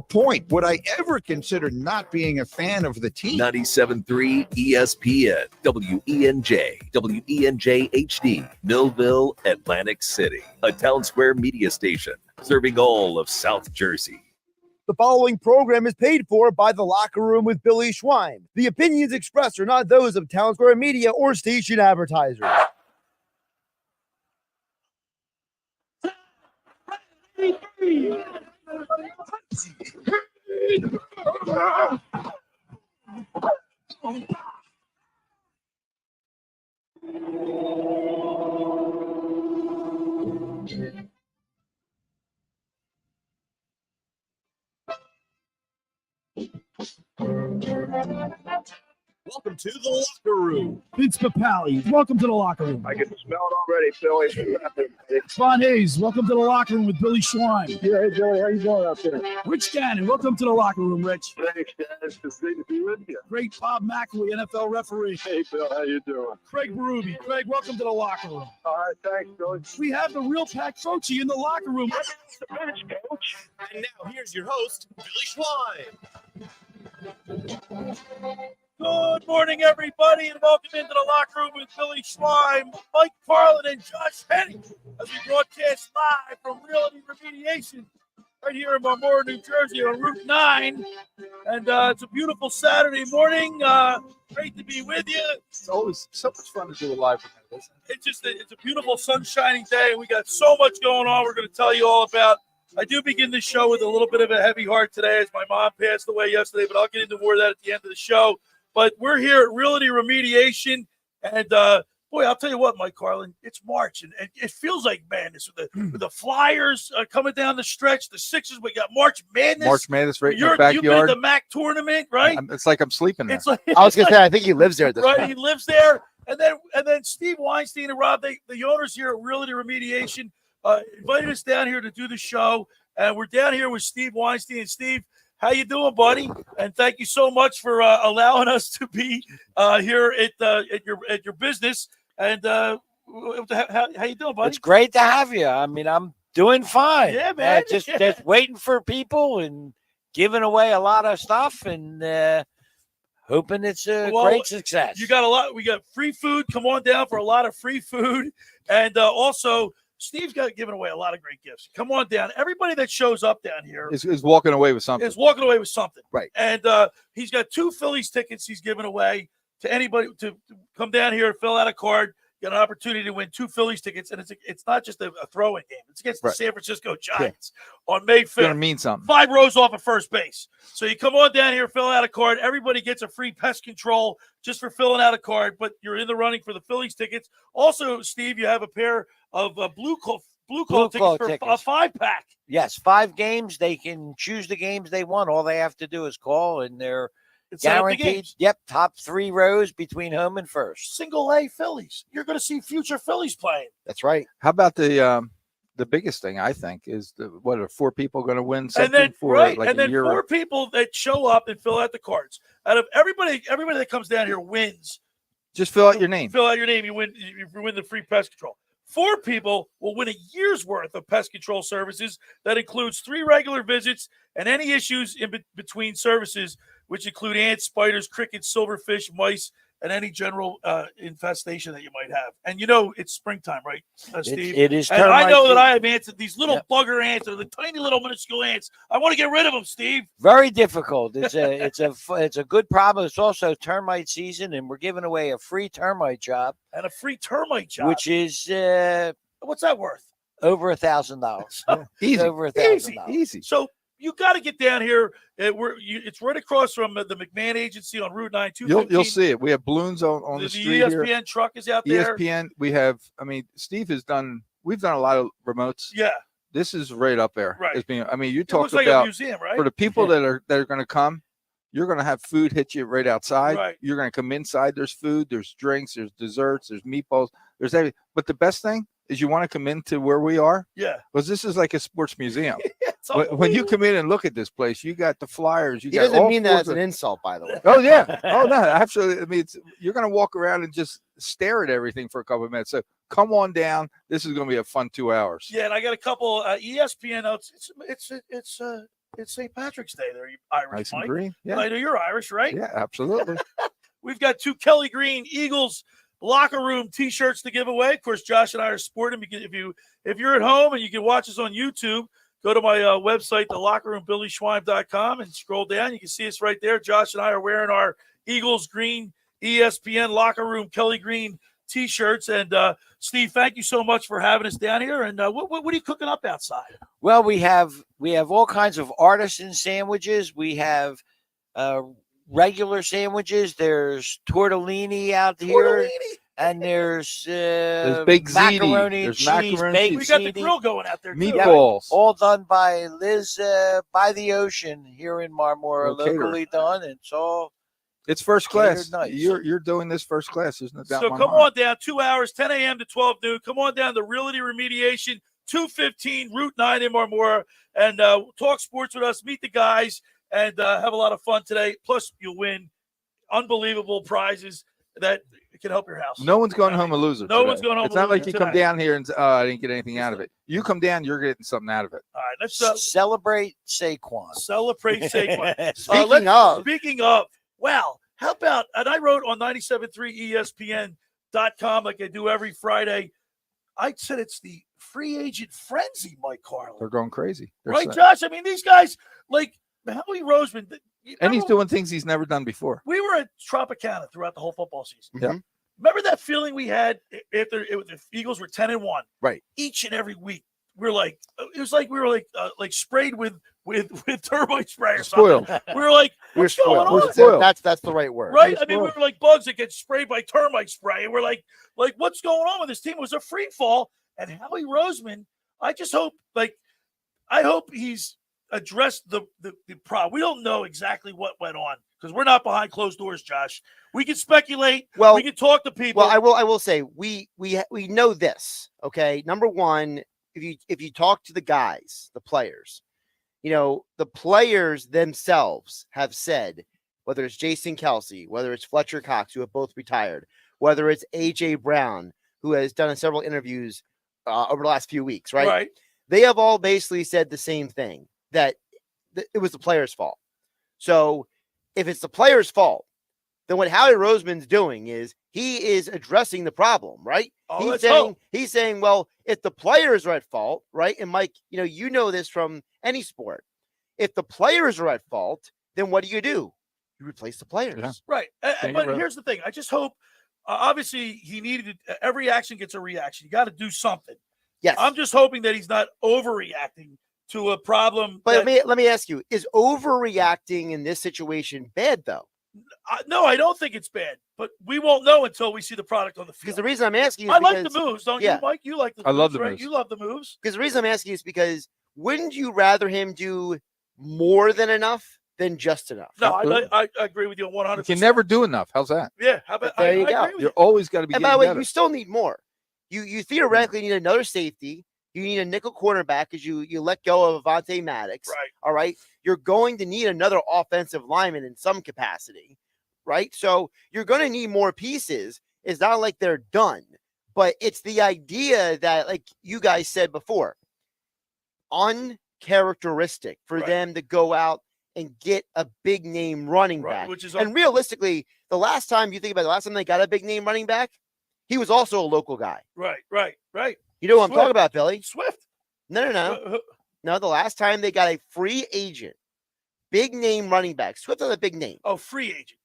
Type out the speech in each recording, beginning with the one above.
Point would I ever consider not being a fan of the team? 97.3 ESPN, WENJ, WENJ HD, Millville, Atlantic City, a Town Square media station serving all of South Jersey. The following program is paid for by The Locker Room with Billy Schwein. The opinions expressed are not those of Town Square Media or station advertisers. Welcome to the locker room. Vince Papali, welcome to the locker room. I can smell it already, Billy. Von Hayes, welcome to the locker room with Billy Schwein. Yeah, hey, Billy, how you doing out there? Rich Gannon, welcome to the locker room, Rich. Thanks, guys. It's great to be with you. Great Bob McElwee, NFL referee. Hey, Bill, how you doing? Craig Berube. Craig, welcome to the locker room. All right, thanks, Billy. We have the real Pat Croce in the locker room. The bench, coach. And now here's your host, Billy Schwein. Good morning, everybody, and welcome into the locker room with Billy Schwein, Mike Carlin, and Josh Hennig as we broadcast live from Realty Remediation right here in Marmora, New Jersey on Route 9. And it's a beautiful Saturday morning. Great to be with you. It's always so much fun to do a live event, isn't it? It's a beautiful sun-shining day, and we got so much going on we're going to tell you all about. I do begin the show with a little bit of a heavy heart today as my mom passed away yesterday, but I'll get into more of that at the end of the show. But we're here at Realty Remediation, and boy, I'll tell you what, Mike Carlin, it's March, and it feels like madness with the Flyers coming down the stretch, the Sixers. We got March Madness. March Madness right in the backyard. You've been at the MACC tournament, right? It's like I'm sleeping there. It's like, I was going to say, I think he lives there at this right, point. he lives there. And then Steve Weinstein and Rob, the owners here at Realty Remediation, invited us down here to do the show, and we're down here with Steve Weinstein. And Steve, how you doing, buddy? And thank you so much for allowing us to be here at your business. And how you doing, buddy? It's great to have you. I mean, I'm doing fine. Yeah, man. Just waiting for people and giving away a lot of stuff and hoping it's a great success. You got a lot. We got free food. Come on down for a lot of free food, and also. Steve's got giving away a lot of great gifts. Come on down. Everybody that shows up down here is walking away with something. Right. And he's got 2 Phillies tickets he's giving away to anybody to come down here and fill out a card. Get an opportunity to win 2 Phillies tickets, and it's not just a throw-in game. It's against the San Francisco Giants on May 5th. It's gonna mean something. 5 rows off of first base. So you come on down here, fill out a card. Everybody gets a free pest control just for filling out a card, but you're in the running for the Phillies tickets. Also, Steve, you have a pair of blue call tickets for a 5-pack. Yes, 5 games. They can choose the games they want. All they have to do is call, and they're guaranteed. Yep, top 3 rows between home and first. Single A Phillies. You're going to see future Phillies playing. That's right. How about the biggest thing I think is what are 4 people going to win something and then, for like and a then year? 4 people that show up and fill out the cards. Out of everybody that comes down here wins. Just fill out your name. Fill out your name. You win the free pest control. 4 people will win a year's worth of pest control services. That includes 3 regular visits and any issues in between services, which include ants, spiders, crickets, silverfish, mice, and any general infestation that you might have. And it's springtime, right, Steve? It is. And I know that I have ants, these little bugger ants, or the tiny little minuscule ants. I want to get rid of them, Steve. Very difficult. It's a good problem. It's also termite season, and we're giving away a free termite job. And a free termite job. Which is what's that worth? Over $1,000. Easy. Over $1,000. Easy. So you got to get down here. It's right across from the McMahon Agency on Route 9. You'll see it. We have balloons on the street ESPN here. ESPN truck is out there. ESPN. We have. I mean, Steve has done. We've done a lot of remotes. Yeah. This is right up there. Right. You talked like about a museum, right? For the people that are going to come. You're going to have food hit you right outside. Right. You're going to come inside. There's food. There's drinks. There's desserts. There's meatballs. There's everything. But the best thing is you want to come into where we are. Yeah. Because this is like a sports museum. Yeah, when you come in and look at this place, you got the Flyers. He doesn't mean that as an insult, by the way. Oh, yeah. Oh, no. Absolutely. I mean, you're going to walk around and just stare at everything for a couple of minutes. So come on down. This is going to be a fun 2 hours. Yeah, and I got a couple ESPN notes. It's It's St. Patrick's Day there, you Irish Nice and Mike. green. Yeah. I know you're Irish, right? Yeah, absolutely. We've got 2 Kelly Green Eagles locker room T-shirts to give away. Of course, Josh and I are sporting. If you're at home and you can watch us on YouTube, go to my website, thelockerroombillyschweim.com, and scroll down. You can see us right there. Josh and I are wearing our Eagles green ESPN locker room Kelly Green T-shirts. And Steve, thank you so much for having us down here. And what are you cooking up outside? Well, we have all kinds of artisan sandwiches. We have regular sandwiches. There's tortellini out here, and there's big ziti. macaroni and There's cheese, macaroni baked and We got the ziti, grill going out there, too. Meatballs. all done by Liz by the ocean here in Marmora, Well, caterer. locally done. It's all It's first class. Catered nice. You're doing this first class. There's no doubt. So in my come mind. on down, 2 hours, 10 a.m. to 12 noon. Come on down to Realty Remediation, 215 Route 9 in Marmora, and talk sports with us, meet the guys, and have a lot of fun today. Plus, you'll win unbelievable prizes that can help your house. No one's going home a loser. No today. one's going home It's a not like loser you come today. down here and I didn't get anything out of it. You come down, you're getting something out of it. All right, let's celebrate Saquon. celebrate Saquon. Speaking of, Well, how about, and I wrote on 97.3ESPN.com like I do every Friday. I said it's the free agent frenzy, Mike Carlin. They're going crazy. They're Right, set. Josh? I mean, these guys, like Howie Roseman, And he's doing things he's never done before. we were at Tropicana throughout the whole football season. Yeah. Remember that feeling we had after the Eagles were 10-1? Right. Each and every week, we're like, it was like we were like sprayed with termite spray or something. Spoiled. We were like, we're what's going spoiled. on? spoiled. That's the right word. Right? We're I mean, we spoiled. were like bugs that get sprayed by termite spray. And we're like, what's going on with this team? It was a free fall. And Howie Roseman, I just hope, I hope he's addressed the problem. We don't know exactly what went on because we're not behind closed doors, Josh. We can speculate. Well- we can talk to people. Well, I will say we know this. Okay, number one, if you talk to the guys, the players, the players themselves have said, whether it's Jason Kelsey, whether it's Fletcher Cox, who have both retired, whether it's AJ Brown, who has done several interviews over the last few weeks, right? They have all basically said the same thing, that it was the players' fault. So if it's the players' fault, then what Howie Roseman's doing is he is addressing the problem, right? Oh, let's hope. He's saying, well, if the players are at fault, right? And Mike, you know this from any sport. If the players are at fault, then what do? You replace the players. Yeah. Right. Think But about it. here's the thing. I just hope, obviously, he needed every action gets a reaction. You got to do something. Yes. I'm just hoping that he's not overreacting to a problem. But that- let me ask you, is overreacting in this situation bad, though? no, I don't think it's bad, but we won't know until we see the product on the Because field. the reason I'm asking you I is like because, the moves, don't yeah. you, Mike? You like the I moves, love the right? moves. You love the moves. because the reason I'm asking you is because wouldn't you rather him do more than enough than just enough? No, Absolutely. I agree with you 100%. You can never do enough. How's that? Yeah, how about There you I go. agree with You're you. always got to be And by getting the way, better. you still need more. You theoretically need another safety. You need a nickel cornerback because you let go of Avonte Maddox. Right. All right. You're going to need another offensive lineman in some capacity. Right. So you're going to need more pieces. It's not like they're done, but it's the idea that, like you guys said before, uncharacteristic for Right. them to go out and get a big name running Right, back. which is And realistically, the last time they got a big name running back, he was also a local guy. right. You know what I'm Swift. talking about, Billy? Swift. No. No, the last time they got a free agent, big name running back. Swift is a big name. Oh, free agent.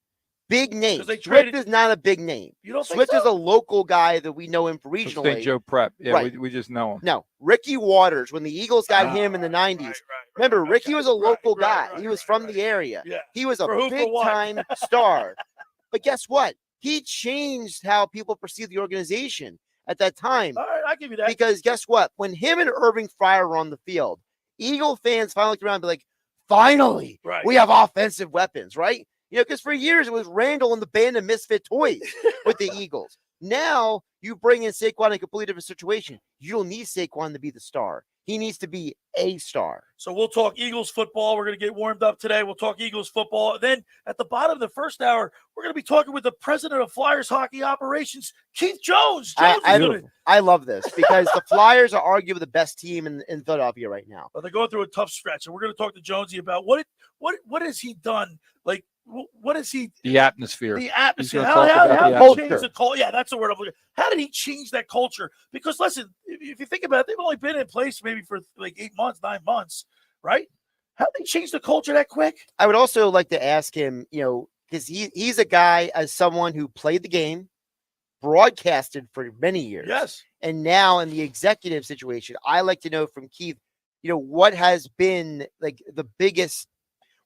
Big name. 'Cause they Swift traded- is not a big name. You don't think Swift so? is a local guy that we know him for St. regionally. Joe Prep. Yeah, Right. we just know him. No, Ricky Waters, when the Eagles got him in the 90s. Right. Remember, Ricky was a local right, guy. right, He was right, from right. the area. Yeah. He was a For who, for big what? time star. But guess what? He changed how people perceive the organization at that time. All right, I'll give you that. Because guess what? When him and Irving Fryer were on the field, Eagle fans finally looked around and be like, finally, Right. we have offensive weapons, right? because for years it was Randall and the band of misfit toys with the Eagles. Now you bring in Saquon in a completely different situation. You don't need Saquon to be the star. He needs to be a star. So we'll talk Eagles football. We're going to get warmed up today. We'll talk Eagles football. And then at the bottom of the first hour, we're going to be talking with the president of Flyers hockey operations, Keith Jones. I love this because the Flyers are arguably the best team in Philadelphia right now. But they're going through a tough stretch, and we're going to talk to Jonesy about what has he done? Like, what is he? The atmosphere. The atmosphere. How did he change the culture? Yeah, that's the word I'm looking. How did he change that culture? Because listen, if you think about it, they've only been in place maybe for like 8 months, 9 months, right? How did he change the culture that quick? I would also like to ask him, because he's a guy as someone who played the game, broadcasted for many years. Yes. And now in the executive situation, I like to know from Keith, what has been like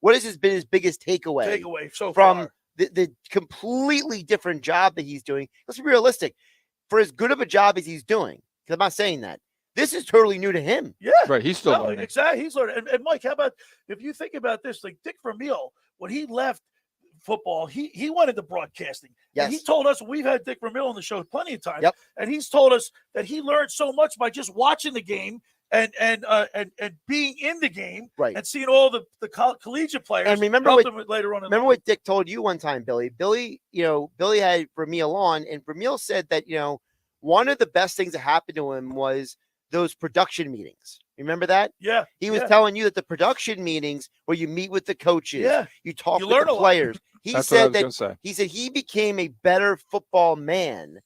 what has been his biggest takeaway so from far? The completely different job that he's doing? Let's be realistic. For as good of a job as he's doing, because I'm not saying that, this is totally new to him. Yeah. Right. He's still learning. Exactly. He's learning. And Mike, how about if you think about this, like Dick Vermeil, when he left football, he went into broadcasting. Yes. And he told us, we've had Dick Vermeil on the show plenty of times, Yep. and he's told us that he learned so much by just watching the game and being in the game, right, and seeing all the collegiate players. And remember later on. Remember what Dick told you one time, Billy. Billy had Vermeil on, and Vermeil said that one of the best things that happened to him was those production meetings. Remember that? Yeah. He was telling you that the production meetings where you meet with the coaches, you talk with the players. He said he became a better football man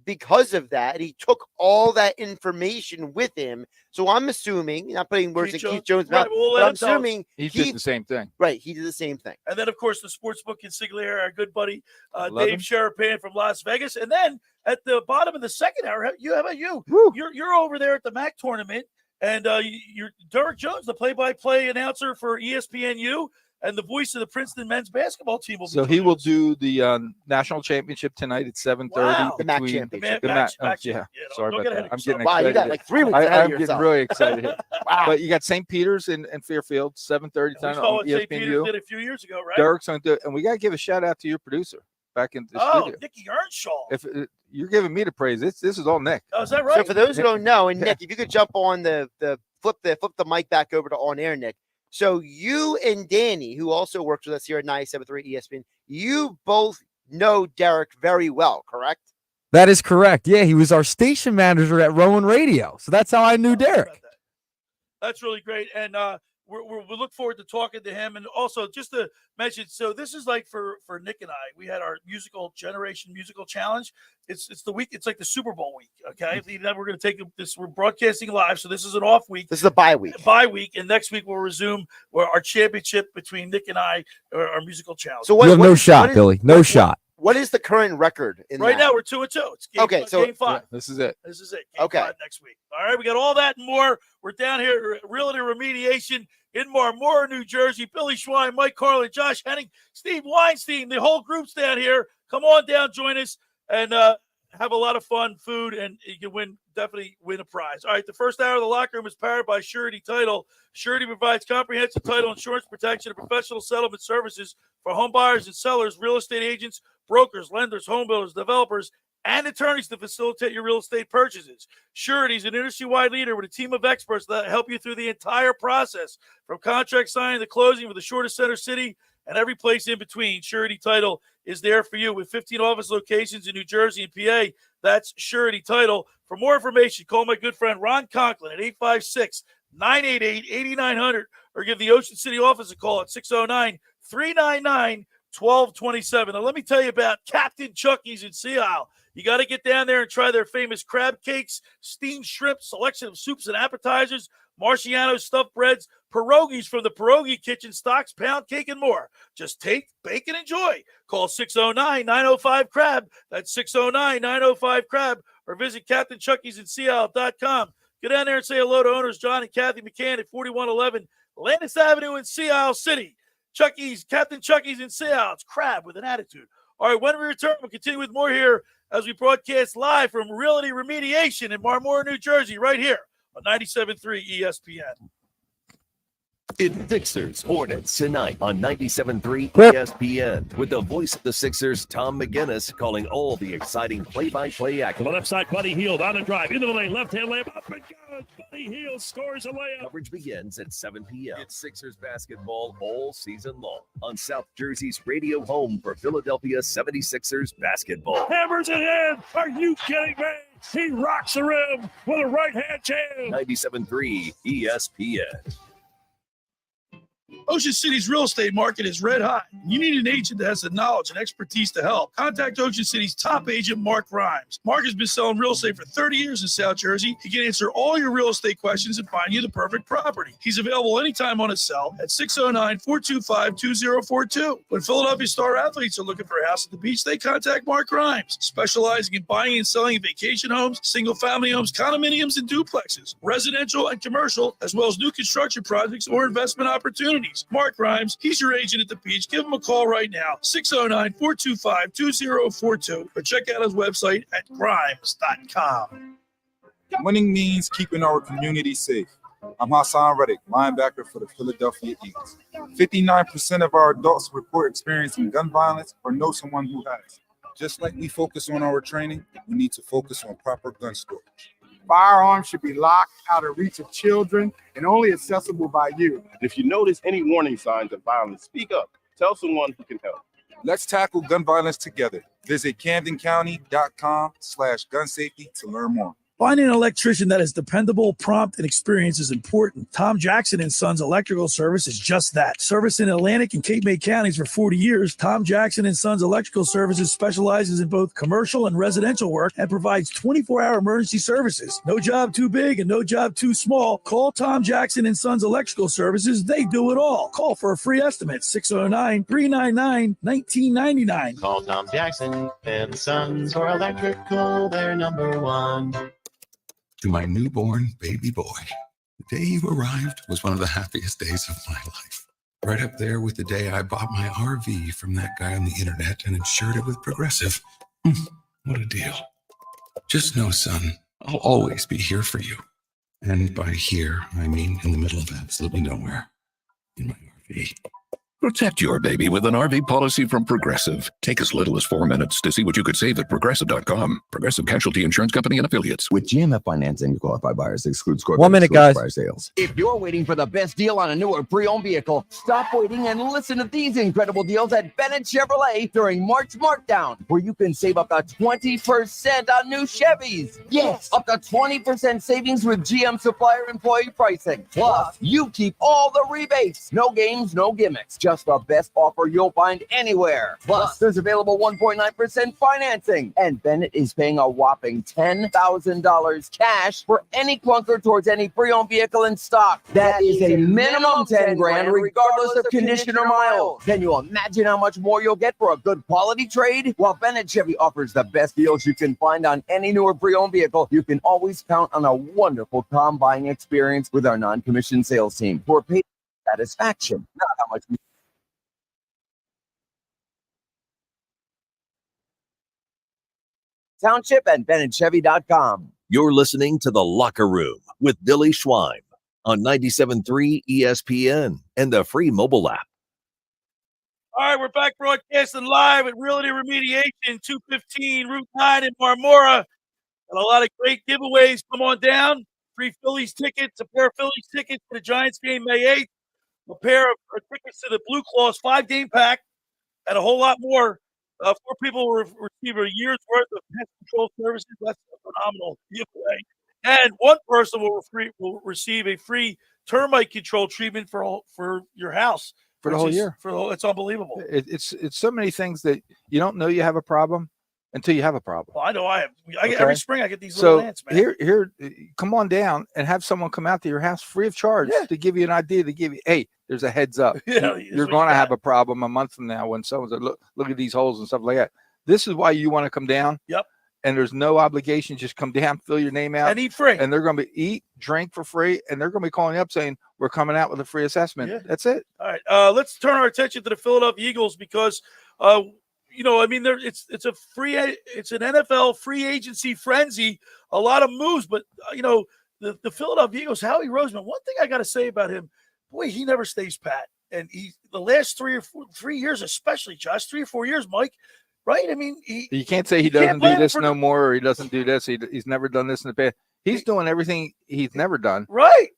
because of that. And he took all that information with him. So I'm assuming, not putting words in Keith Jones' mouth, but I'm assuming he did the same thing. Right. He did the same thing. And then, of course, the sportsbook Consigliere, our good buddy, Dave Sharapan from Las Vegas. And then at the bottom of the second hour, how about you? You're over there at the MACC tournament, and you're Derek Jones, the play-by-play announcer for ESPNU, and the voice of the Princeton men's basketball team. So he will do the national championship tonight at 7:30. Wow. The MACC championship. Yeah. Sorry about that. I'm getting excited. Wow, you got like 3 weeks ahead of I'm yourself. getting really excited here. Wow. But you got St. Peter's and Fairfield, 7:30 We tonight saw on what St. Peter's ESPNU. did a few years ago, right? Derek's going to do it. And we got to give a shout out to your producer back in the studio. Nicky Earnshaw. If you're giving me the praise, this is all Nick. Oh, is that right? So for those who don't know, and Nick, if you could jump on flip the mic back over to on air, Nick. So you and Danny, who also works with us here at 97.3 ESPN, you both know Derek very well, correct? That is correct. Yeah, he was our station manager at Rowan Radio. So that's how I knew Derek. That's really great. And we look forward to talking to him. And also, just to mention, so this is like for Nick and I, we had our musical challenge. It's the week. It's like the Super Bowl week. Okay. Then we're going to take this. We're broadcasting live. So this is an off week. This is a bye week. And next week we'll resume our championship between Nick and I, our musical challenge. So you have no shot, Billy. No shot. What is the current record right now? We're 2-2. It's game 5. Yeah, this is it. Game 5 next week. All right, we got all that and more. We're down here at Realty Remediation in Marmora, New Jersey. Billy Schwein, Mike Carlin, Josh Hennig, Steve Weinstein. The whole group's down here. Come on down, join us, and have a lot of fun, food, and you can definitely win a prize. All right, the first hour of the locker room is powered by Surety Title. Surety provides comprehensive title insurance protection and professional settlement services for home buyers and sellers, real estate agents, brokers, lenders, home builders, developers, and attorneys to facilitate your real estate purchases. Surety is an industry-wide leader with a team of experts that help you through the entire process, from contract signing to closing, with the shortest center city and every place in between. Surety Title is there for you with 15 office locations in New Jersey and PA. That's Surety Title. For more information, call my good friend Ron Conklin at 856-988-8900 or give the Ocean City office a call at 609-399-1227. Now, let me tell you about Captain Chucky's in Sea Isle. You got to get down there and try their famous crab cakes, steamed shrimp, selection of soups and appetizers, Marciano stuffed breads, pierogies from the Pierogi Kitchen, stocks, pound cake, and more. Just take, bake, and enjoy. Call 609-905-CRAB. That's 609-905-CRAB. Or visit CaptainChucky'sInSeaIsle.com. Get down there and say hello to owners John and Kathy McCann at 4111 Landis Avenue in Sea Isle City. Captain Chucky's in Sea Isle. It's crab with an attitude. All right, when we return, we'll continue with more here as we broadcast live from Realty Remediation in Marmora, New Jersey, right here on 97.3 ESPN. It's Sixers Hornets tonight on 97.3 Clip. ESPN with the voice of the Sixers, Tom McGinnis, calling all the exciting play-by-play To action. the left side, Buddy Hield on the drive. Into the lane, left-hand layup. Up and good. Buddy Hield scores a layup. Coverage begins at 7 p.m. It's Sixers basketball all season long on South Jersey's radio home for Philadelphia 76ers basketball. Hammers it in. Are you kidding me? He rocks the rim with a right-hand jam. 97.3 ESPN. Ocean City's real estate market is red hot. You need an agent that has the knowledge and expertise to help. Contact Ocean City's top agent, Mark Rhymes. Mark has been selling real estate for 30 years in South Jersey. He can answer all your real estate questions and find you the perfect property. He's available anytime on his cell at 609-425-2042. When Philadelphia star athletes are looking for a house at the beach, they contact Mark Rhymes, specializing in buying and selling vacation homes, single-family homes, condominiums, and duplexes, residential and commercial, as well as new construction projects or investment opportunities. Mark Rhymes, he's your agent at the beach. Give him a call right now, 609-425-2042, or check out his website at grimes.com. Winning means keeping our community safe. I'm Hassan Reddick, linebacker for the Philadelphia Eagles. 59% of our adults report experiencing gun violence or know someone who has. Just like we focus on our training, we need to focus on proper gun storage. Firearms should be locked out of reach of children and only accessible by you. If you notice any warning signs of violence, speak up. Tell someone who can help. Let's tackle gun violence together. Visit CamdenCounty.com/gun safety to learn more. Finding an electrician that is dependable, prompt, and experienced is important. Tom Jackson & Sons Electrical Service is just that. Service in Atlantic and Cape May counties for 40 years, Tom Jackson & Sons Electrical Services specializes in both commercial and residential work and provides 24-hour emergency services. No job too big and no job too small. Call Tom Jackson & Sons Electrical Services. They do it all. Call for a free estimate, 609-399-1999. Call Tom Jackson and Sons for electrical, they're number one. To my newborn baby boy, the day you arrived was one of the happiest days of my life. Right up there with the day I bought my RV from that guy on the internet and insured it with Progressive. What a deal. Just know, son, I'll always be here for you. And by here, I mean in the middle of absolutely nowhere. In my RV. Protect your baby with an RV policy from Progressive. Take as little as 4 minutes to see what you could save at Progressive.com. Progressive Casualty Insurance Company and Affiliates. With GMF financing, qualified buyers excludes corporate 1 minute, guys. buyer sales. If you're waiting for the best deal on a new or pre-owned vehicle, stop waiting and listen to these incredible deals at Bennett Chevrolet during March Markdown, where you can save up to 20% on new Chevys. Yes, up to 20% savings with GM supplier employee pricing. Plus, you keep all the rebates. No games, no gimmicks. Just the best offer you'll find anywhere. Plus, there's available 1.9% financing. And Bennett is paying a whopping $10,000 cash for any clunker towards any pre-owned vehicle in stock. That is a minimum 10 grand regardless of condition or miles. Can you imagine how much more you'll get for a good quality trade? While Bennett Chevy offers the best deals you can find on any new or pre-owned vehicle, you can always count on a wonderful car buying experience with our non-commissioned sales team for paid satisfaction, not how much we Township and BennettChevy.com. You're listening to The Locker Room with Billy Schwein on 97.3 ESPN and the free mobile app. All right, we're back broadcasting live at Realty Remediation, 215 Route 9 in Marmora. Got a lot of great giveaways. Come on down. Free Phillies tickets, a pair of Phillies tickets for the Giants game May 8th, a pair of tickets to the Blue Claws 5-game pack, and a whole lot more. 4 people will receive a year's worth of pest control services. That's a phenomenal giveaway. And 1 person will receive a free termite control treatment for your house. For the whole year. It's unbelievable. It's so many things that you don't know you have a problem until you have a problem. Well, I know I have. Every spring I get these little ants, man. Here, come on down and have someone come out to your house free of charge to give you an idea, to give you, hey, there's a heads up. You're going to have a problem a month from now when someone's like, look at these holes and stuff like that. This is why you want to come down. Yep. And there's no obligation. Just come down, fill your name out. And eat free. And they're going to be drink for free. And they're going to be calling you up saying, we're coming out with a free assessment. Yeah. That's it. All right. Let's turn our attention to the Philadelphia Eagles because, it's an NFL free agency frenzy, a lot of moves, but, the Philadelphia Eagles, Howie Roseman, one thing I got to say about him, boy, he never stays pat. And the last 3 years, especially, Josh, 3 or 4 years, Mike, right? I mean, you can't say he doesn't do this no more, or he doesn't do this. He's never done this in the past. He's doing everything he's never done. Right.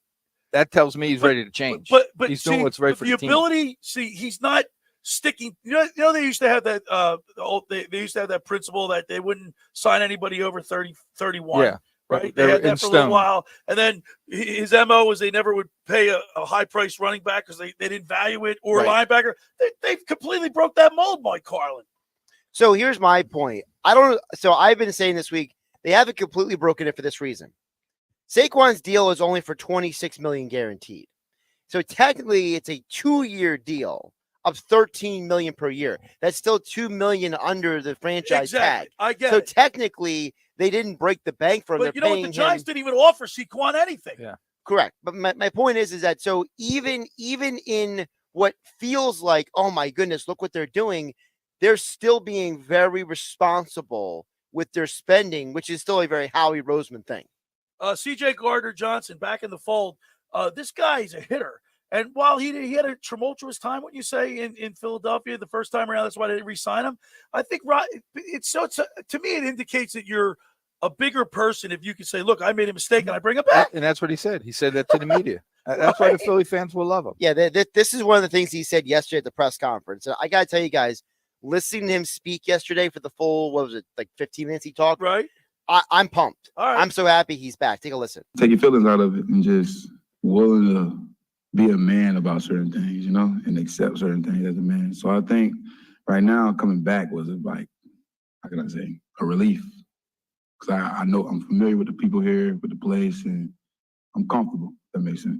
That tells me he's ready to change. But he's doing what's right for the team. ability. See, he's not sticking. You know, they used to have that. They used to have that principle that they wouldn't sign anybody over 30, 31. Yeah. Right. They had that for a little while, and then his MO was they never would pay a high priced running back because they didn't value it, or a linebacker. They've completely broke that mold, Mike Carlin. So here's my point. So I've been saying this week they haven't completely broken it for this reason. Saquon's deal is only for $26 million guaranteed. So technically it's a 2-year deal of $13 million per year. That's still $2 million under the franchise tag. I get it. So technically they didn't break the bank for him. But you know what? The Giants didn't even offer Saquon anything. Yeah. Correct. But my point is that so even in what feels like, oh my goodness, look what they're doing, they're still being very responsible with their spending, which is still a very Howie Roseman thing. C.J. Gardner-Johnson back in the fold. This guy is a hitter. And while he had a tumultuous time, what you say, in Philadelphia the first time around, that's why they didn't re-sign him. I think to me, it indicates that you're a bigger person if you can say, look, I made a mistake and I bring it back. And that's what he said. He said that to the media. That's why the Philly fans will love him. Yeah, this is one of the things he said yesterday at the press conference. And I got to tell you guys, listening to him speak yesterday for the full, what was it, like 15 minutes he talked? Right. I'm pumped. All right. I'm so happy he's back. Take a listen. Take your feelings out of it and just willing to be a man about certain things, you know, and accept certain things as a man. So I think right now coming back was like, how can I say, a relief. Because I know I'm familiar with the people here, with the place, and I'm comfortable. If that makes sense.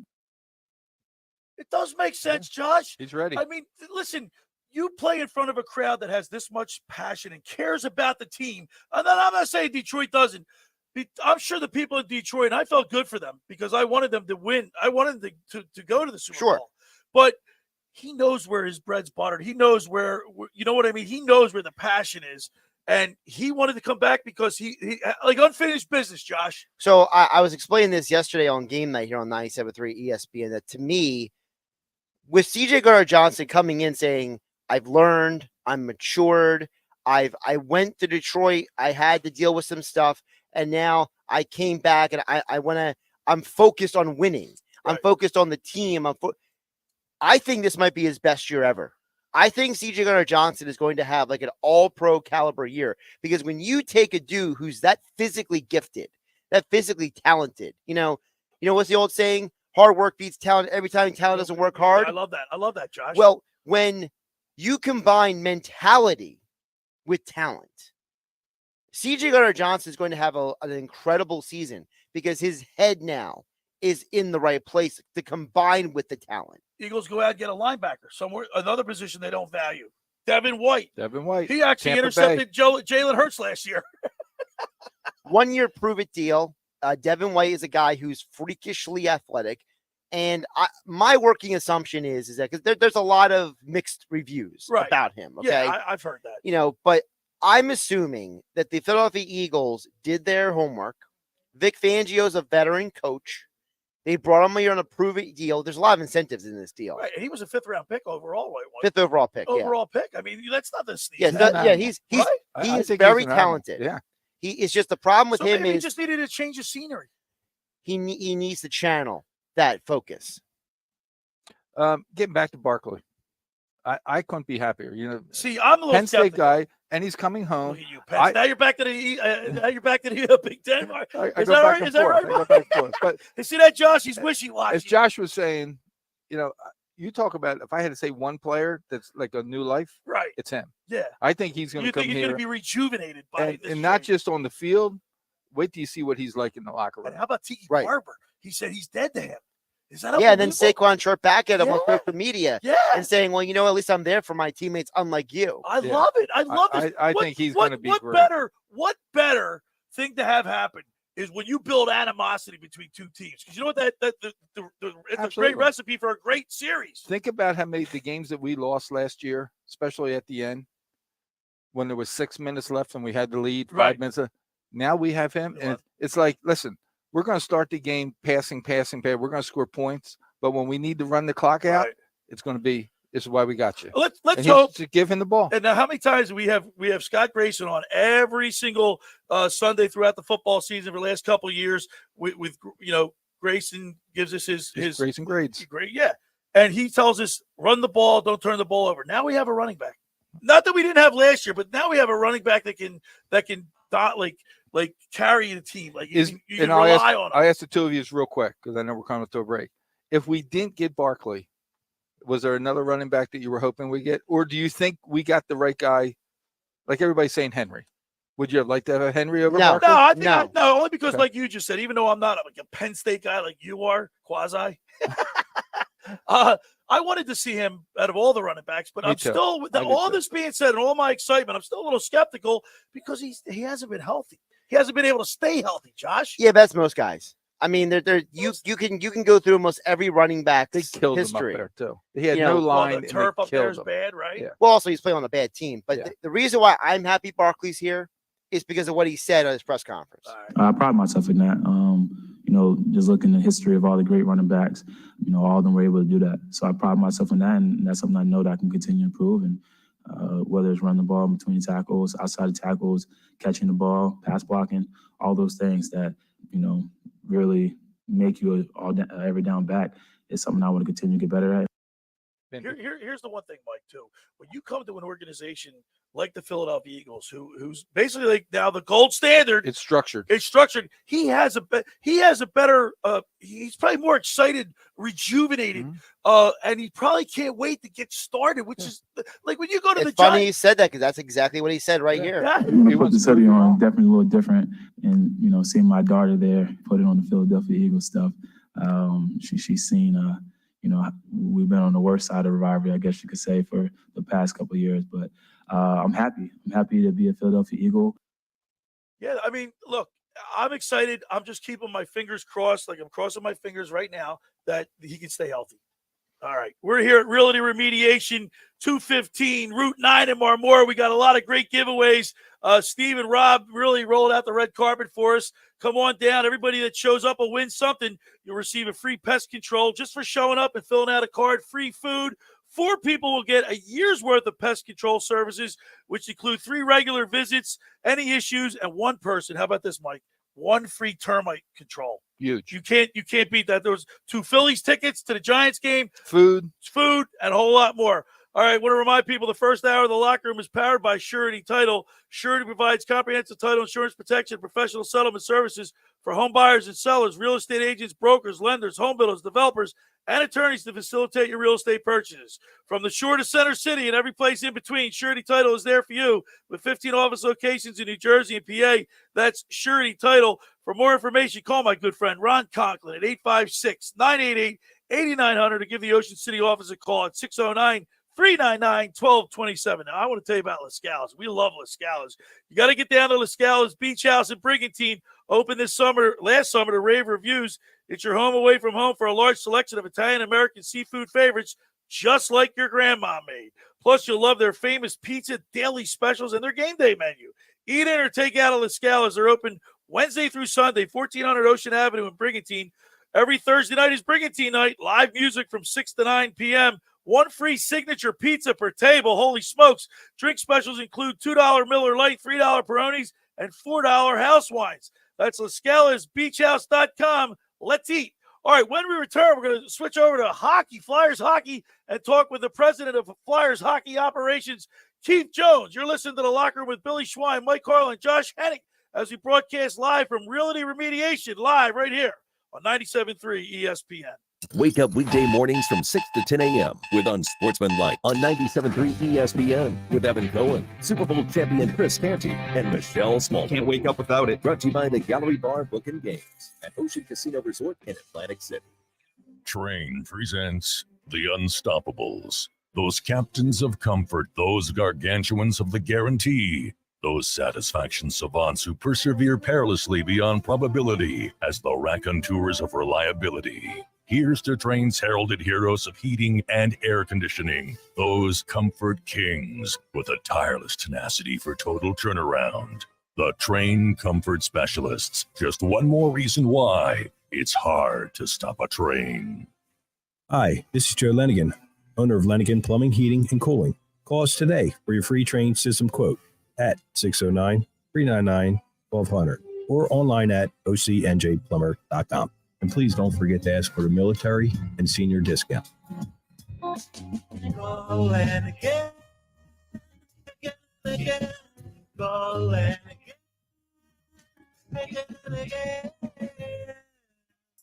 It does make sense, Josh. He's ready. I mean, listen, you play in front of a crowd that has this much passion and cares about the team. And then I'm not saying Detroit doesn't. I'm sure the people in Detroit, and I felt good for them because I wanted them to win. I wanted them to go to the Super Bowl. But he knows where his bread's buttered. He knows where, you know what I mean? He knows where the passion is. And he wanted to come back because he like unfinished business, Josh. So I was explaining this yesterday on Game Night here on 97.3 ESPN that to me, with C.J. Gardner-Johnson coming in saying, I've learned, I'm matured, I went to Detroit, I had to deal with some stuff, and now I came back and I'm focused on winning. Right. I'm focused on the team. I think this might be his best year ever. I think C.J. Gardner-Johnson is going to have like an all-pro caliber year because when you take a dude who's that physically gifted, that physically talented, you know what's the old saying? Hard work beats talent. Every time talent doesn't work hard. I love that. I love that, Josh. Well, when you combine mentality with talent, C.J. Gardner-Johnson is going to have an incredible season because his head now is in the right place to combine with the talent. Eagles go out and get a linebacker somewhere, another position they don't value. Devin White. He actually intercepted Jalen Hurts last year. 1 year prove-it deal. Devin White is a guy who's freakishly athletic. And my working assumption is that because there's a lot of mixed reviews about him. Okay, yeah, I've heard that. But I'm assuming that the Philadelphia Eagles did their homework. Vic Fangio is a veteran coach. They brought him here on a prove-it deal. There's a lot of incentives in this deal. Right, he was a 5th round pick overall. Fifth overall pick. Pick. I mean, that's not the sneeze. He's very talented. Yeah, he is just the problem with him maybe is he just needed to change the scenery. He needs to channel that focus. Getting back to Barkley, I couldn't be happier. See, I'm a little Penn State skeptical. guy, and he's coming home. Now you're back to the Big Ten. Is that right? Is that right? But you see that, Josh? He's wishy-washy. As Josh was saying, you talk about if I had to say one player that's like a new life, right? It's him. Yeah, I think he's going to come here. You think he's going to be rejuvenated by this and not just on the field. Wait till you see what he's like in the locker room. And how about Tiki Barber? He said he's dead to him. Is that and then Saquon chirped back at him on social media, yeah, and saying, "Well, at least I'm there for my teammates, unlike you." I love it. I love it. I think he's going to be great. What better thing to have happen is when you build animosity between two teams, because you know what it's a great recipe for a great series. Think about how many the games that we lost last year, especially at the end when there was 6 minutes left and we had the lead, 5 minutes. Now we have him, and it's like, listen, we're going to start the game passing. We're going to score points, But when we need to run the clock out, Right. it's going to be. This is why we got you. Let's And hope to give him the ball. And now, how many times do we have Scott Grayson on every single Sunday throughout the football season for the last couple of years? With Grayson gives us his Grayson grades. Great, yeah, and he tells us run the ball, don't turn the ball over. Now we have a running back. Not that we didn't have last year, but now we have a running back that can dot like carry the team. Like you can rely on him. I asked the two of you real quick because I know we're coming to a break. If we didn't get Barkley, was there another running back that you were hoping we get? Or do you think we got the right guy? Like everybody's saying Henry. Would you have liked to have a Henry over Barkley? No, I think no, only because like you just said, even though I'm not like a Penn State guy like you are, quasi. I wanted to see him out of all the running backs, but Me I'm too. still, with all this being said and all my excitement, I'm still a little skeptical because he hasn't been healthy. He hasn't been able to stay healthy, Josh. Yeah, that's most guys. I mean, you can go through almost every running back's Killed history. him up there too. He had no line. The and turf they up there killed is him. bad, right? Yeah. Well, also he's playing on a bad team. But the reason why I'm happy Barkley's here is because of what he said at his press conference. I pride myself in that. Just looking at the history of all the great running backs, all of them were able to do that. So I pride myself in that, and that's something I know that I can continue to improve. And whether it's run the ball between tackles, outside of tackles, catching the ball, pass blocking, all those things that really make you every down back is something I want to continue to get better at. Here's the one thing, Mike, too. When you come to an organization like the Philadelphia Eagles, who's basically like now the gold standard, it's structured. He has a better. He's probably more excited, rejuvenated, and he probably can't wait to get started. Which is like when you go to It's the funny Giants. he said that because that's exactly what he said right here. He put the study on definitely a little different, and seeing my daughter there put it on the Philadelphia Eagles stuff. She's seen we've been on the worst side of the rivalry, I guess you could say, for the past couple of years. But I'm happy. I'm happy to be a Philadelphia Eagle. Yeah, I mean, look, I'm excited. I'm just keeping my fingers crossed. Like I'm crossing my fingers right now that he can stay healthy. All right. We're here at Realty Remediation, 215 Route 9 in Marmora. We got a lot of great giveaways. Steve and Rob really rolled out the red carpet for us. Come on down. Everybody that shows up will win something. You'll receive a free pest control just for showing up and filling out a card. Free food. 4 people will get a year's worth of pest control services, which include 3 regular visits, any issues, and 1 person. How about this, Mike? 1 free termite control. Huge. You can't beat that. There was 2 Phillies tickets to the Giants game, food, and a whole lot more. All right, I want to remind people the first hour of the locker room is powered by Surety Title. Surety provides comprehensive title insurance protection and professional settlement services for home buyers and sellers, real estate agents, brokers, lenders, home builders, developers, and attorneys to facilitate your real estate purchases. From the shore to Center City and every place in between, Surety Title is there for you with 15 office locations in New Jersey and PA. That's Surety Title. For more information, call my good friend Ron Conklin at 856-988-8900 to give the Ocean City office a call at 609-399-1227. Now, I want to tell you about Las Scala's. We love Las Scala's. You got to get down to Las Scala's Beach House in Brigantine. Opened last summer to rave reviews. It's your home away from home for a large selection of Italian-American seafood favorites, just like your grandma made. Plus, you'll love their famous pizza, daily specials, and their game day menu. Eat in or take out of Las Scala's. They're open Wednesday through Sunday, 1400 Ocean Avenue in Brigantine. Every Thursday night is Brigantine night. Live music from 6 to 9 p.m. 1 free signature pizza per table. Holy smokes. Drink specials include $2 Miller Lite, $3 Peronis, and $4 house wines. That's LaScalasBeachHouse.com. Let's eat. All right, when we return, we're going to switch over to hockey, Flyers hockey, and talk with the president of Flyers hockey operations, Keith Jones. You're listening to The Locker Room with Billy Schwein, Mike Carlin, Josh Hennig, as we broadcast live from Realty Remediation, live right here on 97.3 ESPN. Wake up weekday mornings from 6 to 10 a.m. with Unsportsmanlike on 97.3 ESPN with Evan Cohen, Super Bowl champion Chris Canty, and Michelle Small. Can't wake up without it. Brought to you by the Gallery Bar Book and Games at Ocean Casino Resort in Atlantic City. Train presents The Unstoppables. Those captains of comfort, those gargantuans of the guarantee, those satisfaction savants who persevere perilously beyond probability as the raconteurs of reliability. Here's to Train's heralded heroes of heating and air conditioning, those comfort kings with a tireless tenacity for total turnaround. The Train Comfort Specialists. Just one more reason why it's hard to stop a train. Hi, this is Joe Lenigan, owner of Lenigan Plumbing, Heating, and Cooling. Call us today for your free train system quote at 609-399-1200 or online at ocnjplumber.com. And please don't forget to ask for the military and senior discount. Call Lenigan. Again. Call Lenigan. Again.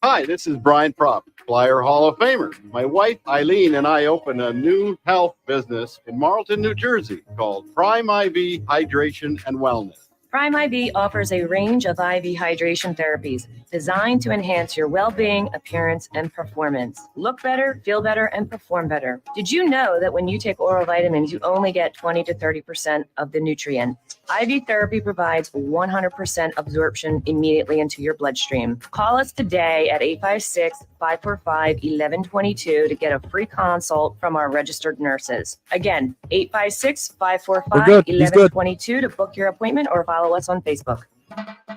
Hi, this is Brian Propp, Flyer Hall of Famer. My wife Eileen and I opened a new health business in Marlton, New Jersey called Prime IV Hydration and Wellness. Prime IV offers a range of IV hydration therapies designed to enhance your well-being, appearance, and performance. Look better, feel better, and perform better. Did you know that when you take oral vitamins, you only get 20 to 30% of the nutrient? IV therapy provides 100% absorption immediately into your bloodstream. Call us today at 856-545-1122 to get a free consult from our registered nurses. Again, 856-545-1122 to book your appointment or follow us on Facebook.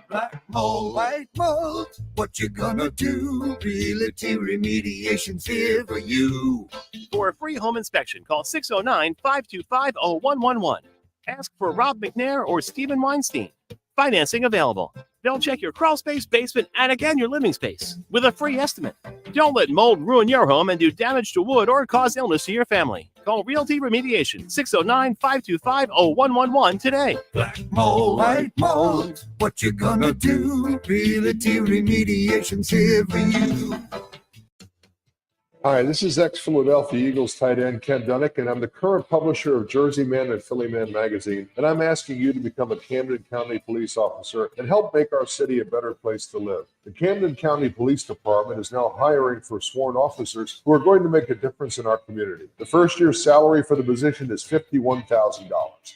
Black mold, white mold, what you gonna do? Realty Remediation's here for you. For a free home inspection, call 609-525-0111. Ask for Rob McNair or Stephen Weinstein. Financing available. They'll check your crawl space, basement, and again your living space with a free estimate. Don't let mold ruin your home and do damage to wood or cause illness to your family. Call Realty Remediation, 609-525-0111 today. Black mold, white mold, what you gonna do? Realty Remediation's here for you. Hi, this is ex-Philadelphia Eagles tight end Ken Dunnick, and I'm the current publisher of Jersey Man and Philly Man magazine, and I'm asking you to become a Camden County police officer and help make our city a better place to live. The Camden County Police Department is now hiring for sworn officers who are going to make a difference in our community. The first year's salary for the position is $51,000.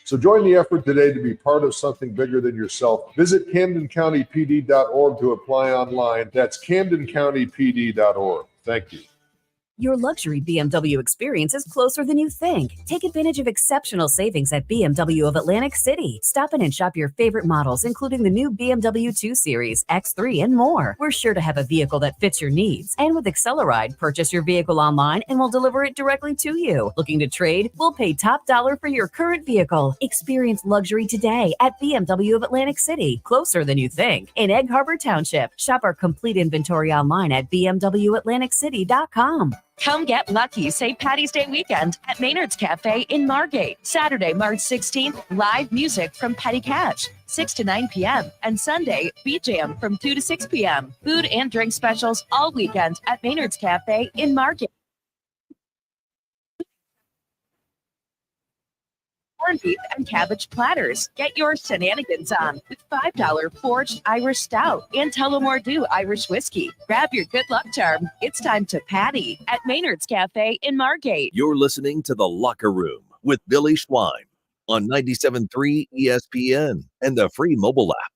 So join the effort today to be part of something bigger than yourself. Visit CamdenCountyPD.org to apply online. That's CamdenCountyPD.org. Thank you. Your luxury BMW experience is closer than you think. Take advantage of exceptional savings at BMW of Atlantic City. Stop in and shop your favorite models, including the new BMW 2 Series, X3, and more. We're sure to have a vehicle that fits your needs. And with Acceleride, purchase your vehicle online and we'll deliver it directly to you. Looking to trade? We'll pay top dollar for your current vehicle. Experience luxury today at BMW of Atlantic City, closer than you think. In Egg Harbor Township, shop our complete inventory online at bmwatlanticcity.com. Come get lucky St. Patty's Day weekend at Maynard's Cafe in Margate. Saturday, March 16th, live music from Petty Cash, 6 to 9 p.m. And Sunday, Beat Jam from 2 to 6 p.m. Food and drink specials all weekend at Maynard's Cafe in Margate. Corned beef and cabbage platters. Get your shenanigans on with $5 forged Irish stout and Tullamore Dew Irish whiskey. Grab your good luck charm. It's time to party at Maynard's Cafe in Margate. You're listening to The Locker Room with Billy Schwein on 97.3 ESPN and the free mobile app.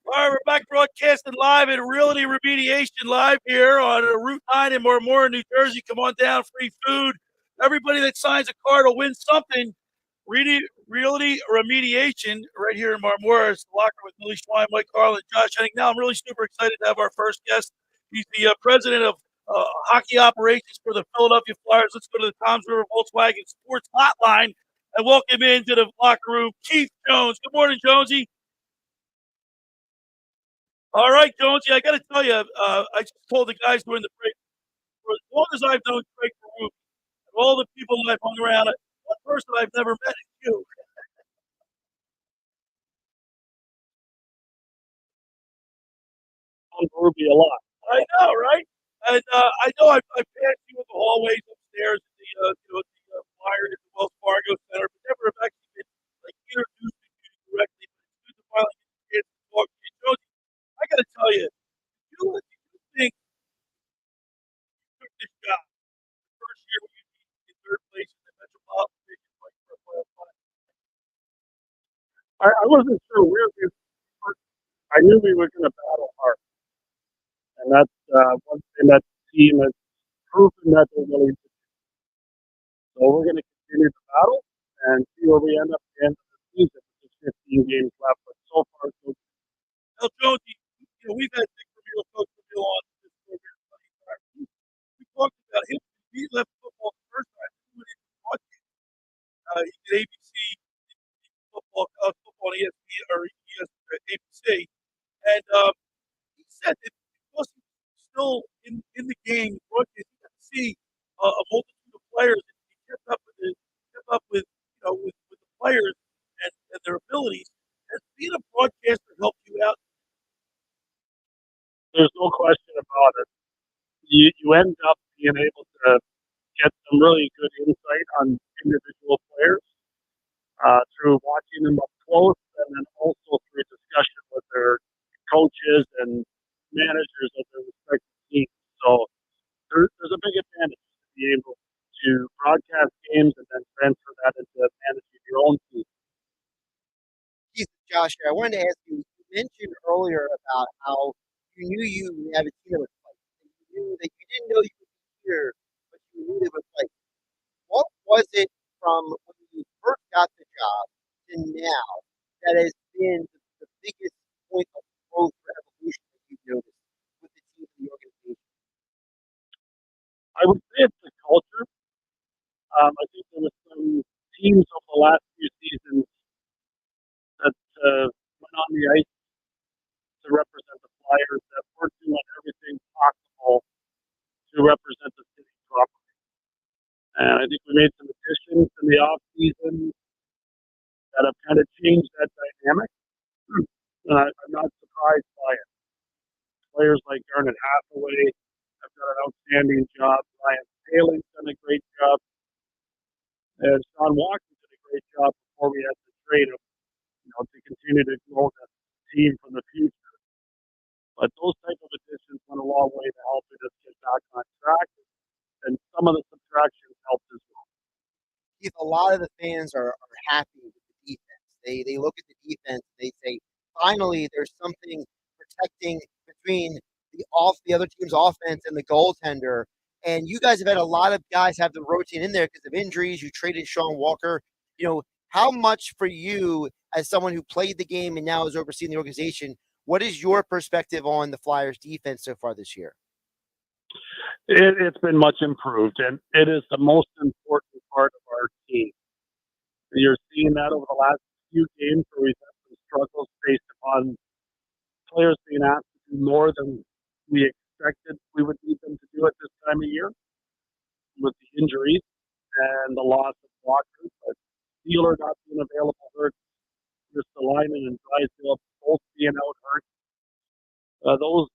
All right, we're back broadcasting live at Realty Remediation live here on Route 9 in Marmora, New Jersey. Come on down, free food. Everybody that signs a card will win something. Realty Remediation right here in Marmora. It's The Locker with Billy Schwein, Mike Carlin, Josh Hennig. Now I'm really super excited to have our first guest. He's the president of hockey operations for the Philadelphia Flyers. Let's go to the Toms River Volkswagen Sports Hotline and welcome into the locker room Keith Jones. Good morning, Jonesy. All right, Jonesy, I got to tell you, I just told the guys during the break, for as long as I've known Craig Farouk and all the people that I've hung around, one person I've never met is you. Ruby a lot. I know, right? And I know I passed you in the hallways upstairs at the Flyer at the Wells Fargo Center, but never have actually been like introduced to you directly. But it's good to finally get a chance to talk to you. Jonesy, I got to tell you, you think you took this job the first year when you in third place in the Metropolitan Division, like for a playoff final? I wasn't sure where we were. I knew we were going to battle hard. And that's one thing that the team has proven that they're willing to do. So we're going to continue to battle and see where we end up at the end of the season. There's 15 games left, but so far, so good. Now, Jonesy, we've had Dick Vermeil, Coach Vermeil on this program. We talked about him. He's He did ABC football, football on ESPN or ABC, and he said that because he was still in the game, broadcast, he got to see a multitude of players, and he kept up with with the players and their abilities. Has being a broadcaster helped you out? There's no question about it. You end up being able to get some really good insight on individual players through watching them up close, and then also through discussion with their coaches and managers of their respective teams. So there's a big advantage to be able to broadcast games and then transfer that into managing your own team. Keith, Josh, I wanted to ask you. You mentioned earlier about how you knew you have a team that would fight. You knew that you didn't know you could be here, but you knew they would fight. What was it from when you first got the job to now that has been the biggest point of growth or evolution that you've noticed with the team and the organization? I would say it's the culture. I think there were some teams over the last few seasons that went on the ice to represent the Flyers that weren't doing everything possible to represent the city properly. And I think we made some additions in the offseason that have kind of changed that dynamic. And I'm not surprised by it. Players like Garnet Hathaway have done an outstanding job. Ryan Paling's done a great job. And Sean Walker did a great job before we had to trade him, to continue to grow the team for the future. But those type of additions went a long way to helping us get back on track. And some of the subtractions helped as well. Keith, a lot of the fans are happy with the defense. They look at the defense, they say, finally, there's something protecting between the other team's offense and the goaltender. And you guys have had a lot of guys have to rotate in there because of injuries. You traded Sean Walker. How much for you as someone who played the game and now is overseeing the organization, what is your perspective on the Flyers defense so far this year? It's been much improved, and it is the most important part of our team. You're seeing that over the last few games where we've had some struggles based upon players being asked to do more than we expected we would need them to do at this time of year with the injuries and the loss of blockers. But Wheeler not being available hurt, Ristolainen and Drysdale both being out hurt. Those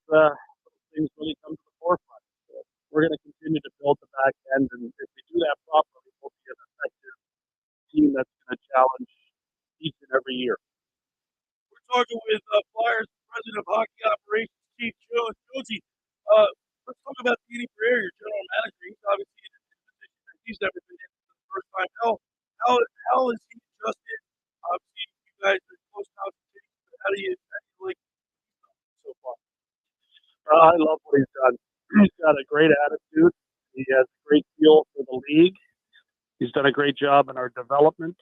things really come to the forefront. So we're going to continue to build the back end, and if we do that properly, we'll be an effective team that's going to challenge each and every year. We're talking with Flyers President of Hockey Operations, Chief Josie. Let's talk about Danny Briere, your general manager. He's obviously in a position that he's never been in for the first time. How is he adjusted? Obviously, you guys are close now to the team, but how do you like so far? I love what he's done. He's got a great attitude. He has a great feel for the league. He's done a great job in our development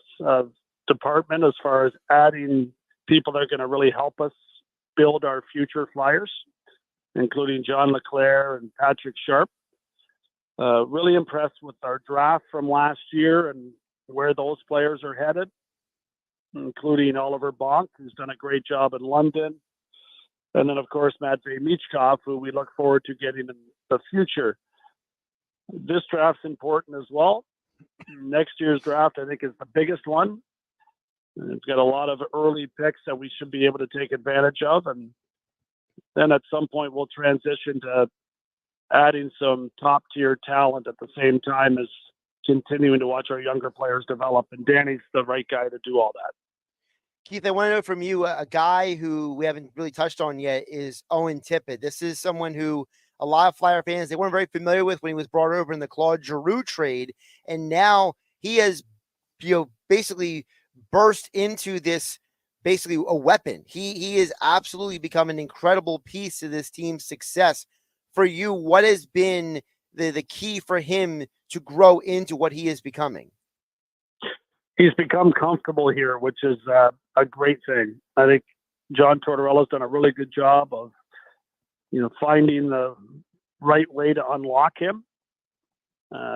department as far as adding people that are going to really help us build our future Flyers, including John LeClaire and Patrick Sharp. Really impressed with our draft from last year and where those players are headed, including Oliver Bonk, who's done a great job in London. And then, of course, Matvei Michkov, who we look forward to getting in the future. This draft's important as well. Next year's draft, I think, is the biggest one. It's got a lot of early picks that we should be able to take advantage of. And then at some point, we'll transition to adding some top-tier talent at the same time as continuing to watch our younger players develop. And Danny's the right guy to do all that. Keith, I want to know from you, a guy who we haven't really touched on yet is Owen Tippett. This is someone who a lot of Flyer fans, they weren't very familiar with when he was brought over in the Claude Giroux trade. And now he has, basically burst into this, basically a weapon. He has absolutely become an incredible piece to this team's success. For you, what has been the key for him to grow into what he is becoming? He's become comfortable here, which is a great thing. I think John Tortorella's done a really good job of, finding the right way to unlock him.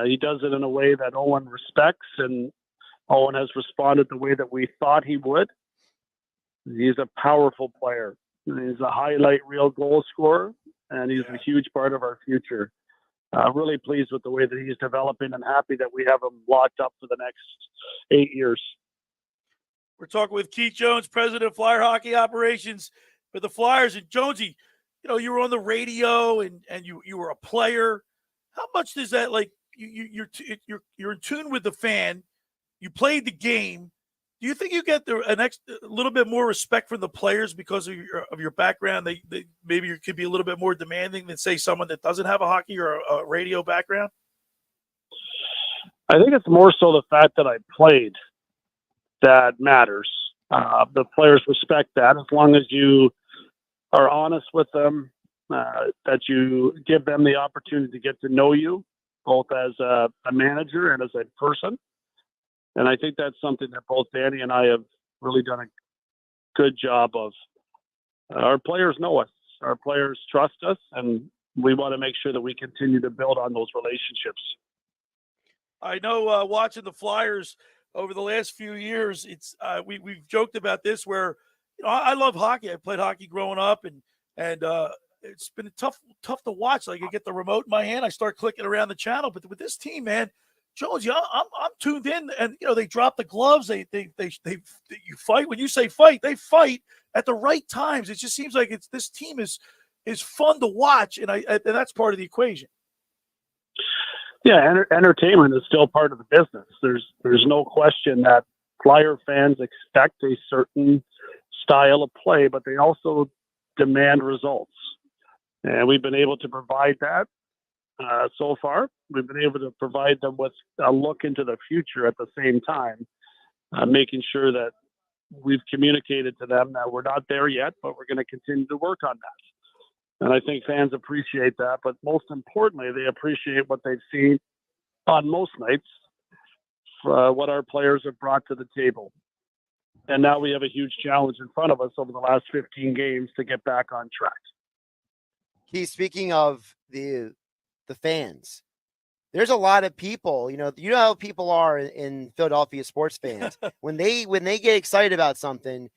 He does it in a way that Owen respects, and Owen has responded the way that we thought he would. He's a powerful player. He's a highlight reel goal scorer, and he's a huge part of our future. Really pleased with the way that he's developing and happy that we have him locked up for the next 8 years. We're talking with Keith Jones, president of Flyer Hockey Operations for the Flyers. And Jonesy, you were on the radio and you were a player. How much does that, like, you're in tune with the fan? You played the game. Do you think you get a little bit more respect from the players because of your background? They maybe you could be a little bit more demanding than, say, someone that doesn't have a hockey or a radio background? I think it's more so the fact that I played that matters. The players respect that as long as you are honest with them, that you give them the opportunity to get to know you, both as a manager and as a person. And I think that's something that both Danny and I have really done a good job of. Our players know us. Our players trust us, and we want to make sure that we continue to build on those relationships. I know watching the Flyers over the last few years, it's we've joked about this where I love hockey. I played hockey growing up, and it's been tough to watch. Like, I get the remote in my hand, I start clicking around the channel. But with this team, man, Jones, I'm tuned in, and they drop the gloves. They you fight. When you say fight, they fight at the right times. It just seems like this team is fun to watch, and that's part of the equation. Yeah, entertainment is still part of the business. There's no question that Flyer fans expect a certain style of play, but they also demand results. And we've been able to provide that so far. We've been able to provide them with a look into the future at the same time, making sure that we've communicated to them that we're not there yet, but we're going to continue to work on that. And I think fans appreciate that, but most importantly, they appreciate what they've seen on most nights, what our players have brought to the table. And now we have a huge challenge in front of us over the last 15 games to get back on track. Keith, speaking of the fans, there's a lot of people, you know how people are in Philadelphia, sports fans. when they get excited about something,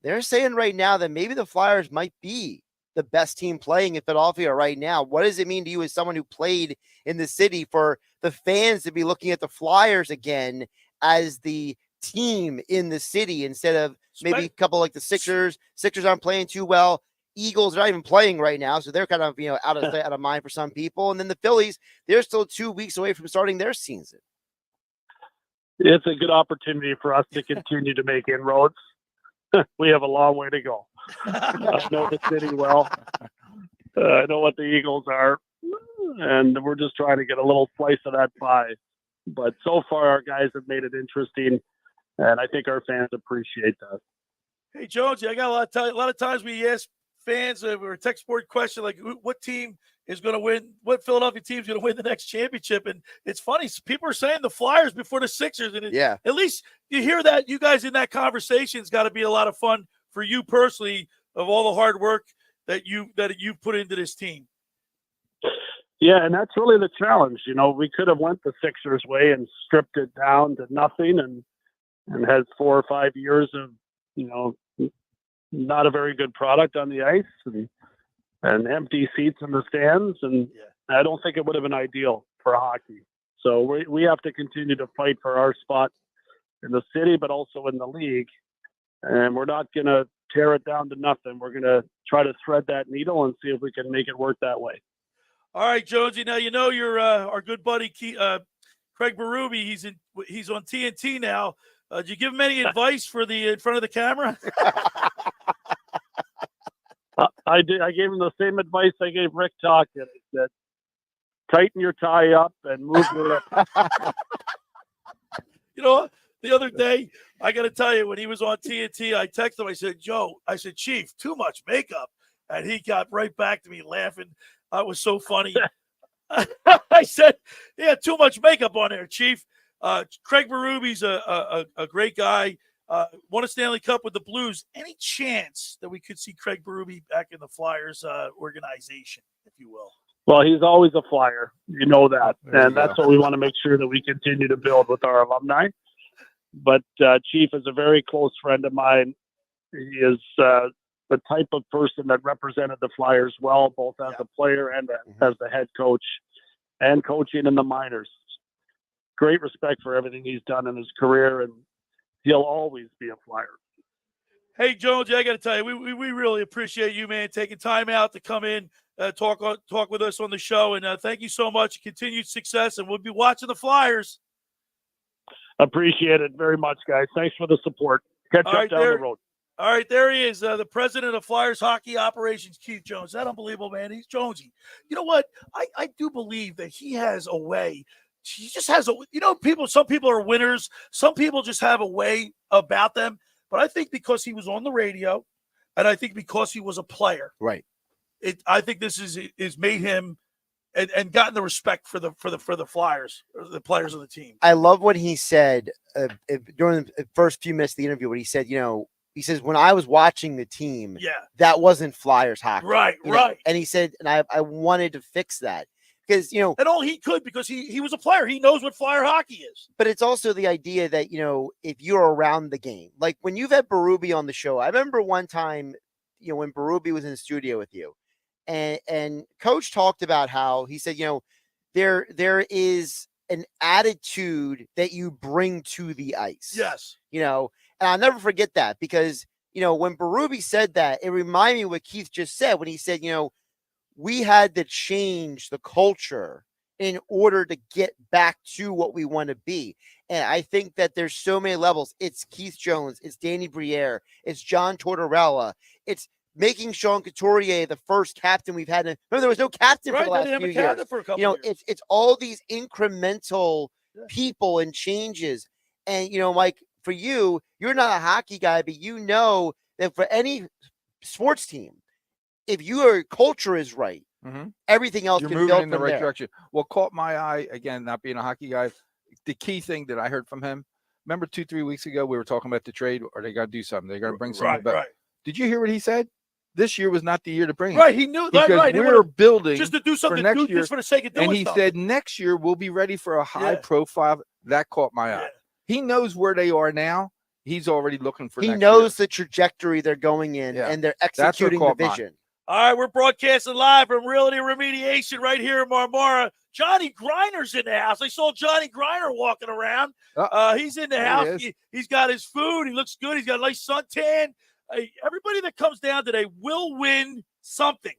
they're saying right now that maybe the Flyers might be the best team playing in Philadelphia right now. What does it mean to you as someone who played in the city for the fans to be looking at the Flyers again as the team in the city instead of maybe a couple like the Sixers? Sixers aren't playing too well. Eagles are not even playing right now, so they're kind of out of mind for some people. And then the Phillies, they're still 2 weeks away from starting their season. It's a good opportunity for us to continue to make inroads. We have a long way to go. I know the city well. I know what the Eagles are, and we're just trying to get a little slice of that pie. But so far, our guys have made it interesting, and I think our fans appreciate that. Hey, Jonesy, I got a lot of times we ask fans or a text board question like, what team is going to win? What Philadelphia team is going to win the next championship? And it's funny, people are saying the Flyers before the Sixers, and at least you hear that. You guys in that conversation, it's got to be a lot of fun for you personally, of all the hard work that you put into this team. Yeah, and that's really the challenge. We could have went the Sixers way and stripped it down to nothing and had 4 or 5 years of, not a very good product on the ice and empty seats in the stands. And I don't think it would have been ideal for hockey. So we have to continue to fight for our spot in the city, but also in the league. And we're not going to tear it down to nothing. We're going to try to thread that needle and see if we can make it work that way. All right, Jonesy. Now, you're our good buddy, Craig Berube. He's on TNT now. Did you give him any advice for in front of the camera? I did. I gave him the same advice I gave Rick Tocchet. I said, tighten your tie up and move your lips. The other day, I got to tell you, when he was on TNT, I texted him. I said, Chief, too much makeup. And he got right back to me laughing. That was so funny. I said, yeah, too much makeup on there, Chief. Craig Berube's a great guy. Won a Stanley Cup with the Blues. Any chance that we could see Craig Berube back in the Flyers organization, if you will? Well, he's always a Flyer. You know that. And that's what we want to make sure that we continue to build with our alumni. But Chief is a very close friend of mine. He is the type of person that represented the Flyers well, both as a player and as the head coach, and coaching in the minors. Great respect for everything he's done in his career, and he'll always be a Flyer. Hey, Jones, I got to tell you, we really appreciate you, man, taking time out to come in, talk with us on the show, and thank you so much. Continued success, and we'll be watching the Flyers. Appreciate it very much, guys. Thanks for the support. Catch up down the road. All right, there he is, the president of Flyers hockey operations, Keith Jones. Is that unbelievable, man? He's Jonesy. You know what? I do believe that he has a way. He just has some people are winners. Some people just have a way about them. But I think because he was on the radio, and I think because he was a player, right? I think this is made him and gotten the respect for the Flyers, or the players of the team. I love what he said during the first few minutes of the interview. When he said, he says, when I was watching the team, that wasn't Flyers hockey, right? And he said, and I wanted to fix that. Because, and all he could, because he was a player. He knows what Flyer hockey is. But it's also the idea that, if you're around the game, like when you've had Berube on the show, I remember one time, when Berube was in the studio with you, and Coach talked about how he said, there is an attitude that you bring to the ice. Yes. And I'll never forget that because, when Berube said that, it reminded me of what Keith just said when he said, we had to change the culture in order to get back to what we want to be. And I think that there's so many levels. It's Keith Jones. It's Danny Briere. It's John Tortorella. It's making Sean Couturier the first captain we've had. Remember, there was no captain for the last few years. For a couple years. It's all these incremental people and changes. And, Mike, for you, you're not a hockey guy, but you know that for any sports team, if your culture is right, everything else you're can moving build in the from right there. direction. What caught my eye, again, not being a hockey guy, the key thing that I heard from him, remember 2-3 weeks ago, we were talking about the trade, or they got to do something. They got to bring someone back. Right. Did you hear what he said? This year was not the year to bring him. Right, he knew that. Because we're building just to do something for next year, just for the sake of doing and he something. said next year we'll be ready for a high profile. That caught my eye. He knows where they are now. He's already looking for. He next knows year. the trajectory they're going in, and they're That's what executing the caught my eye. vision. All right, we're broadcasting live from Realty Remediation right here in Marmora. Johnny Griner's in the house. I saw Johnny Griner walking around. He's in the house. He's got his food. He looks good. He's got a nice suntan. Everybody that comes down today will win something.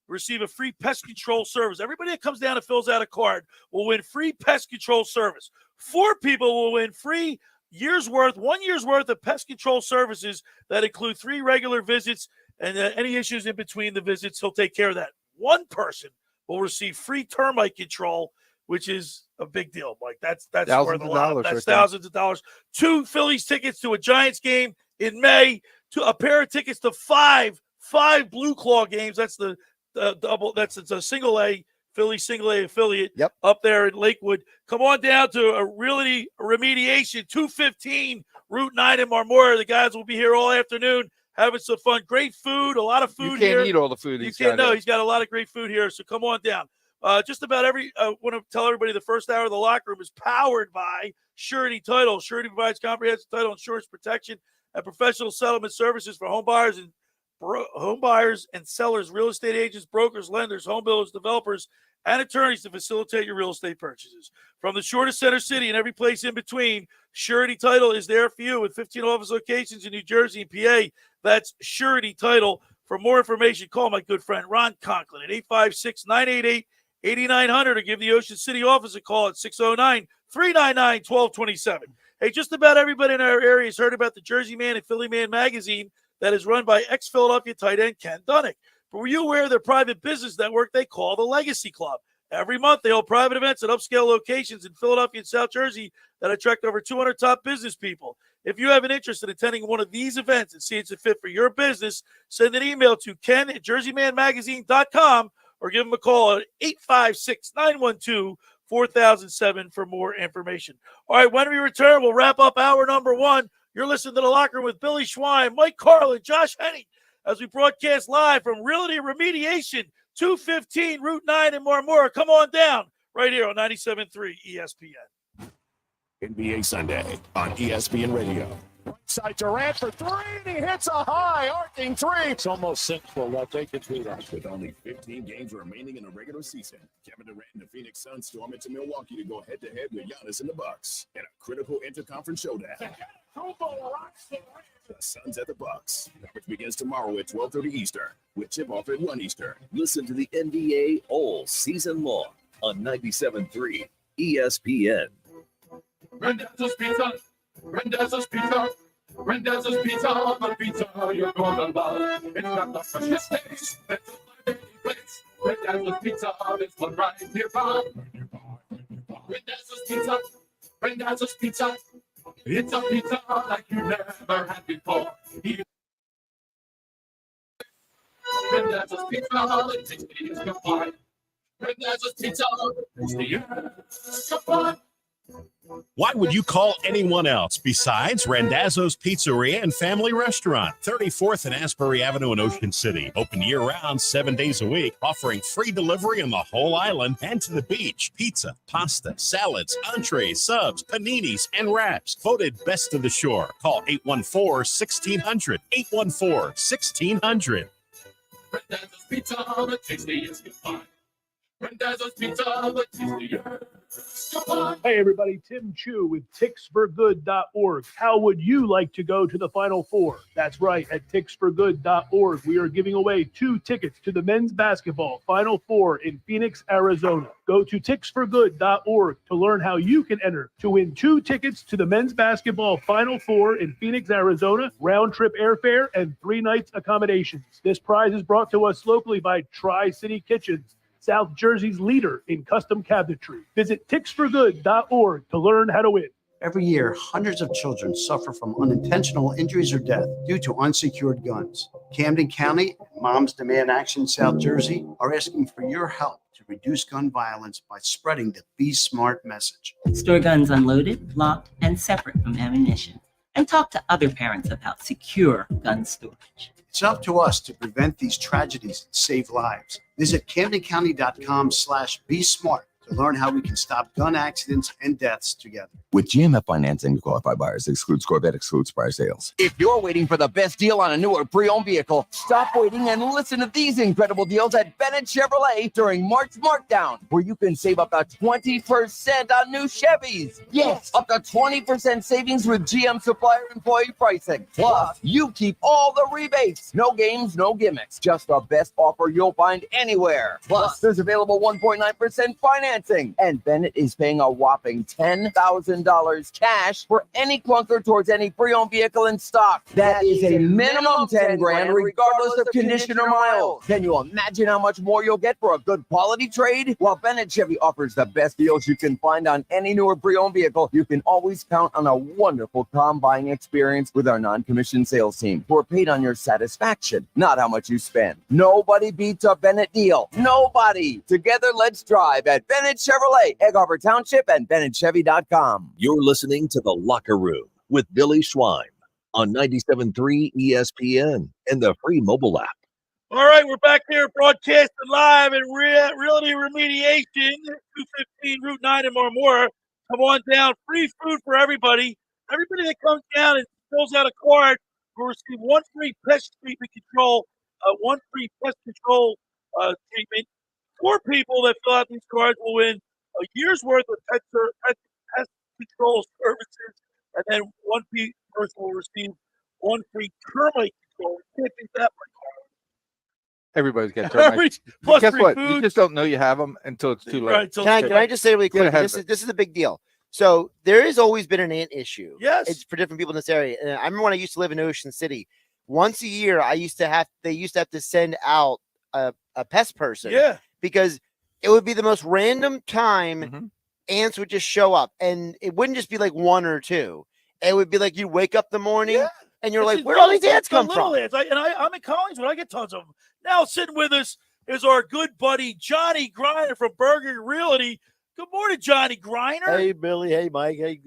Receive a free pest control service. Everybody that comes down and fills out a card will win free pest control service. 4 people will win free 1 year's worth of pest control services that include 3 regular visits. And any issues in between the visits, he'll take care of that. 1 person will receive free termite control, which is a big deal, Mike. That's thousands worth a of lot. dollars. That's right there. thousands of dollars. 2 Phillies tickets to a Giants game in May. To a pair of tickets to 5 Blue Claw games. That's the double. It's a single A Philly single A affiliate. Up there in Lakewood. Come on down to a Realty Remediation 215 Route 9 in Marmora. The guys will be here all afternoon. Having some fun. Great food, a lot of food here. You can't eat all the food. You can't. No, he's got a lot of great food here. So come on down. Just about want to tell everybody the first hour of the locker room is powered by Surety Title. Surety provides comprehensive title insurance protection and professional settlement services for home buyers and sellers, real estate agents, brokers, lenders, home builders, developers, and attorneys to facilitate your real estate purchases. From the shortest center city and every place in between, Surety Title is there for you with 15 office locations in New Jersey and PA. That's Surety Title. For more information, call my good friend Ron Conklin at 856-988-8900 or give the Ocean City office a call at 609-399-1227. Hey, just about everybody in our area has heard about the Jersey Man and Philly Man magazine that is run by ex-Philadelphia tight end Ken Dunnick. But were you aware of their private business network they call the Legacy Club? Every month, they hold private events at upscale locations in Philadelphia and South Jersey that attract over 200 top business people. If you have an interest in attending one of these events and see it's a fit for your business, send an email to ken@jerseymanmagazine.com or give them a call at 856-912-4007 for more information. All right, when we return, we'll wrap up hour number 1. You're listening to The Locker Room with Billy Schwein, Mike Carlin, Josh Hennig, as we broadcast live from Realty Remediation, 215 Route 9 in Marmora. Come on down right here on 97.3 ESPN. NBA Sunday on ESPN Radio. Side Durant for three, and he hits a high arcing three. It's almost simple. I'll take it through that. With only 15 games remaining in the regular season, Kevin Durant and the Phoenix Suns storm into Milwaukee to go head-to-head with Giannis and the Bucks in a critical interconference showdown. The Suns at the Bucks. Coverage begins tomorrow at 12:30 Eastern with tip-off at 1 Eastern. Listen to the NBA all season long on 97.3 ESPN. Rendezvous Pizza, Rendezvous Pizza, Rendezvous Pizza, the pizza you're gonna love. It's got the freshest taste, it's a place. Rendezvous Pizza, it's one right nearby. Rendezvous Pizza, Rendezvous Pizza, it's a pizza like you never had before. Rendezvous Pizza, the tasty is combined. Rendezvous Pizza, it's the combined. Why would you call anyone else besides Randazzo's Pizzeria and Family Restaurant, 34th and Asbury Avenue in Ocean City. Open year-round, 7 days a week, offering free delivery on the whole island and to the beach. Pizza, pasta, salads, entrees, subs, paninis, and wraps. Voted best of the shore. Call 814-1600. 814-1600. Rendezvous Pizza, the tastiest you find. Rendezvous Pizza, the tastiest. Hey everybody, Tim Chu with ticksforgood.org. How would you like to go to the Final Four? That's right, at ticksforgood.org, we are giving away 2 tickets to the men's basketball Final Four in Phoenix, Arizona. Go to ticksforgood.org to learn how you can enter to win 2 tickets to the men's basketball Final Four in Phoenix, Arizona, round-trip airfare, and 3 nights accommodations. This prize is brought to us locally by Tri-City Kitchens, South Jersey's leader in custom cabinetry. Visit ticksforgood.org to learn how to win. Every year, hundreds of children suffer from unintentional injuries or death due to unsecured guns. Camden County and Moms Demand Action South Jersey are asking for your help to reduce gun violence by spreading the Be Smart message. Store guns unloaded, locked, and separate from ammunition. And talk to other parents about secure gun storage. It's up to us to prevent these tragedies and save lives. Visit CamdenCounty.com/BeSmart to learn how we can stop gun accidents and deaths together. With GMF financing to qualified buyers, excludes Corvette, excludes prior sales. If you're waiting for the best deal on a newer pre-owned vehicle, stop waiting and listen to these incredible deals at Bennett Chevrolet during March Markdown, where you can save up to 20% on new Chevys. Yes, up to 20% savings with GM supplier employee pricing. Plus, you keep all the rebates. No games, no gimmicks. Just the best offer you'll find anywhere. Plus, there's available 1.9% financing. And Bennett is paying a whopping $10,000 cash for any clunker towards any pre-owned vehicle in stock. That is a minimum 10 grand regardless of condition or miles. Can you imagine how much more you'll get for a good quality trade? While Bennett Chevy offers the best deals you can find on any newer pre-owned vehicle, you can always count on a wonderful car buying experience with our non-commissioned sales team, who are paid on your satisfaction, not how much you spend. Nobody beats a Bennett deal. Nobody. Together, let's drive at Bennett Chevrolet, Egg Harbor Township, and BennettChevy.com. You're listening to The Locker Room with Billy Schwein on 97.3 ESPN and the free mobile app. All right, we're back here broadcasting live at Realty Remediation, 215 Route 9 in Marmora. Come on down. Free food for everybody. Everybody that comes down and fills out a card will receive 1 free pest treatment control, 1 free pest control treatment. 4 people that fill out these cards will win a year's worth of pest control services, and then 1 person will receive 1 free termite control. You can't beat that one. Everybody's got termites. Plus Guess free what? food. You just don't know you have them until it's too late. Right, Can I just say really Get quick? ahead This of is a big deal. So there has always been an ant issue. Yes, it's for different people in this area. And I remember when I used to live in Ocean City. Once a year, they used to have to send out a pest person. Yeah, because it would be the most random time ants would just show up, and it wouldn't just be like 1 or 2. It would be like you wake up the morning and you're like, where do all these ants come from? Ants. I'm in Collingswood. I get tons of them. Now sitting with us is our good buddy Johnny Griner from Berger Realty. Good morning, Johnny Griner. Hey, Billy. Hey, Mike. Hey,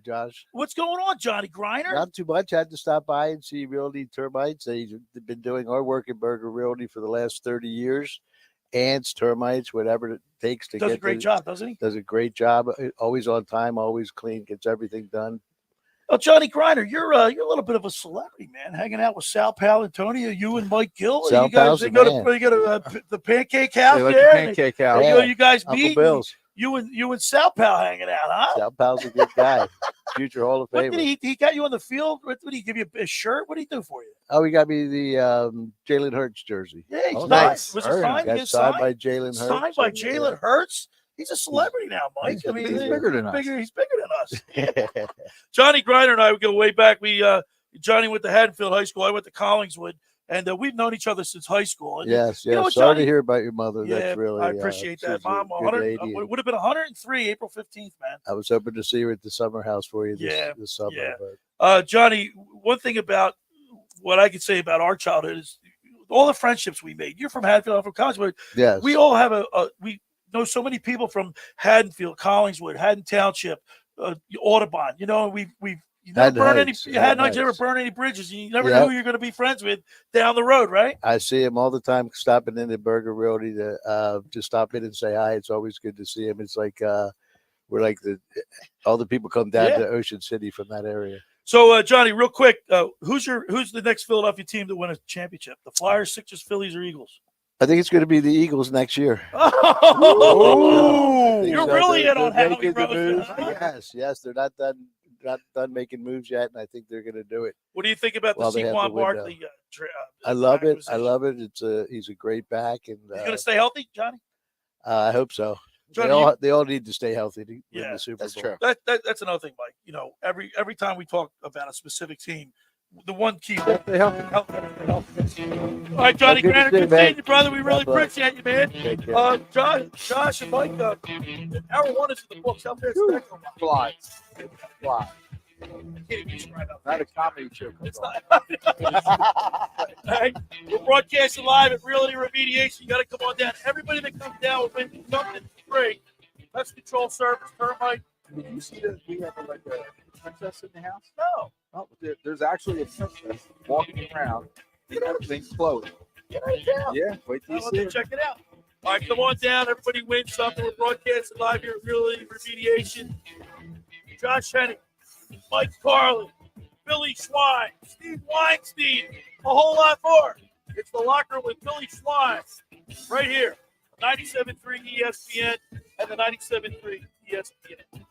Josh. What's going on, Johnny Griner? Not too much. I had to stop by and see Realty Termites. They've been doing our work in Berger Realty for the last 30 years. ants, termites, whatever it takes to Does get a great job, doesn't he? Does a great job. Always on time, always clean, gets everything done. Oh, Johnny Griner, you're a little bit of a celebrity, man. Hanging out with Sal Palantonio, you and Mike Gill. Sal You guys Pal's they the go man. to the Pancake House They like there. the Pancake House. You, know, you guys Uncle meet. Bill's. You and Sal Pal hanging out, huh? Sal Pal's a good guy. Future Hall of What Famer. did he got you on the field? What did he give you a shirt? What did he do for you? Oh, he got me the Jalen Hurts jersey. Yeah, he's Oh, nice. Was it signed? Got He signed signed by Jalen Hurts. Signed by Jalen Hurts. He's a celebrity now, Mike. I mean, he's bigger than us. He's bigger than us. Johnny Griner and I would go way back. Johnny went to Haddonfield High School. I went to Collingswood, and we've known each other since high school. And Yes, you know yes. what, Sorry Johnny? to hear about your mother. Yeah, That's really. I appreciate that, she's a Mom. good 100, lady. it would have been 103 April 15th, man. I was hoping to see her at the summer house for you this summer. Yeah. But Johnny, one thing about what I could say about our childhood is all the friendships we made. You're from Haddonfield, I'm from Collingswood. Yes. We all have we know so many people from Haddonfield, Collingswood, Haddon Township, Audubon. You know, we you never Haddon burn Heights, any. You had Haddon never Heights. burn any bridges. You never Yep. knew who you're going to be friends with down the road, right? I see him all the time, stopping in at Burger Realty to stop in and say hi. It's always good to see him. It's like we're like all the people come down Yeah. to Ocean City from that area. So, Johnny, real quick, who's the next Philadelphia team to win a championship? The Flyers, Sixers, Phillies, or Eagles? I think it's going to be the Eagles next year. Oh, you're So really they're in on Howie making the Roseman, moves. huh? Yes, they're not done making moves yet, and I think they're going to do it. What do you think about the While they have the Saquon window. Barkley? I love it. I acquisition? love it. He's a great back, and He's going to stay healthy, Johnny? I hope so. Johnny, They all need to stay healthy to win the Super Bowl. That's another thing, Mike. You know, every time we talk about a specific team, the one key. Health. All right, Johnny Good to Granite, see you, good seeing man. you, brother. We really God bless. appreciate you, man. Take care. Josh and Mike, hour one is in the books. Out there, Flies. Not a comedy show. It's not. All right. We're broadcasting live at Realty Remediation. You got to come on down. Everybody that comes down will win something free. Pest control service, termite. Did you see that we have like a princess in the house? No. Oh, there's actually a princess walking around. And everything's floating. Get right down. Yeah, wait till I you want see to it. check it out. All right, come on down. Everybody wins something. We're broadcasting live here at Realty Remediation. Josh Hennig, Mike Carlin, Billy Schwein, Steve Weinstein, a whole lot more. It's the locker room with Billy Schwein right here. 97.3 ESPN and the 97.3 ESPN.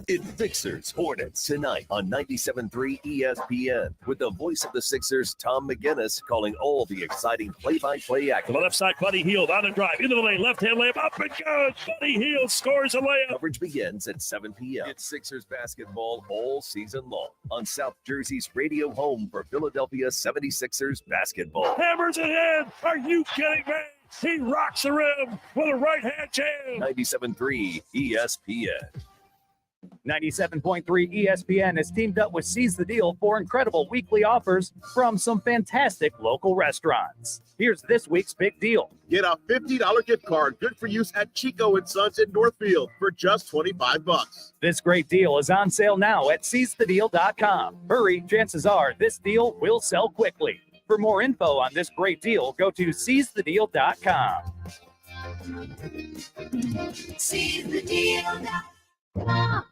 It's Sixers Hornets tonight on 97.3 ESPN with the voice of the Sixers, Tom McGinnis, calling all the exciting play-by-play action. To the left side, Buddy Hield on the drive. Into the lane, left-hand layup, up and good. Buddy Hield scores a layup. Coverage begins at 7 p.m. It's Sixers basketball all season long on South Jersey's radio home for Philadelphia 76ers basketball. Hammers it in. Are you kidding me? He rocks the rim with a right-hand jam. 97.3 ESPN. 97.3 ESPN has teamed up with Seize the Deal for incredible weekly offers from some fantastic local restaurants. Here's this week's big deal. Get a $50 gift card, good for use at Chico & Sons in Northfield for just $25. This great deal is on sale now at seizethedeal.com. Hurry, chances are this deal will sell quickly. For more info on this great deal, go to seizethedeal.com. SeizeTheDeal.com.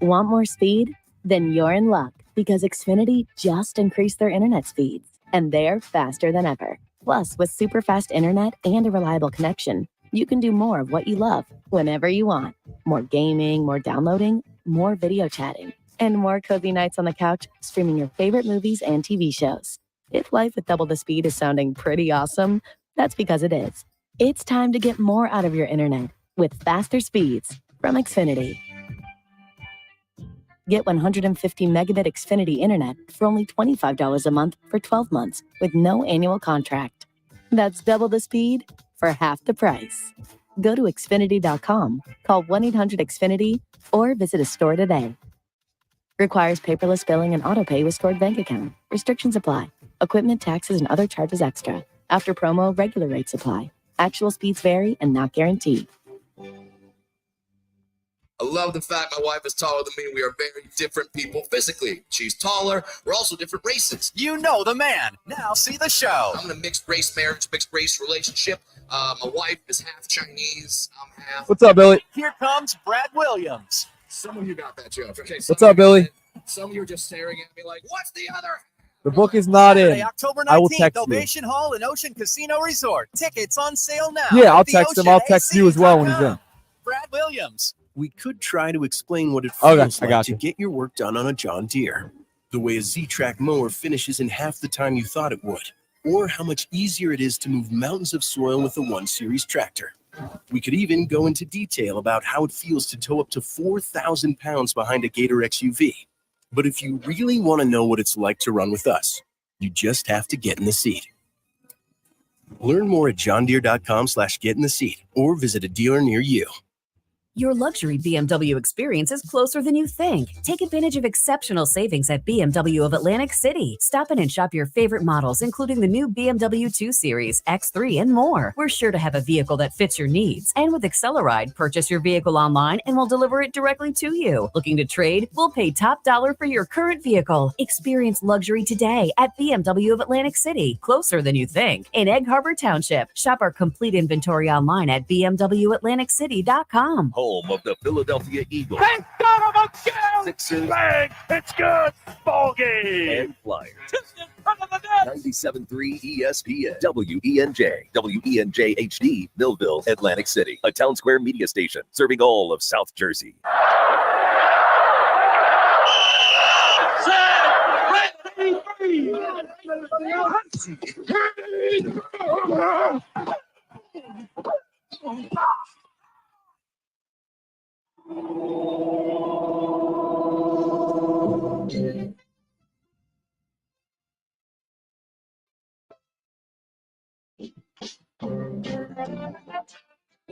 Want more speed? Then you're in luck because Xfinity just increased their internet speeds and they're faster than ever. Plus, with super fast internet and a reliable connection, you can do more of what you love whenever you want. More gaming, more downloading, more video chatting, and more cozy nights on the couch streaming your favorite movies and TV shows. If life with double the speed is sounding pretty awesome, that's because it is. It's time to get more out of your internet with faster speeds from Xfinity. Get 150 megabit Xfinity internet for only $25 a month for 12 months with no annual contract. That's double the speed for half the price. Go to Xfinity.com, call 1-800-XFINITY, or visit a store today. Requires paperless billing and autopay with stored bank account. Restrictions apply. Equipment, taxes, and other charges extra. After promo, regular rates apply. Actual speeds vary and not guaranteed. I love the fact my wife is taller than me. We are very different people physically. She's taller. We're also different races. You know the man. Now see the show. I'm in a mixed race marriage, mixed race relationship. My wife is half Chinese. I'm half. What's up, Billy? Here comes Brad Williams. Some of you got that joke. Okay. What's up, Billy? Some of you are just staring at me like, what's the other? The book is not Saturday, in. October 19th, I will text you. Ovation Hall and Ocean Casino Resort. Tickets on sale now. Yeah, I'll at text him. I'll text you as well when he's in. theoceanac.com. Brad Williams. We could try to explain what it Okay, feels I like got to you. get your work done on a John Deere. The way a Z-Track mower finishes in half the time you thought it would. Or how much easier it is to move mountains of soil with the 1 Series tractor. We could even go into detail about how it feels to tow up to 4,000 pounds behind a Gator XUV. But if you really want to know what it's like to run with us, you just have to get in the seat. Learn more at johndeere.com/get in the seat or visit a dealer near you. Your luxury BMW experience is closer than you think. Take advantage of exceptional savings at BMW of Atlantic City. Stop in and shop your favorite models, including the new BMW 2 Series, X3, and more. We're sure to have a vehicle that fits your needs. And with Acceleride, purchase your vehicle online and we'll deliver it directly to you. Looking to trade? We'll pay top dollar for your current vehicle. Experience luxury today at BMW of Atlantic City, closer than you think. In Egg Harbor Township, shop our complete inventory online at bmwatlanticcity.com. Home of the Philadelphia Eagles. Hey, son of a gun! Sixers. Bang! It's good! Ball game! And Flyers. 97.3 ESPN, WENJ, WENJ HD, Millville, Atlantic City, a Town Square media station serving all of South Jersey.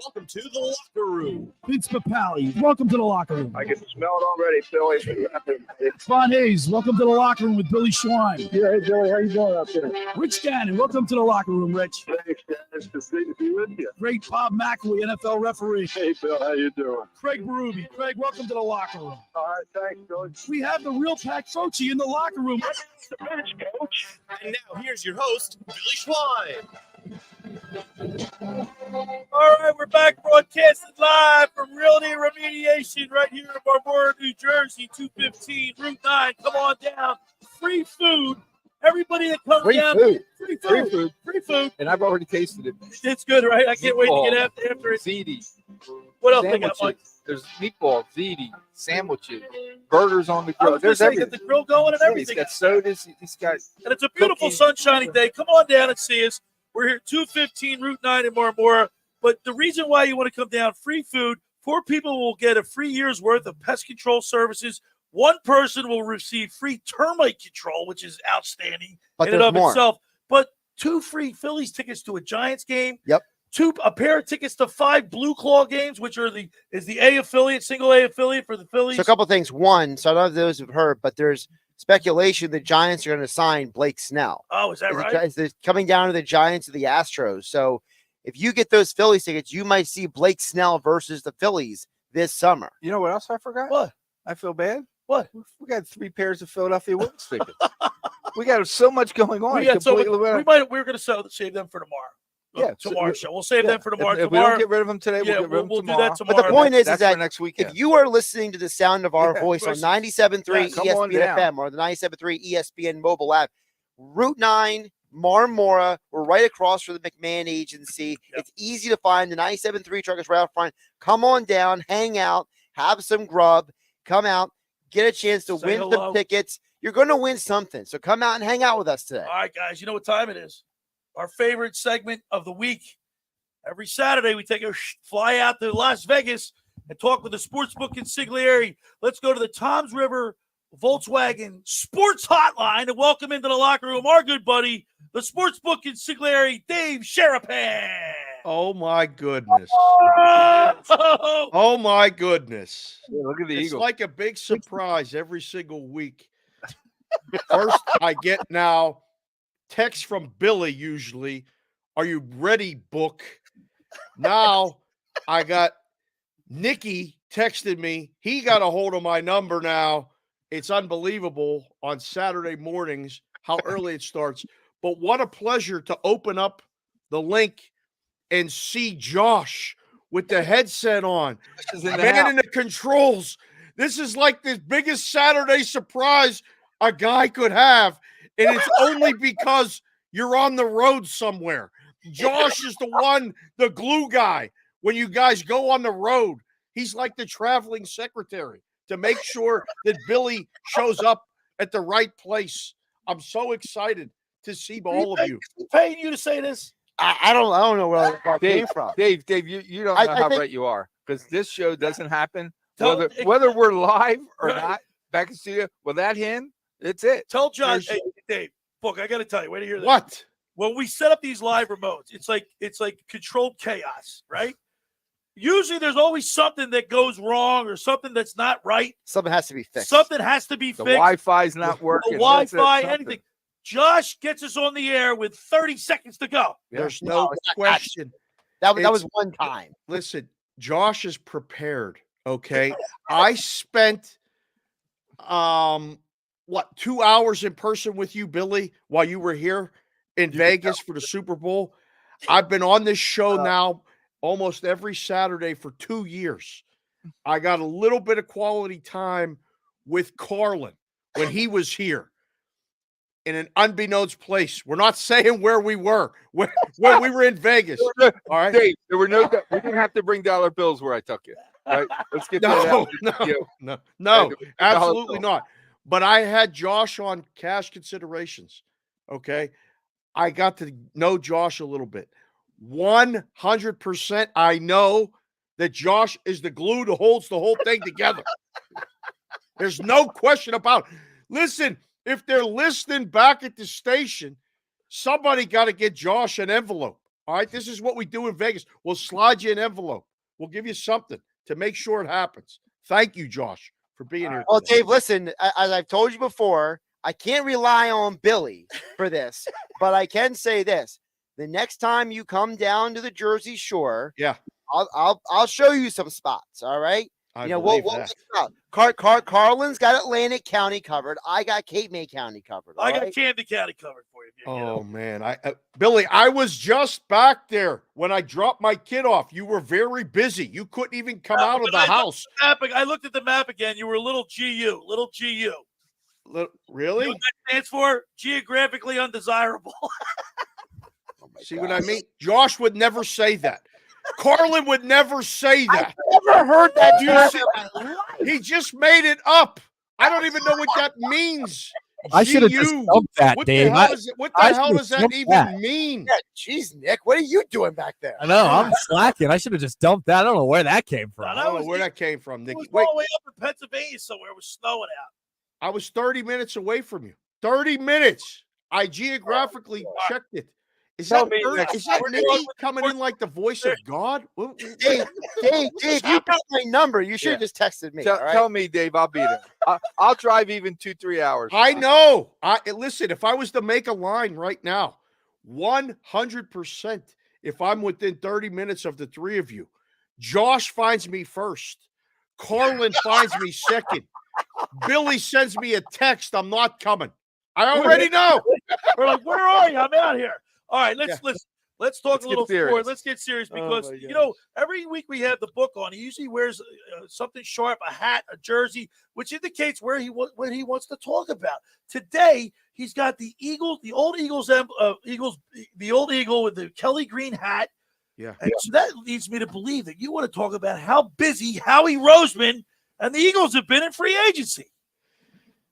Welcome to the locker room. Vince Papali, welcome to the locker room. I can smell it already, Billy. Von Hayes, welcome to the locker room with Billy Schwein. Yeah, hey, Billy, how you doing up there? Rich Gannon, welcome to the locker room, Rich. Thanks, guys. It's great to be with you. Great Bob McElwee, NFL referee. Hey, Bill, how you doing? Craig Berube. Craig, welcome to the locker room. All right, thanks, Billy. We have the real Pat Foci in the locker room. The bench, coach. And now here's your host, Billy Schwein. All right, we're back broadcasting live from Realty Remediation right here in Marmora, New Jersey, 215 Route 9. Come on down. Free food. Everybody that comes Free down. food. Free food. Free food. Free food. And I've already tasted it. It's good, right? I can't wait to get after it. Ziti. What else they got, Mike? There's meatballs, ziti, sandwiches, burgers on the I grill. was gonna There's say, everything. got the grill going and Yeah, everything. He's got sodas. He's got. And it's a beautiful cookies. sunshiny day. Come on down and see us. We're here 215 Route 9 in Marmora. But the reason why you want to come down, free food, 4 people will get a free year's worth of pest control services. 1 person will receive free termite control, which is outstanding But in and there's of more. itself. But 2 free Phillies tickets to a Giants game. Yep. A pair of tickets to 5 Blue Claw games, which are is the A affiliate, single A affiliate for the Phillies. So a couple things. One, so I don't know if those have heard, but there's speculation the Giants are going to sign Blake Snell. Oh, is that right? Is it coming down to the Giants or the Astros? So if you get those Phillies tickets, you might see Blake Snell versus the Phillies this summer. You know what else I forgot? What? I feel bad. What? We got 3 pairs of Philadelphia Wings tickets. We got so much going on. We got so much- Completely- we're going to save them for tomorrow. Yeah, Tomorrow's show. We'll save yeah. them for tomorrow. If we don't get rid of them today, Yeah, we'll get rid of them we'll do tomorrow. that tomorrow. But the point is That's that for next weekend. if you are listening to the sound of our Yeah, voice on listen. 97.3 Yeah, come on ESPN down. FM or the 97.3 ESPN mobile app, Route 9, Marmora, we're right across from the McMahon Agency. It's easy to find. The 97.3 truck is right out front. Come on down, hang out, have some grub, come out, get a chance to Say win hello. some tickets. You're going to win something. So come out and hang out with us today. All right, guys, you know what time it is. Our favorite segment of the week. Every Saturday, we take a fly out to Las Vegas and talk with the sportsbook consigliere. Let's go to the Toms River Volkswagen Sports Hotline and welcome into the locker room our good buddy, the sportsbook consigliere, Dave Sharapan. Oh, my goodness. Oh, my goodness. Yeah, look at the It's Eagles. like a big surprise every single week. First, I get now text from Billy usually. Are you ready, book? Now I got Nikki texted me. He got a hold of my number now. It's unbelievable on Saturday mornings how early it starts. But what a pleasure to open up the link and see Josh with the headset on, man in the controls. This is like the biggest Saturday surprise a guy could have, and it's only because you're on the road somewhere. Josh is the glue guy. When you guys go on the road, he's like the traveling secretary to make sure that Billy shows up at the right place. I'm so excited to see all of you. Paying you to say this? I don't know where that Dave, came from. Dave, you don't know how think- right you are, because this show doesn't happen Tell- whether we're live or Right. not back in studio. With that hand, it's it. Tell John, hey, Dave, look, I got to tell you, wait to hear this. What? When we set up these live remotes, it's like controlled chaos, right? Usually there's always something that goes wrong or something that's not right. Something has to be fixed. Something has to be The fixed. Wi-Fi's not working. The Wi-Fi, Something. anything. Josh gets us on the air with 30 seconds to go. There's no question. That It's- was one time. Listen, Josh is prepared. Okay. I spent 2 hours in person with you, Billy, while you were here in Vegas for the Super Bowl. I've been on this show now almost every Saturday for 2 years. I got a little bit of quality time with Carlin when he was here in an unbeknownst place. We're not saying where we were when we were in Vegas. All right. Dave, we didn't have to bring dollar bills where I took you. Right? Let's get No, that. no, absolutely not. But I had Josh on cash considerations. Okay. I got to know Josh a little bit. 100% I know that Josh is the glue that holds the whole thing together. There's no question about it. Listen, if they're listening back at the station, somebody got to get Josh an envelope. All right. This is what we do in Vegas. We'll slide you an envelope. We'll give you something to make sure it happens. Thank you, Josh, for being here. Well, today. Dave, listen, as I've told you before, I can't rely on Billy for this, but I can say this. The next time you come down to the Jersey Shore, yeah, I'll show you some spots. All right. I we'll believe mix that. it up. Carlin's got Atlantic County covered. I got Cape May County covered. I all got right? Camden County covered for you. Oh man, Billy, I was just back there when I dropped my kid off. You were very busy. You couldn't even come out of the house. I looked at the map again. You were little GU. Really? You know what that stands for? Geographically undesirable. See what I mean? Josh would never say that. Carlin would never say that. Never heard that. He just made it up. I don't even know what that means. I should have just GU. dumped that, What Dave. The hell is it? What the hell does that even mean? Yeah, geez, Nick, what are you doing back there? I know, I'm slacking. I should have just dumped that. I don't know where that came from. I don't know where that came from, Nicky. It was all the way up in Pennsylvania somewhere. It was snowing out. I was 30 minutes away from you. 30 minutes. I geographically checked it. Is Tell that, me next is that time. Nicky coming in like the voice of God? Dave, you got my number. You should have just texted me. all right? Tell me, Dave. I'll be there. I'll drive even 2-3 hours. I know. Listen, if I was to make a line right now, 100%, if I'm within 30 minutes of the three of you, Josh finds me first. Carlin finds me second. Billy sends me a text. I'm not coming. I already know. We're like, where are you? I'm out here. All right, let's talk a little serious. sport. Let's get serious because my God. you know every week we have the book on. He usually wears something sharp, a hat, a jersey, which indicates what he wants to talk about. Today he's got the Eagles, the old Eagles, the old Eagle with the Kelly green hat. Yeah. And so that leads me to believe that you want to talk about how busy Howie Roseman and the Eagles have been in free agency.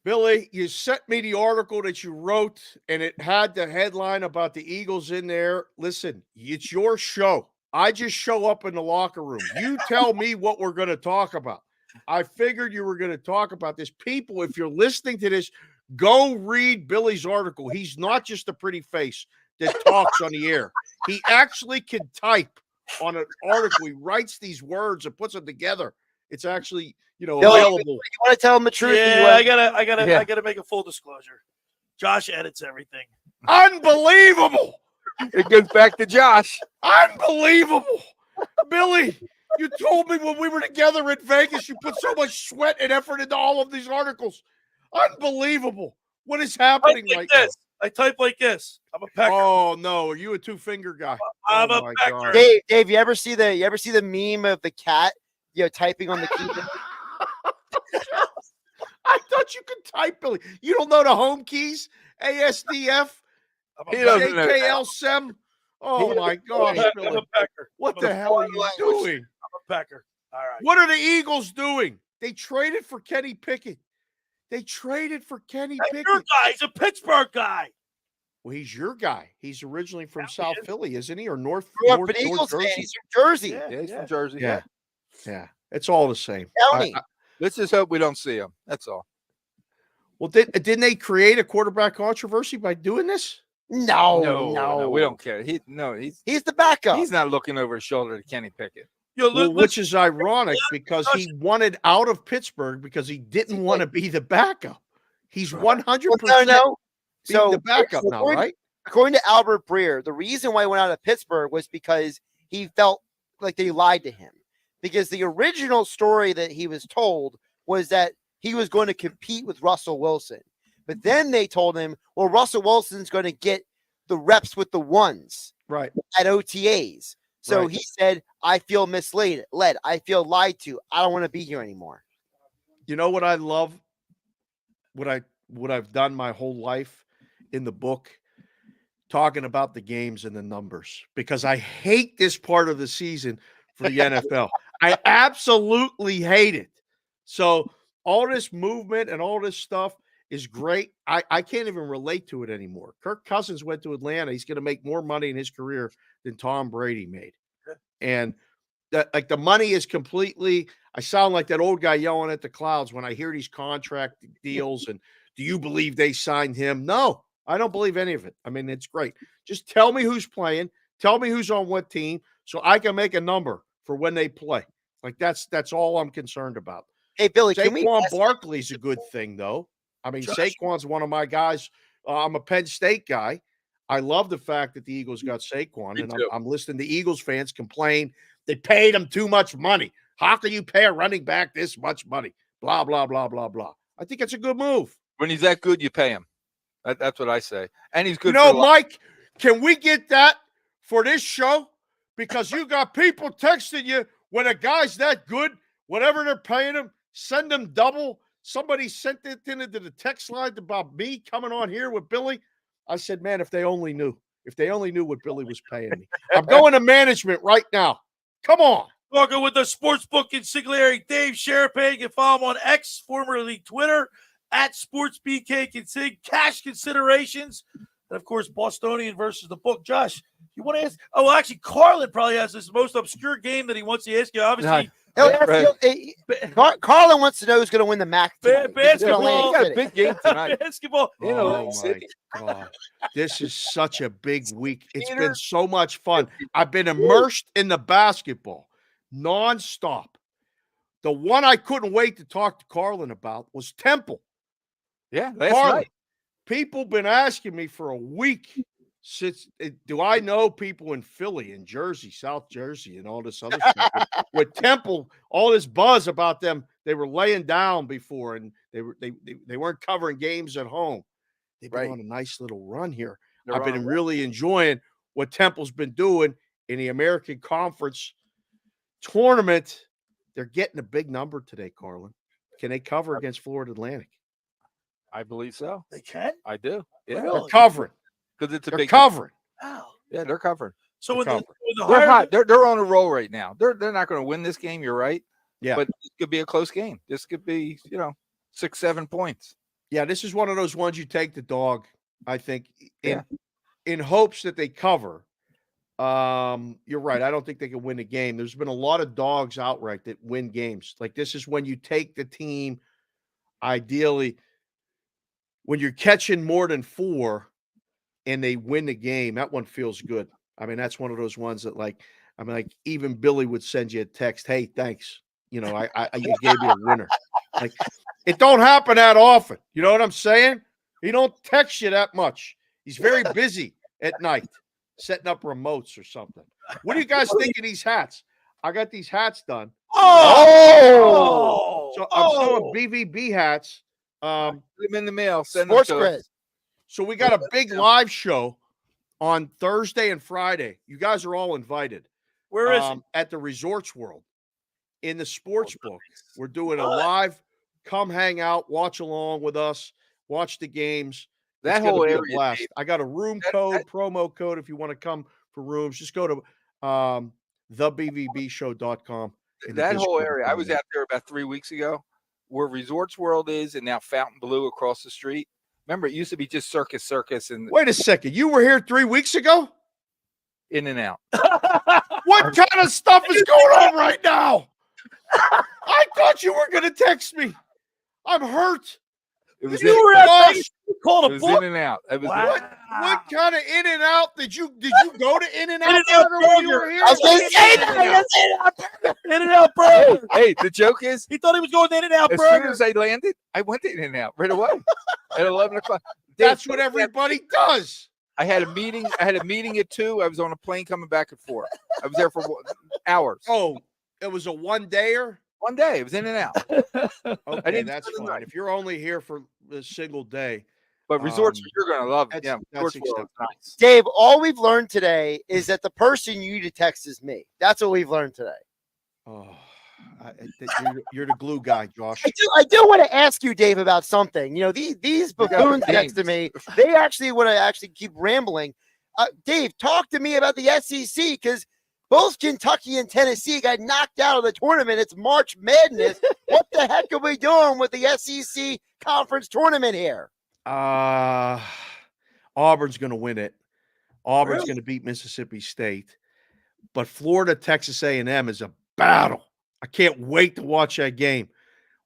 Billy, you sent me the article that you wrote, and it had the headline about the Eagles in there. Listen, it's your show. I just show up in the locker room. You tell me what we're going to talk about. I figured you were going to talk about this. People, if you're listening to this, go read Billy's article. He's not just a pretty face that talks on the air. He actually can type on an article. He writes these words and puts them together. It's actually, available. You want to tell him the truth? Yeah, I gotta make a full disclosure. Josh edits everything. Unbelievable. It goes back to Josh. Unbelievable. Billy, You told me when we were together in Vegas, you put so much sweat and effort into all of these articles. Unbelievable. What is happening like right this. I type like this. I'm a pecker. Oh no, are you a two-finger guy? I'm a my pecker. God. Dave, you ever see the meme of the cat, typing on the keyboard? I thought you could type, Billy. You don't know the home keys? ASDF, He doesn't know. JKL, SEM. Oh my gosh, I'm Billy. a pecker. What the hell are you doing? I'm a pecker. All right. What are the Eagles doing? They traded for Kenny Pickett. They traded for Kenny Pickett. Your guy. He's a Pittsburgh guy. Well, he's your guy. He's originally from South Philly, isn't he? Or North, Grew up North, an Eagles fan. Jersey? He's from Jersey. Yeah, he's from Jersey. Yeah. Yeah. It's all the same. County. Let's just hope we don't see him. That's all. Well, didn't they create a quarterback controversy by doing this? No. We don't care. He's the backup. He's not looking over his shoulder to Kenny Pickett. Well, which is ironic because he wanted out of Pittsburgh because he didn't want to be the backup. He's 100% No. the backup now, right? According to Albert Breer, the reason why he went out of Pittsburgh was because he felt like they lied to him. Because the original story that he was told was that he was going to compete with Russell Wilson. But then they told him, well, Russell Wilson's going to get the reps with the ones right at OTAs. So Right. he said, I feel misled. I feel lied to. I don't want to be here anymore. You know what I love? What I've done my whole life in the book, talking about the games and the numbers, because I hate this part of the season for the NFL. I absolutely hate it. So all this movement and all this stuff is great. I can't even relate to it anymore. Kirk Cousins went to Atlanta. He's going to make more money in his career than Tom Brady made. And that, like, the money is completely, I sound like that old guy yelling at the clouds when I hear these contract deals. And do you believe they signed him? No, I don't believe any of it. I mean, it's great. Just tell me who's playing. Tell me who's on what team so I can make a number for when they play. Like, that's all I'm concerned about. Hey, Billy, can we Saquon Barkley's a good thing, though. I mean, Saquon's one of my guys. I'm a Penn State guy. I love the fact that the Eagles got Saquon, and I'm listening to Eagles fans complain they paid him too much money. How can you pay a running back this much money? Blah, blah, blah, blah, blah. I think it's a good move. When he's that good, you pay him. That's what I say. And he's good. You know, Mike, can we get that for this show? Because you got people texting you when a guy's that good, whatever they're paying him, send them double. Somebody sent it into the text line about me coming on here with Billy. I said, man, if they only knew what Billy was paying me. I'm going to management right now. Come on. Talking with the sportsbook consigliere, Dave Sharapan. You can follow him on X, formerly Twitter, at SportsBKConsig. Cash considerations. And, of course, Bostonian versus the book. Josh, you want to ask? Oh, well, actually, Carlin probably has this most obscure game that he wants to ask you. Obviously, Carlin wants to know who's going to win the MACC. Basketball. got a big game tonight. Basketball. Oh, my God. This is such a big week. It's been so much fun. I've been immersed in the basketball nonstop. The one I couldn't wait to talk to Carlin about was Temple. Yeah, last Carlin, night. people been asking me for a week since. Do I know people in Philly and Jersey, South Jersey, and all this other stuff with Temple? All this buzz about them. They were laying down before, and they weren't covering games at home. They've been on a nice little run here. I've been really enjoying what Temple's been doing in the American Conference tournament. They're getting a big number today, Carlin. Can they cover against Florida Atlantic? I believe so. They can? I do. Yeah. They're covering. Because it's a They're big covering. Wow. Yeah, they're covering. So when they're the hot. They're on a roll right now. They're not going to win this game. You're right. Yeah. But it could be a close game. This could be, 6-7 points. Yeah, this is one of those ones you take the dog, I think, in hopes that they cover. You're right. I don't think they can win a game. There's been a lot of dogs outright that win games. Like, this is when you take the team, ideally, when you're catching more than 4 and they win the game, that one feels good. I mean, that's one of those ones that, like, even Billy would send you a text, hey, thanks. You gave me a winner. Like, it don't happen that often. You know what I'm saying? He don't text you that much. He's very busy at night setting up remotes or something. What do you guys think of these hats? I got these hats done. Oh! So I'm selling BVB hats. Put them in the mail. Send Sports them to Grid. us. So we got a big live show on Thursday and Friday. You guys are all invited. Where is it? At the Resorts World in the sports book. We're doing a live. Come hang out, watch along with us, watch the games. That It's gonna whole be a area, blast. Dave. I got a room code, promo code if you want to come for rooms. Just go to thebvbshow.com. That whole area. I was out there about 3 weeks ago, where Resorts World is, and now Fountain Blue across the street. Remember, it used to be just Circus, and wait a second. You were here 3 weeks ago? In and out. What kind of stuff is going on right now? I thought you were going to text me. I'm hurt. It was You were at Vegas. You called It a was book. in and out. It was What kind of In and Out did you go to In and Out In-N-Out Burger when you Burger. were here? I was gonna say that. In-N-Out Burger. Hey, the joke is, He thought he was going to In-N-Out as soon Burger. as I landed, I went to In and Out right away at 11 o'clock. That's what everybody does. I had a meeting. At 2. I was on a plane coming back at 4. I was there for hours. Oh, it was a one-dayer? One day. It was In and Out. Okay, didn't that's spend the fine. night. If you're only here for a single day. But Resorts, you're going to love it. That's, Yeah, that's Resorts World is acceptable. nice. Dave, all we've learned today is that the person you need to text is me. That's what we've learned today. Oh, you're the glue guy, Josh. I do want to ask you, Dave, about something. You know, these buffoons next to me, they actually want to actually keep rambling. Dave, talk to me about the SEC, because both Kentucky and Tennessee got knocked out of the tournament. It's March Madness. What the heck are we doing with the SEC conference tournament here? Auburn's going to win it. Auburn's going to beat Mississippi State. But Florida, Texas A&M is a battle. I can't wait to watch that game.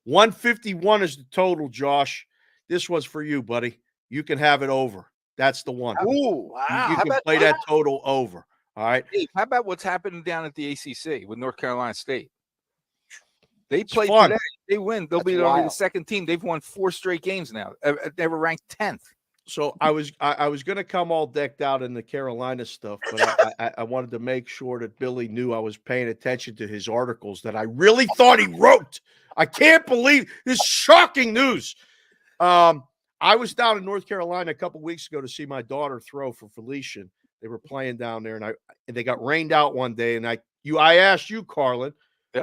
151 is the total, Josh. This one's for you, buddy. You can have it over. That's the one. Ooh, wow. You can play that total over. All right. Hey, how about what's happening down at the ACC with North Carolina State? They played fun. today. They win. They'll That's be only the wild. second team. They've won 4 straight games now. They were ranked 10th. So I was going to come all decked out in the Carolina stuff, but I wanted to make sure that Billy knew I was paying attention to his articles that I really thought he wrote. I can't believe this shocking news. I was down in North Carolina a couple weeks ago to see my daughter throw for Felician. They were playing down there, and they got rained out one day. And I asked you, Carlin,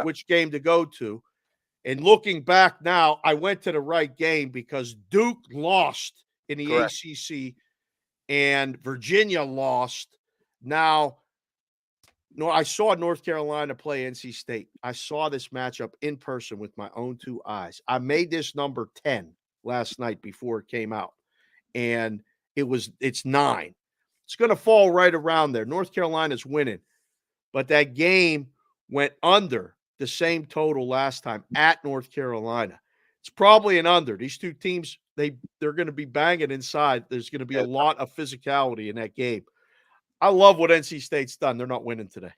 which game to go to. And looking back now, I went to the right game because Duke lost in the ACC and Virginia lost. Now, I saw North Carolina play NC State. I saw this matchup in person with my own 2 eyes. I made this number 10 last night before it came out, and it's 9. It's going to fall right around there. North Carolina's winning, but that game went under the same total last time at North Carolina. It's probably an under. These two teams, they're going to be banging inside. There's going to be a lot of physicality in that game. I love what NC State's done. They're not winning today.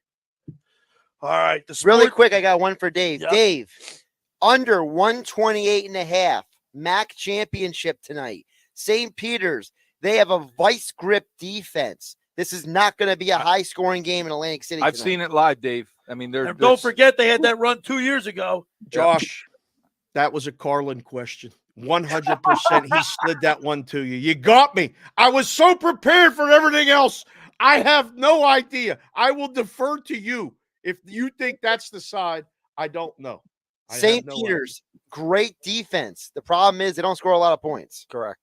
All right. Really quick, I got one for Dave. Yep. Dave, under 128.5 MACC championship tonight. St. Peter's, they have a vice grip defense. This is not going to be a high-scoring game in Atlantic City I've tonight. seen it live, Dave. I mean, And don't forget they had that run 2 years ago. Josh, that was a Carlin question. 100% he slid that one to you. You got me. I was so prepared for everything else. I have no idea. I will defer to you. If you think that's the side, I don't know. St. Peter's, great defense. The problem is they don't score a lot of points. Correct.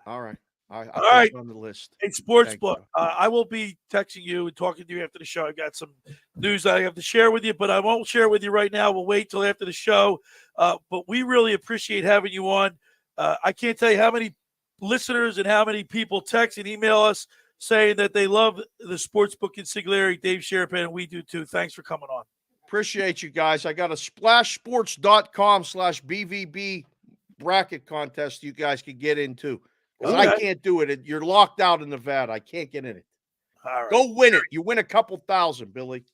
All right. All right. On the list. Hey, Sports Thank Book. I will be texting you and talking to you after the show. I got some news I have to share with you, but I won't share with you right now. We'll wait till after the show. But we really appreciate having you on. I can't tell you how many listeners and how many people text and email us saying that they love the Sports Book Consigliere, Dave Sharapan, and we do too. Thanks for coming on. Appreciate you guys. I got a splashsports.com/BVB bracket contest you guys can get into. Because I can't do it. You're locked out in Nevada. I can't get in it. All right. Go win it. You win a couple thousand, Billy.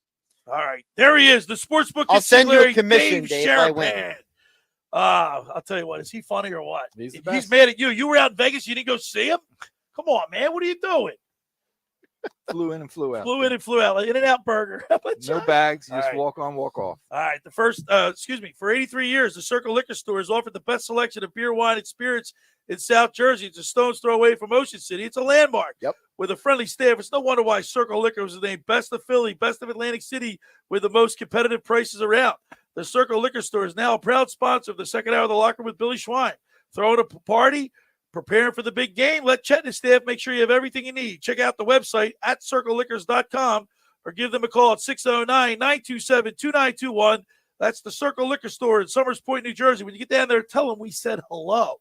All right. There he is, the Sportsbook I'll send you a Consigliere, commission, Dave Dave, if I win. Sharapan. I'll tell you what. Is he funny or what? He's He's mad at you. You were out in Vegas. You didn't go see him? Come on, man. What are you doing? Flew in and flew out. Flew in and flew out. Like In-N-Out Burger. How about No Josh? bags. You All just right. walk on, walk off. All right. For 83 years, the Circle Liquor Store has offered the best selection of beer, wine, and spirits in South Jersey. It's a stone's throw away from Ocean City. It's a landmark. Yep. With a friendly staff. It's no wonder why Circle Liquor was named Best of Philly, Best of Atlantic City, with the most competitive prices around. The Circle Liquor Store is now a proud sponsor of the second hour of the Locker Room with Billy Schwein. Throwing a party, preparing for the big game. Let Chet and his staff make sure you have everything you need. Check out the website at circleliquors.com or give them a call at 609-927-2921. That's the Circle Liquor Store in Summers Point, New Jersey. When you get down there, tell them we said hello.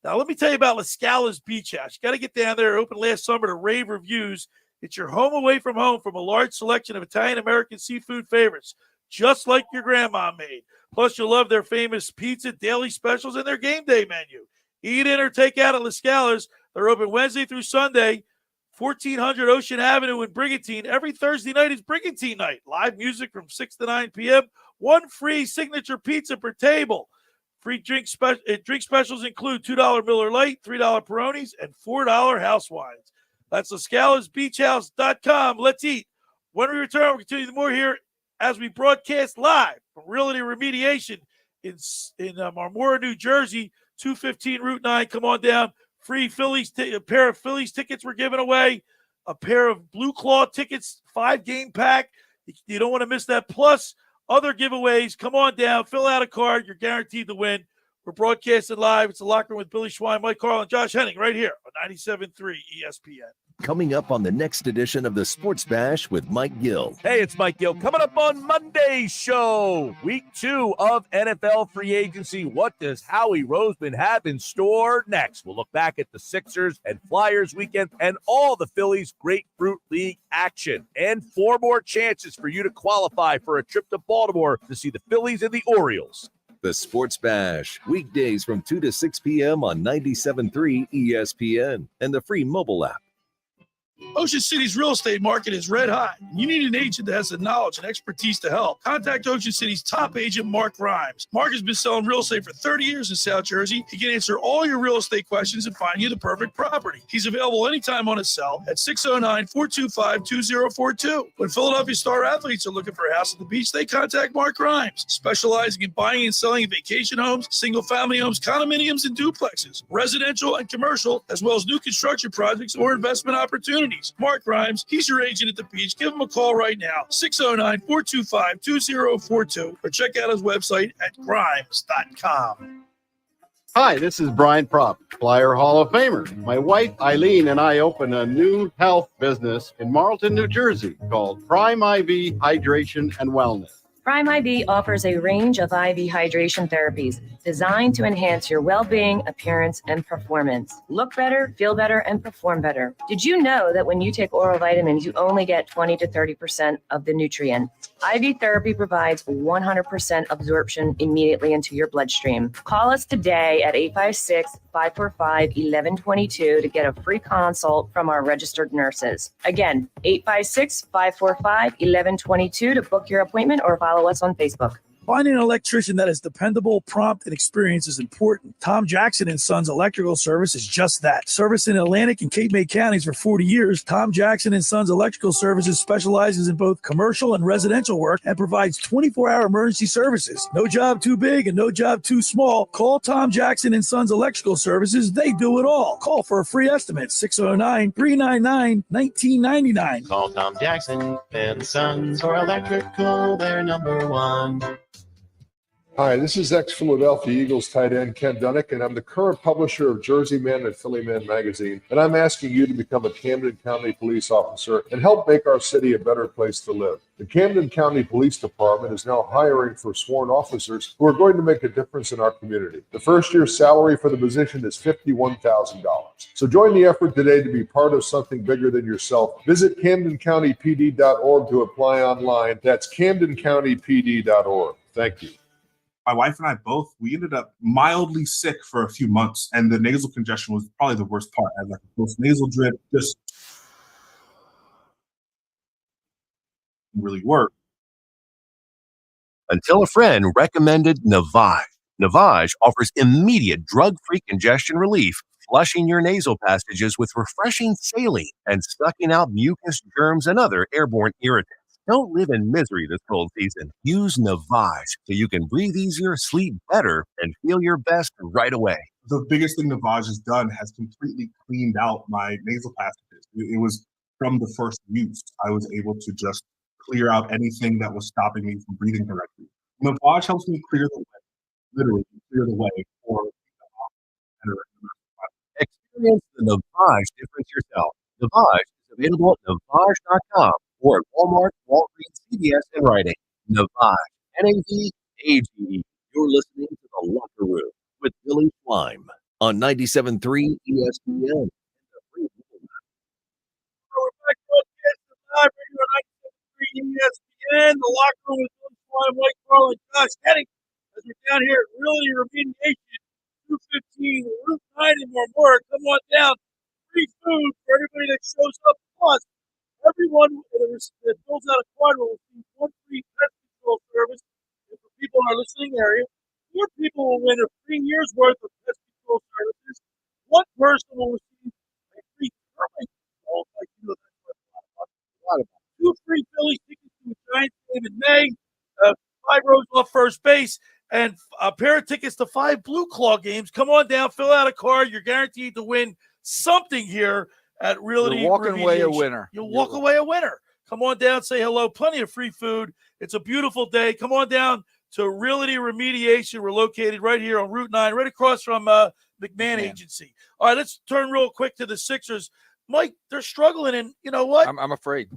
Now, let me tell you about La Scala's Beach House. You got to get down there. Open last summer to rave reviews. It's your home away from home from a large selection of Italian-American seafood favorites, just like your grandma made. Plus, you'll love their famous pizza, daily specials, and their game day menu. Eat in or take out at La Scala's. They're open Wednesday through Sunday, 1400 Ocean Avenue in Brigantine. Every Thursday night is Brigantine night. Live music from 6 to 9 p.m. One free signature pizza per table. Free drink specials include $2 Miller Lite, $3 Peronis, and $4 house wines. That's LaScalasBeachHouse.com. Let's eat. When we return, we'll continue more here as we broadcast live from Realty Remediation in Marmora, New Jersey, 215 Route 9. Come on down. Free Phillies, a pair of Phillies tickets we're giving away, a pair of Blue Claw tickets, 5-game pack. You don't want to miss that. Plus, other giveaways. Come on down. Fill out a card. You're guaranteed to win. We're broadcasting live. It's a Locker Room with Billy Schwein, Mike Carlin, Josh Hennig right here on 97.3 ESPN. Coming up on the next edition of the Sports Bash with Mike Gill. Hey, it's Mike Gill. Coming up on Monday's show, week 2 of NFL free agency. What does Howie Roseman have in store next? We'll look back at the Sixers and Flyers weekend and all the Phillies Grapefruit League action. And 4 more chances for you to qualify for a trip to Baltimore to see the Phillies and the Orioles. The Sports Bash, weekdays from 2 to 6 p.m. on 97.3 ESPN and the free mobile app. Ocean City's real estate market is red hot. You need an agent that has the knowledge and expertise to help. Contact Ocean City's top agent, Mark Rhymes. Mark has been selling real estate for 30 years in South Jersey. He can answer all your real estate questions and find you the perfect property. He's available anytime on his cell at 609-425-2042. When Philadelphia star athletes are looking for a house at the beach, they contact Mark Rhymes, specializing in buying and selling vacation homes, single-family homes, condominiums, and duplexes, residential and commercial, as well as new construction projects or investment opportunities. Mark Rhymes, he's your agent at the beach. Give him a call right now, 609-425-2042, or check out his website at grimes.com. Hi, this is Brian Propp, Flyer Hall of Famer. My wife, Eileen, and I opened a new health business in Marlton, New Jersey called Prime IV Hydration and Wellness. Prime IV offers a range of IV hydration therapies designed to enhance your well-being, appearance, and performance. Look better, feel better, and perform better. Did you know that when you take oral vitamins, you only get 20 to 30% of the nutrient? IV therapy provides 100% absorption immediately into your bloodstream. Call us today at 856-545-1122 to get a free consult from our registered nurses. Again, 856-545-1122 to book your appointment or follow us on Facebook. Finding an electrician that is dependable, prompt, and experienced is important. Tom Jackson & Sons Electrical Service is just that. Service in Atlantic and Cape May counties for 40 years, Tom Jackson & Sons Electrical Services specializes in both commercial and residential work and provides 24-hour emergency services. No job too big and no job too small. Call Tom Jackson & Sons Electrical Services. They do it all. Call for a free estimate, 609-399-1999. Call Tom Jackson & Sons for electrical, they're number one. Hi, this is ex-Philadelphia Eagles tight end Ken Dunnick, and I'm the current publisher of Jersey Man and Philly Man magazine, and I'm asking you to become a Camden County police officer and help make our city a better place to live. The Camden County Police Department is now hiring for sworn officers who are going to make a difference in our community. The first year's salary for the position is $51,000. So join the effort today to be part of something bigger than yourself. Visit CamdenCountyPD.org to apply online. That's CamdenCountyPD.org. Thank you. My wife and I both, we ended up mildly sick for a few months, and the nasal congestion was probably the worst part. I had like a close nasal drip, just really worked. Until a friend recommended Navage. Navage offers immediate drug-free congestion relief flushing your nasal passages with refreshing saline and sucking out mucus, germs, and other airborne irritants. Don't live in misery this cold season. Use Navage so you can breathe easier, sleep better, and feel your best right away. The biggest thing Navage has done has completely cleaned out my nasal passages. It was from the first use. I was able to just clear out anything that was stopping me from breathing correctly. Navage helps me clear the way, literally clear the way for Experience the Navage difference yourself. Navage is available at Navage.com or at Walmart, Walgreens, CVS, and Rite Aid. Navage, N-A-V-A-G-E. You're listening to The Locker Room with Billy Slime on 97.3 ESPN. Live radio on 97.3 ESPN. The Locker Room with Billy Slime, Mike Carlin, Josh Hennig. As we're down here at Realty Remediation, 215 Route 9 in Marmora. Come on down. Free food for everybody that shows up. Plus, everyone that fills out a card will receive one free pest control service. And for people in our listening area, 4 people will win a 3 years worth of pest control services. 1 person will receive a free termite control. Like you know, that's 2 free Phillies tickets to a Giants game in May. 5 rows off first base. And a pair of tickets to 5 Blue Claw games. Come on down, fill out a card. You're guaranteed to win something here at Realty Remediation. You're walking away a winner. You'll walk away a winner. Come on down, say hello. Plenty of free food. It's a beautiful day. Come on down to Realty Remediation. We're located right here on Route 9, right across from McMahon Agency. All right, let's turn real quick to the Sixers. Mike, they're struggling, and you know what? I'm afraid.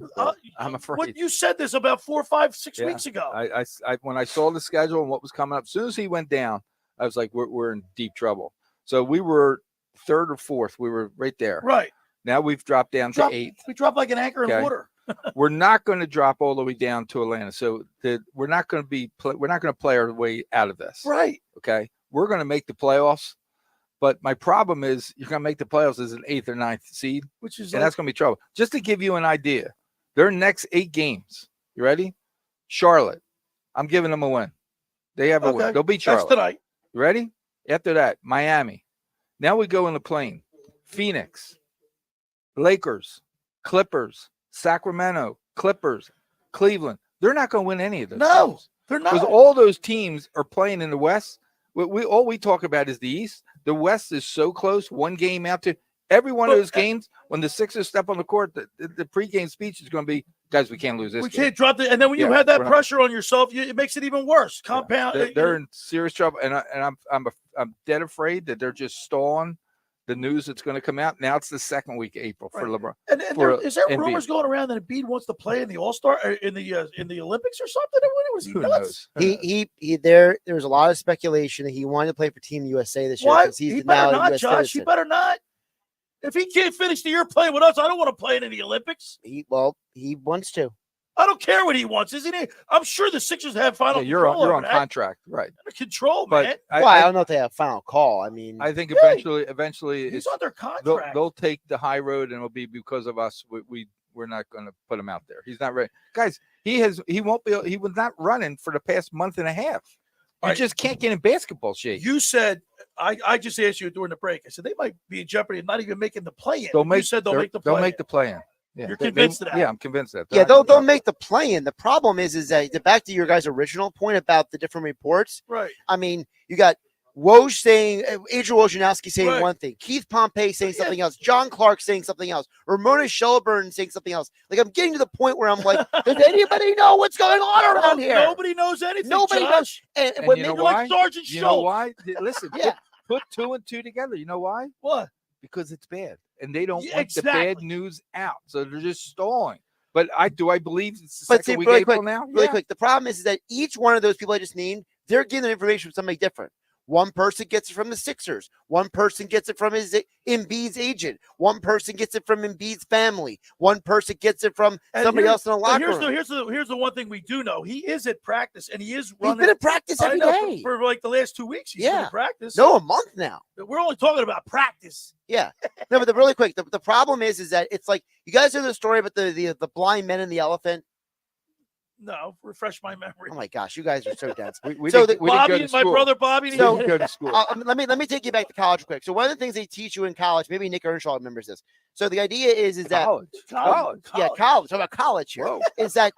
I'm afraid. What you said this about 4, 5, 6 weeks ago. I when I saw the schedule and what was coming up, as soon as he went down, I was like, we're in deep trouble. So we were 3rd or 4th. We were right there. Right. Now we've dropped down to 8th. We dropped like an anchor in water. We're not going to drop all the way down to Atlanta. So we're not going to play our way out of this. Right. Okay. We're going to make the playoffs. But my problem is you're going to make the playoffs as an 8th or 9th seed, and that's going to be trouble. Just to give you an idea, their next 8 games, you ready? Charlotte, I'm giving them a win. They have a win. They'll beat Charlotte. That's tonight. You ready? After that, Miami. Now we go in the plane. Phoenix, Lakers, Clippers, Sacramento, Clippers, Cleveland. They're not going to win any of those. No, games. they're not. Because all those teams are playing in the West. All we talk about is the East. The West is so close, 1 game out to every one of those games. When the Sixers step on the court, the pregame speech is going to be, guys, we can't lose this. We can't drop the. And then when you have that pressure on yourself, it makes it even worse. Compound. They're in serious trouble, and I'm dead afraid that they're just stalling the news that's going to come out. Now it's the 2nd week of April for LeBron. And is there rumors going around that Embiid wants to play in the All-Star in the Olympics or something? Was he nuts? There was a lot of speculation that he wanted to play for Team USA this year. What? He's He now better a not, US Josh. citizen. He better not. If he can't finish the year playing with us, I don't want to play in the Olympics. He wants to. I don't care what he wants, isn't he? I'm sure the Sixers have final. You're on contract, right? Under control, But man. I don't know if they have final call. I mean, I think eventually he's under contract. They'll take the high road, and it'll be because of us. We're not going to put him out there. He's not ready, guys. He was not running for the past month and a half. You just can't get in basketball shape. You said I just asked you during the break. I said they might be in jeopardy of not even making the play-in. You said they'll make the play-in. They'll make the play-in. Yeah. You're convinced of that? Yeah, I'm convinced of that. Yeah, they'll make the play-in. The problem is that back to your guys' original point about the different reports. Right. I mean, you got Woj saying, Adrian Wojnarowski saying one thing, Keith Pompey saying something else, John Clark saying something else, Ramona Shelburne saying something else. Like, I'm getting to the point where I'm like, does anybody know what's going on around here? Nobody knows anything. Nobody knows. And you know why? Sergeant you know why? Listen, put 2 and 2 together. You know why? What? Because it's bad, and they don't want the bad news out, so they're just stalling. But I believe it's the second week of April now. Really quick. The problem is that each one of those people I just named, they're getting their information from somebody different. One person gets it from the Sixers. One person gets it from Embiid's agent. One person gets it from Embiid's family. One person gets it from somebody else in the locker room. Here's the one thing we do know. He is at practice, and he is running. He's been at practice every day. For like the last 2 weeks. He's been at practice. No, a month now. We're only talking about practice. Yeah. No, but really quick, the problem is that it's like, you guys know the story about the blind men and the elephant? No, refresh my memory. Oh my gosh, you guys are so dense. We So didn't- the- we didn't go Bobby to and my school. brother Bobby. So- We didn't go to school. let me take you back to college quick. So one of the things they teach you in college, maybe Nick Earnshaw remembers this. So the idea is that College. yeah, college. Talk about college here. Is that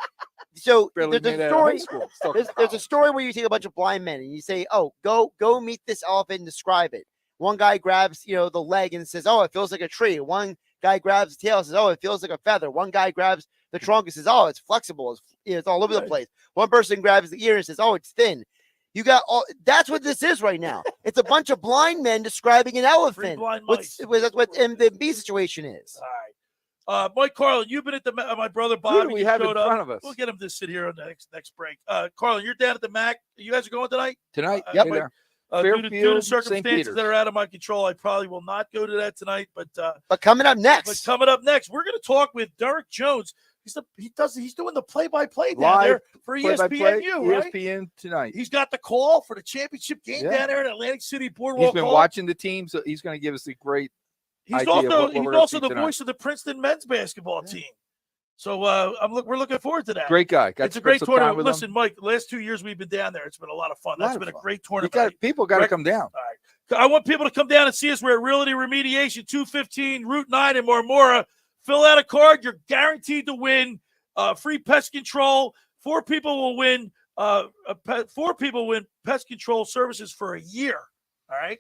so? Barely There's made a it out of high story. school. Still There's a story where you take a bunch of blind men and you say, "Oh, go meet this elephant and describe it." One guy grabs, the leg and says, "Oh, it feels like a tree." One guy grabs the tail and says, "Oh, it feels like a feather." One guy grabs the trunk and says, "Oh, it's flexible. It's all over the place." One person grabs the ear and says, "Oh, it's thin." You got all. That's what this is right now. It's a bunch of blind men describing an elephant. blind That's what MB situation is. All right. Mike Carlin, you've been at the my brother Bobby. Who do we have in showed up. front of us? We'll get him to sit here on the next break. Carlin, you're down at the MACC. You guys are going tonight? Tonight? Yep. Be there. Due to Fairfield, St. circumstances Peter's. that are out of my control, I probably will not go to that tonight. But coming up next, we're going to talk with Derek Jones. He's doing the play-by-play down Live there for play-by-play, ESPNU, right? ESPN tonight. He's got the call for the championship game Yeah. down there in Atlantic City Boardwalk. He's been Hall. watching the team, so he's going to give us a great He's idea of what he's we're gonna also see the tonight. voice of the Princeton men's basketball team. So we're looking forward to that. Great guy. Got It's to a great spend some time tournament. with him. Listen, Mike, the last 2 years we've been down there. It's been a lot of fun. That's been a great tournament. People got to come down. All right. I want people to come down and see us. We're at Realty Remediation, 215 Route 9 in Marmora. Fill out a card. You're guaranteed to win free pest control. 4 people will win. 4 people win pest control services for a year. All right.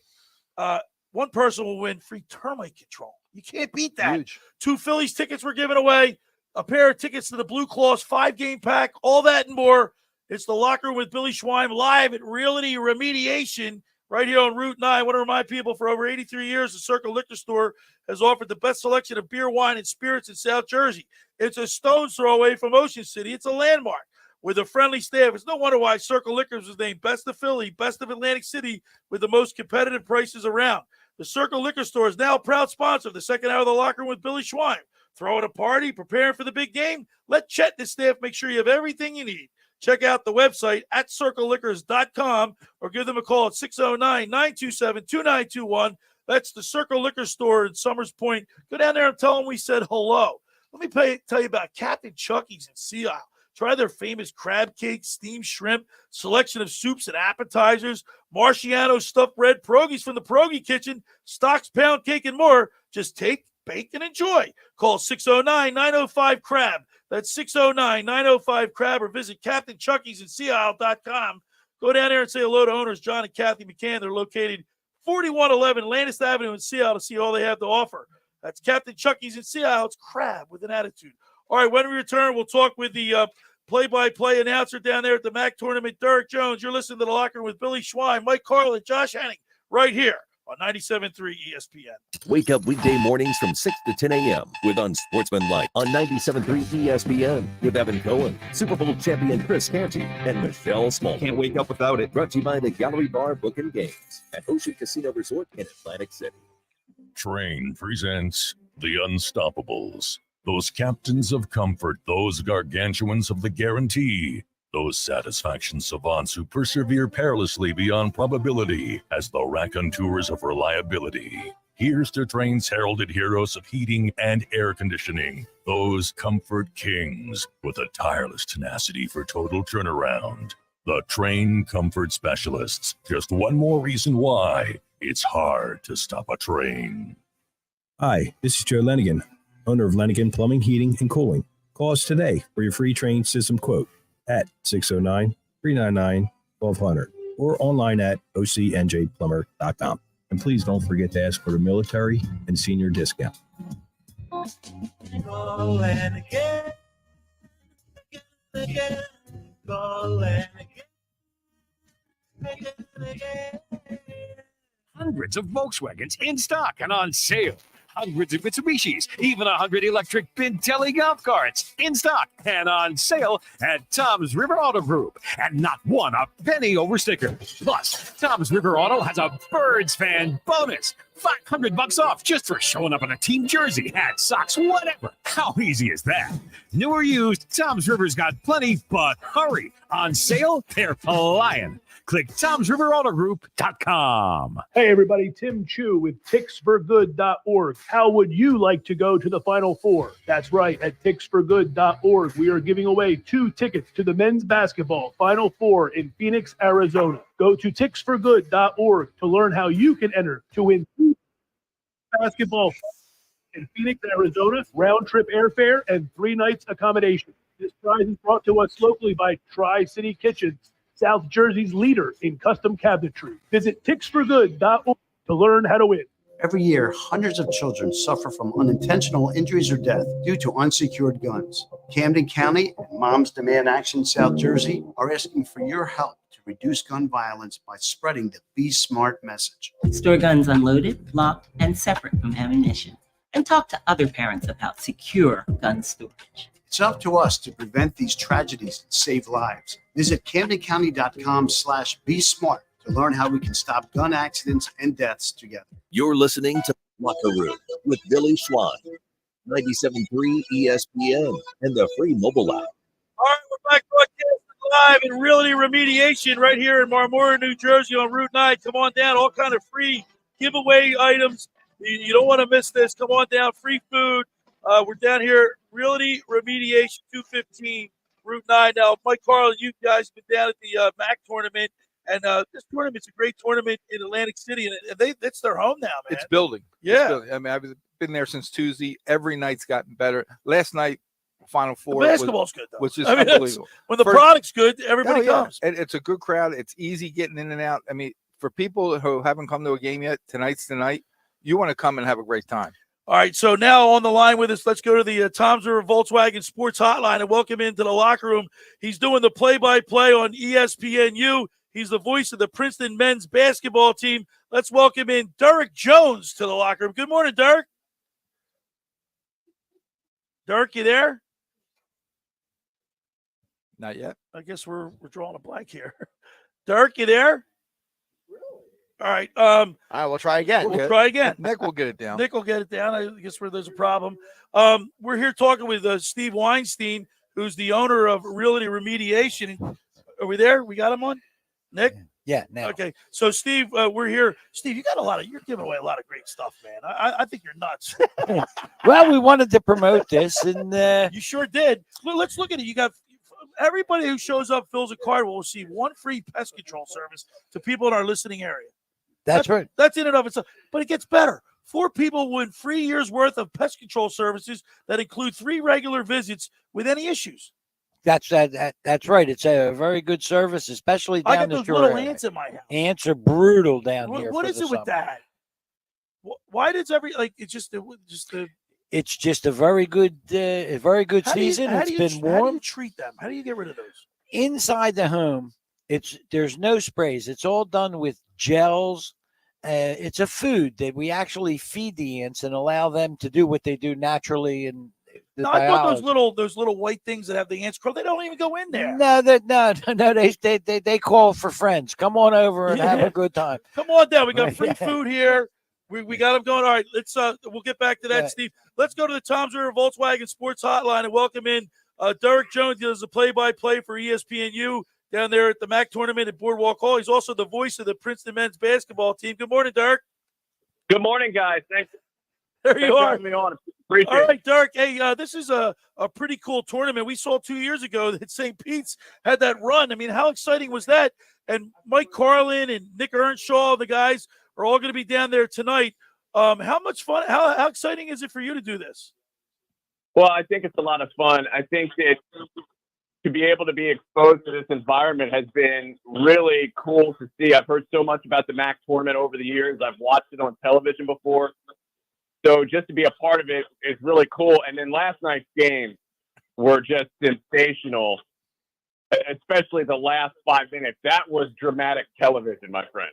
1 person will win free termite control. You can't beat that. Huge. 2 Phillies tickets were given away. A pair of tickets to the Blue Claws 5-game pack. All that and more. It's the Locker Room with Billy Schwein live at Realty Remediation right here on Route 9. I want to remind people, for over 83 years, the Circle Liquor Store has offered the best selection of beer, wine, and spirits in South Jersey. It's a stone's throw away from Ocean City. It's a landmark with a friendly staff. It's no wonder why Circle Liquors was named Best of Philly, Best of Atlantic City, with the most competitive prices around. The Circle Liquor Store is now a proud sponsor of the second hour of the Locker Room with Billy Schwein. Throwing a party, preparing for the big game? Let Chet and his staff make sure you have everything you need. Check out the website at circleliquors.com or give them a call at 609-927-2921. That's the Circle Liquor Store in Summers Point. Go down there and tell them we said hello. Let me tell you about Captain Chucky's in Sea Isle. Try their famous crab cake, steamed shrimp, selection of soups and appetizers, Marciano stuffed bread, pierogies from the Pierogi Kitchen, stocks, pound cake, and more. Just take, bake, and enjoy. Call 609-905-CRAB. That's 609-905-CRAB, or visit CaptainChucky'sInSeaIsle.com. Go down there and say hello to owners John and Kathy McCann. They're located 4111 Landis Avenue in Sea Isle to see all they have to offer. That's Captain Chucky's in Sea Isle. It's crab with an attitude. All right, when we return, we'll talk with the play-by-play announcer down there at the MACC tournament, Derek Jones. You're listening to The Locker Room with Billy Schwein, Mike Carlin, Josh Hennig, right here on 97.3 ESPN. Wake up weekday mornings from 6 to 10 a.m. with Unsportsmanlike on 97.3 ESPN with Evan Cohen, Super Bowl champion Chris Canty, and Michelle Small. Can't wake up without it. Brought to you by the Gallery Bar Book and Games at Ocean Casino Resort in Atlantic City. Train presents The Unstoppables. Those captains of comfort, those gargantuans of the guarantee, those satisfaction savants who persevere perilously beyond probability as the raconteurs of reliability. Here's to Train's heralded heroes of heating and air conditioning, those comfort kings with a tireless tenacity for total turnaround. The Train Comfort Specialists. Just one more reason why it's hard to stop a train. Hi, this is Joe Lenigan, owner of Lenigan Plumbing, Heating, and Cooling. Call us today for your free Train system quote at 609-399-1200 or online at ocnjplumber.com. And please don't forget to ask for the military and senior discount. Hundreds of Volkswagens in stock and on sale. Hundreds of Mitsubishis, even 100 electric Bintelli golf carts in stock and on sale at Tom's River Auto Group. And not one a penny over sticker. Plus, Tom's River Auto has a Birds fan bonus. $500 off just for showing up in a team jersey, hat, socks, whatever. How easy is that? New or used, Tom's River's got plenty, but hurry. On sale, they're flying. Click Tom'sRiverAutoGroup.com. Hey, everybody, Tim Chu with ticksforgood.org. How would you like to go to the Final Four? That's right, at ticksforgood.org, we are giving away 2 tickets to the men's basketball Final Four in Phoenix, Arizona. Go to ticksforgood.org to learn how you can enter to win 2 basketball in Phoenix, Arizona, round-trip airfare, and 3 nights accommodation. This prize is brought to us locally by Tri-City Kitchens, South Jersey's leader in custom cabinetry. Visit ticksforgood.org to learn how to win. Every year, hundreds of children suffer from unintentional injuries or death due to unsecured guns. Camden County and Moms Demand Action South Jersey are asking for your help to reduce gun violence by spreading the Be Smart message. Store guns unloaded, locked, and separate from ammunition. And talk to other parents about secure gun storage. It's up to us to prevent these tragedies and save lives. Visit CamdenCounty.com/Be Smart to learn how we can stop gun accidents and deaths together. You're listening to Locker Room with Billy Schwein, 97.3 ESPN, and the free mobile app. All right, we're back broadcasting live in Realty Remediation right here in Marmora, New Jersey on Route 9. Come on down, all kind of free giveaway items. You don't want to miss this. Come on down, free food. We're down here, Realty Remediation 215, Route 9. Now, Mike Carlin, you guys have been down at the MACC tournament, and this tournament's a great tournament in Atlantic City, and it's their home now, man. It's building. Yeah. It's building. I mean, I've been there since Tuesday. Every night's gotten better. Last night, Final Four. The basketball's good, though. Which is I mean, unbelievable. When the product's good, everybody comes. And it's a good crowd. It's easy getting in and out. I mean, for people who haven't come to a game yet, tonight's the night. You want to come and have a great time. All right, so now on the line with us, let's go to the Tom's River Volkswagen Sports Hotline and welcome into the locker room. He's doing the play-by-play on ESPNU. He's the voice of the Princeton men's basketball team. Let's welcome in Derek Jones to the locker room. Good morning, Dirk. Dirk, you there? Not yet. I guess we're drawing a blank here. Dirk, you there? All right. All right, we'll try again. We'll try again. Nick will get it down. Nick will get it down. I guess where there's a problem. We're here talking with Steve Weinstein, who's the owner of Realty Remediation. Are we there? We got him on? Nick? Yeah, now. Okay. So, Steve, we're here. Steve, you're giving away a lot of great stuff, man. I think you're nuts. Well, we wanted to promote this, and you sure did. Well, let's look at it. You got everybody who shows up, fills a card, will receive 1 free pest control service to people in our listening area. That's right. That's in and of itself. But it gets better. 4 people win 3 years worth of pest control services that include 3 regular visits with any issues. That's right. It's a very good service, especially down I got the those shore little area. ants in my house. Ants are brutal down here. What for is the it with summer. that? Why does it's just the It's just a very good season. How It's do been warm. How do you treat them? How do you get rid of those? Inside the home, there's no sprays. It's all done with gels. It's a food that we actually feed the ants and allow them to do what they do naturally. And I thought those little white things that have the ants crawl, they don't even go in there. No, they call for friends. Come on over and have a good time. Come on down. We got free food here. We got them going. All right, let's we'll get back to that, Steve. Let's go to the Tom's River Volkswagen Sports Hotline and welcome in Derek Jones. He does a play-by-play for ESPNU down there at the MACC tournament at Boardwalk Hall. He's also the voice of the Princeton men's basketball team. Good morning, Derek. Good morning, guys. Thanks. There you Thanks for are. having me on. Appreciate All it. right, Derek. Hey, this is a pretty cool tournament. We saw 2 years ago that St. Pete's had that run. I mean, how exciting was that? And Mike Carlin and Nick Earnshaw, the guys, are all going to be down there tonight. How much fun? How exciting is it for you to do this? Well, I think it's a lot of fun. I think that to be able to be exposed to this environment has been really cool to see. I've heard so much about the MACC tournament over the years. I've watched it on television before. So just to be a part of it is really cool. And then last night's games were just sensational, especially the last 5 minutes. That was dramatic television, my friend.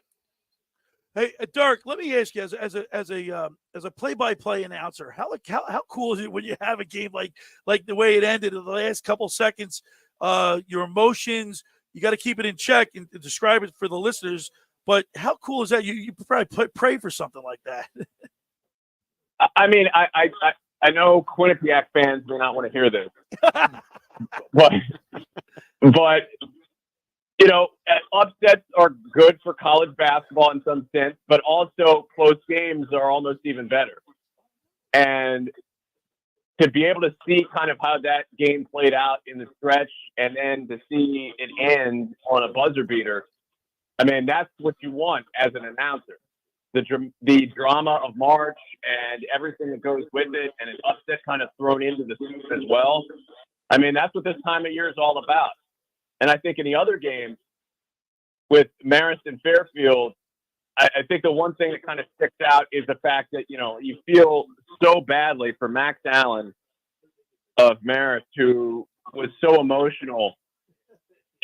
Hey, Dirk, let me ask you, as a play-by-play announcer, how cool is it when you have a game like the way it ended in the last couple seconds? Your emotions, you got to keep it in check and describe it for the listeners. But how cool is that? You probably pray for something like that. I mean, I know Quinnipiac fans may not want to hear this, but Upsets are good for college basketball in some sense, but also close games are almost even better. And to be able to see kind of how that game played out in the stretch and then to see it end on a buzzer beater, I mean, that's what you want as an announcer. The drama of March and everything that goes with it, and an upset kind of thrown into the soup as well. I mean, that's what this time of year is all about. And I think in the other games with Marist and Fairfield, I think the one thing that kind of sticks out is the fact that, you feel so badly for Max Allen of Marist, who was so emotional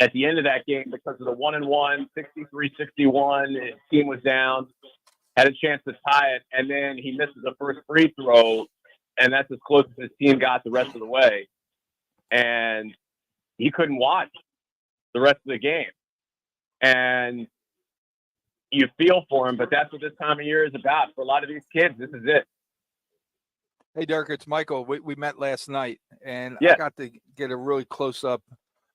at the end of that game because of the 1-1, 63-61, his team was down, had a chance to tie it, and then he misses the first free throw, and that's as close as his team got the rest of the way. And he couldn't watch the rest of the game. And you feel for him, but that's what this time of year is about. For a lot of these kids, this is it. Hey, Derek, it's Michael. We met last night, and Yeah. I got to get a really close-up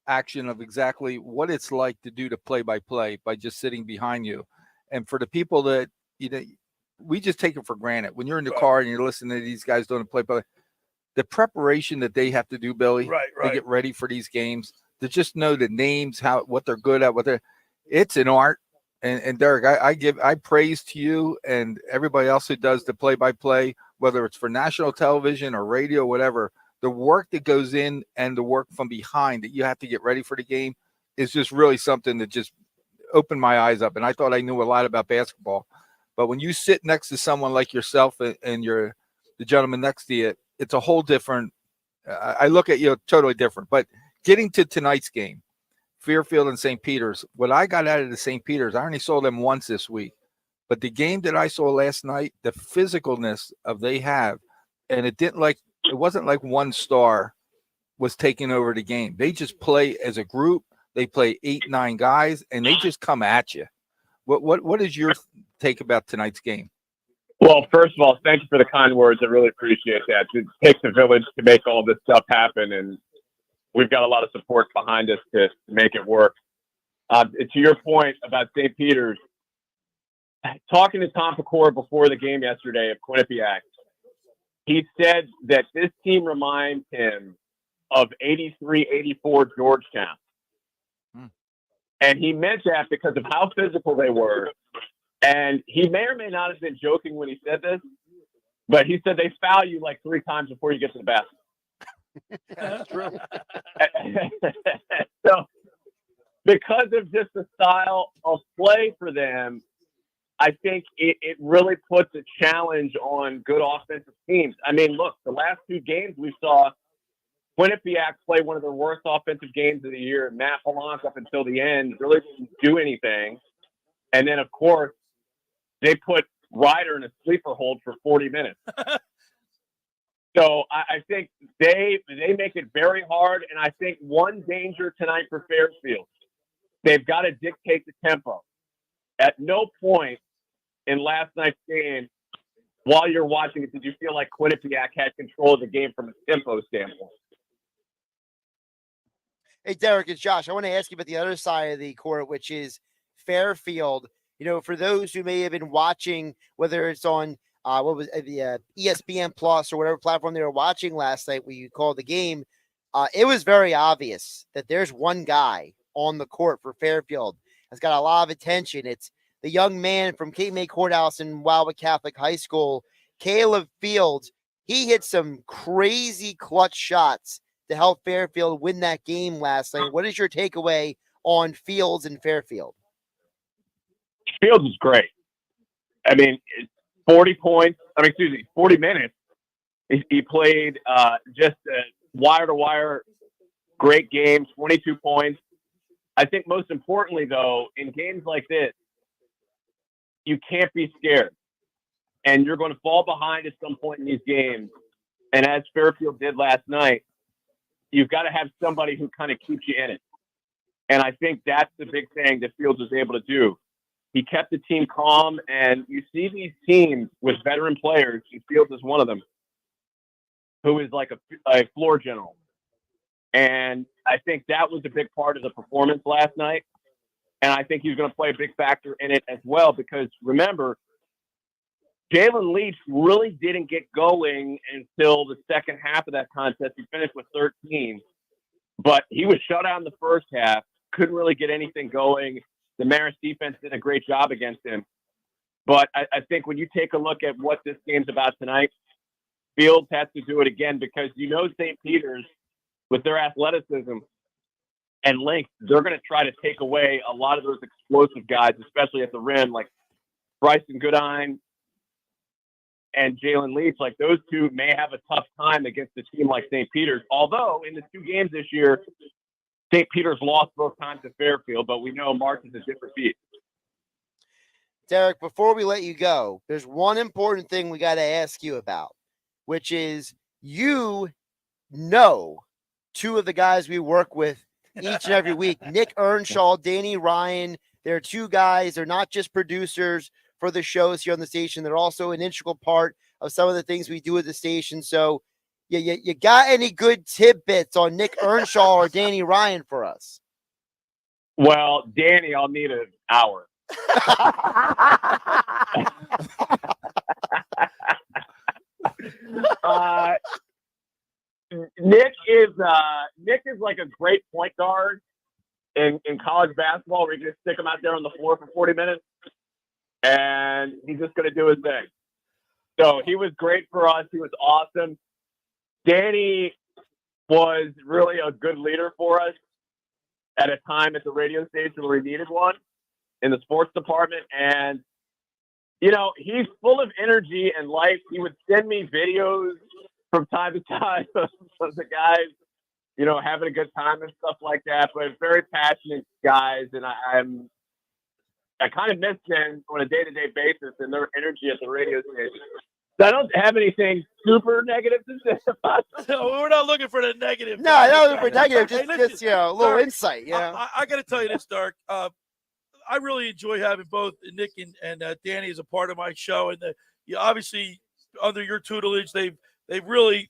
action of exactly what it's like to do the play-by-play by just sitting behind you. And for the people that, we just take it for granted. When you're in the car and you're listening to these guys doing the play-by-play, the preparation that they have to do, Billy, to get ready for these games, to just know the names, what they're good at, it's an art. And Derek, I praise to you and everybody else who does the play-by-play, whether it's for national television or radio, whatever. The work that goes in and the work from behind that you have to get ready for the game is just really something that just opened my eyes up. And I thought I knew a lot about basketball, but when you sit next to someone like yourself and you're the gentleman next to you, it's a whole different. I look at you totally different. But getting to tonight's game, Fairfield and St. Peter's, what I got out of the St. Peter's, I only saw them once this week, but the game that I saw last night, the physicalness of they have, and it wasn't like one star was taking over the game. They just play as a group. They play 8-9 guys, and they just come at you. What is your take about tonight's game? Well, first of all, thank you for the kind words. I really appreciate that. It takes a village to make all this stuff happen, and we've got a lot of support behind us to make it work. To your point about St. Peter's, talking to Tom Pecor before the game yesterday of Quinnipiac, he said that this team reminds him of 83-84 Georgetown. And he meant that because of how physical they were. And he may or may not have been joking when he said this, but he said they foul you like 3 times before you get to the basket. That's true. So, because of just the style of play for them, I think it really puts a challenge on good offensive teams. I mean, look, the last 2 games we saw Quinnipiac play one of their worst offensive games of the year. Matt Palank up until the end really didn't do anything. And then, of course, they put Ryder in a sleeper hold for 40 minutes. So I think they make it very hard. And I think one danger tonight for Fairfield, they've got to dictate the tempo. At no point in last night's game, while you're watching it, did you feel like Quinnipiac had control of the game from a tempo standpoint? Hey, Derek, it's Josh. I want to ask you about the other side of the court, which is Fairfield. For those who may have been watching, whether it's on the ESPN Plus or whatever platform they were watching last night where you called the game, it was very obvious that there's one guy on the court for Fairfield that's got a lot of attention. It's the young man from Cape May Courthouse in Wildwood Catholic High School, Caleb Fields. He hit some crazy clutch shots to help Fairfield win that game last night. What is your takeaway on Fields and Fairfield? Fields is great. I mean, 40 minutes. He played just a wire-to-wire great game, 22 points. I think most importantly, though, in games like this, you can't be scared. And you're going to fall behind at some point in these games. And as Fairfield did last night, you've got to have somebody who kind of keeps you in it. And I think that's the big thing that Fields was able to do. He kept the team calm, and you see these teams with veteran players, and Fields is one of them, who is like a floor general. And I think that was a big part of the performance last night. And I think he's going to play a big factor in it as well because, remember, Jalen Leach really didn't get going until the second half of that contest. He finished with 13, but he was shut out in the first half, couldn't really get anything going. The Marist defense did a great job against him. But I think when you take a look at what this game's about tonight, Fields has to do it again because St. Peter's, with their athleticism and length, they're going to try to take away a lot of those explosive guys, especially at the rim, like Bryson Goodine and Jalen Leach. Like those two may have a tough time against a team like St. Peter's. Although in the 2 games this year, St. Peter's lost both times to Fairfield, but we know March is a different beat. Derek, before we let you go, there's one important thing we got to ask you about, which is 2 of the guys we work with each and every week, Nick Earnshaw, Danny Ryan. They're 2 guys. They're not just producers for the shows here on the station. They're also an integral part of some of the things we do at the station. So you got any good tidbits on Nick Earnshaw or Danny Ryan for us? Well, Danny, I'll need an hour. Nick is like a great point guard in college basketball where you just stick him out there on the floor for 40 minutes and he's just going to do his thing. So he was great for us. He was awesome. Danny was really a good leader for us at a time at the radio station where we needed one in the sports department. And, he's full of energy and life. He would send me videos from time to time of the guys, having a good time and stuff like that, but very passionate guys. And I kind of miss them on a day-to-day basis and their energy at the radio station. So I don't have anything super negative to say about them. No, we're not looking for the negative. No, not looking for negative. Just, Hey, listen, just a little Dark, insight. I got to tell you this, Dark. I really enjoy having both Nick and Danny as a part of my show, and obviously under your tutelage, they've really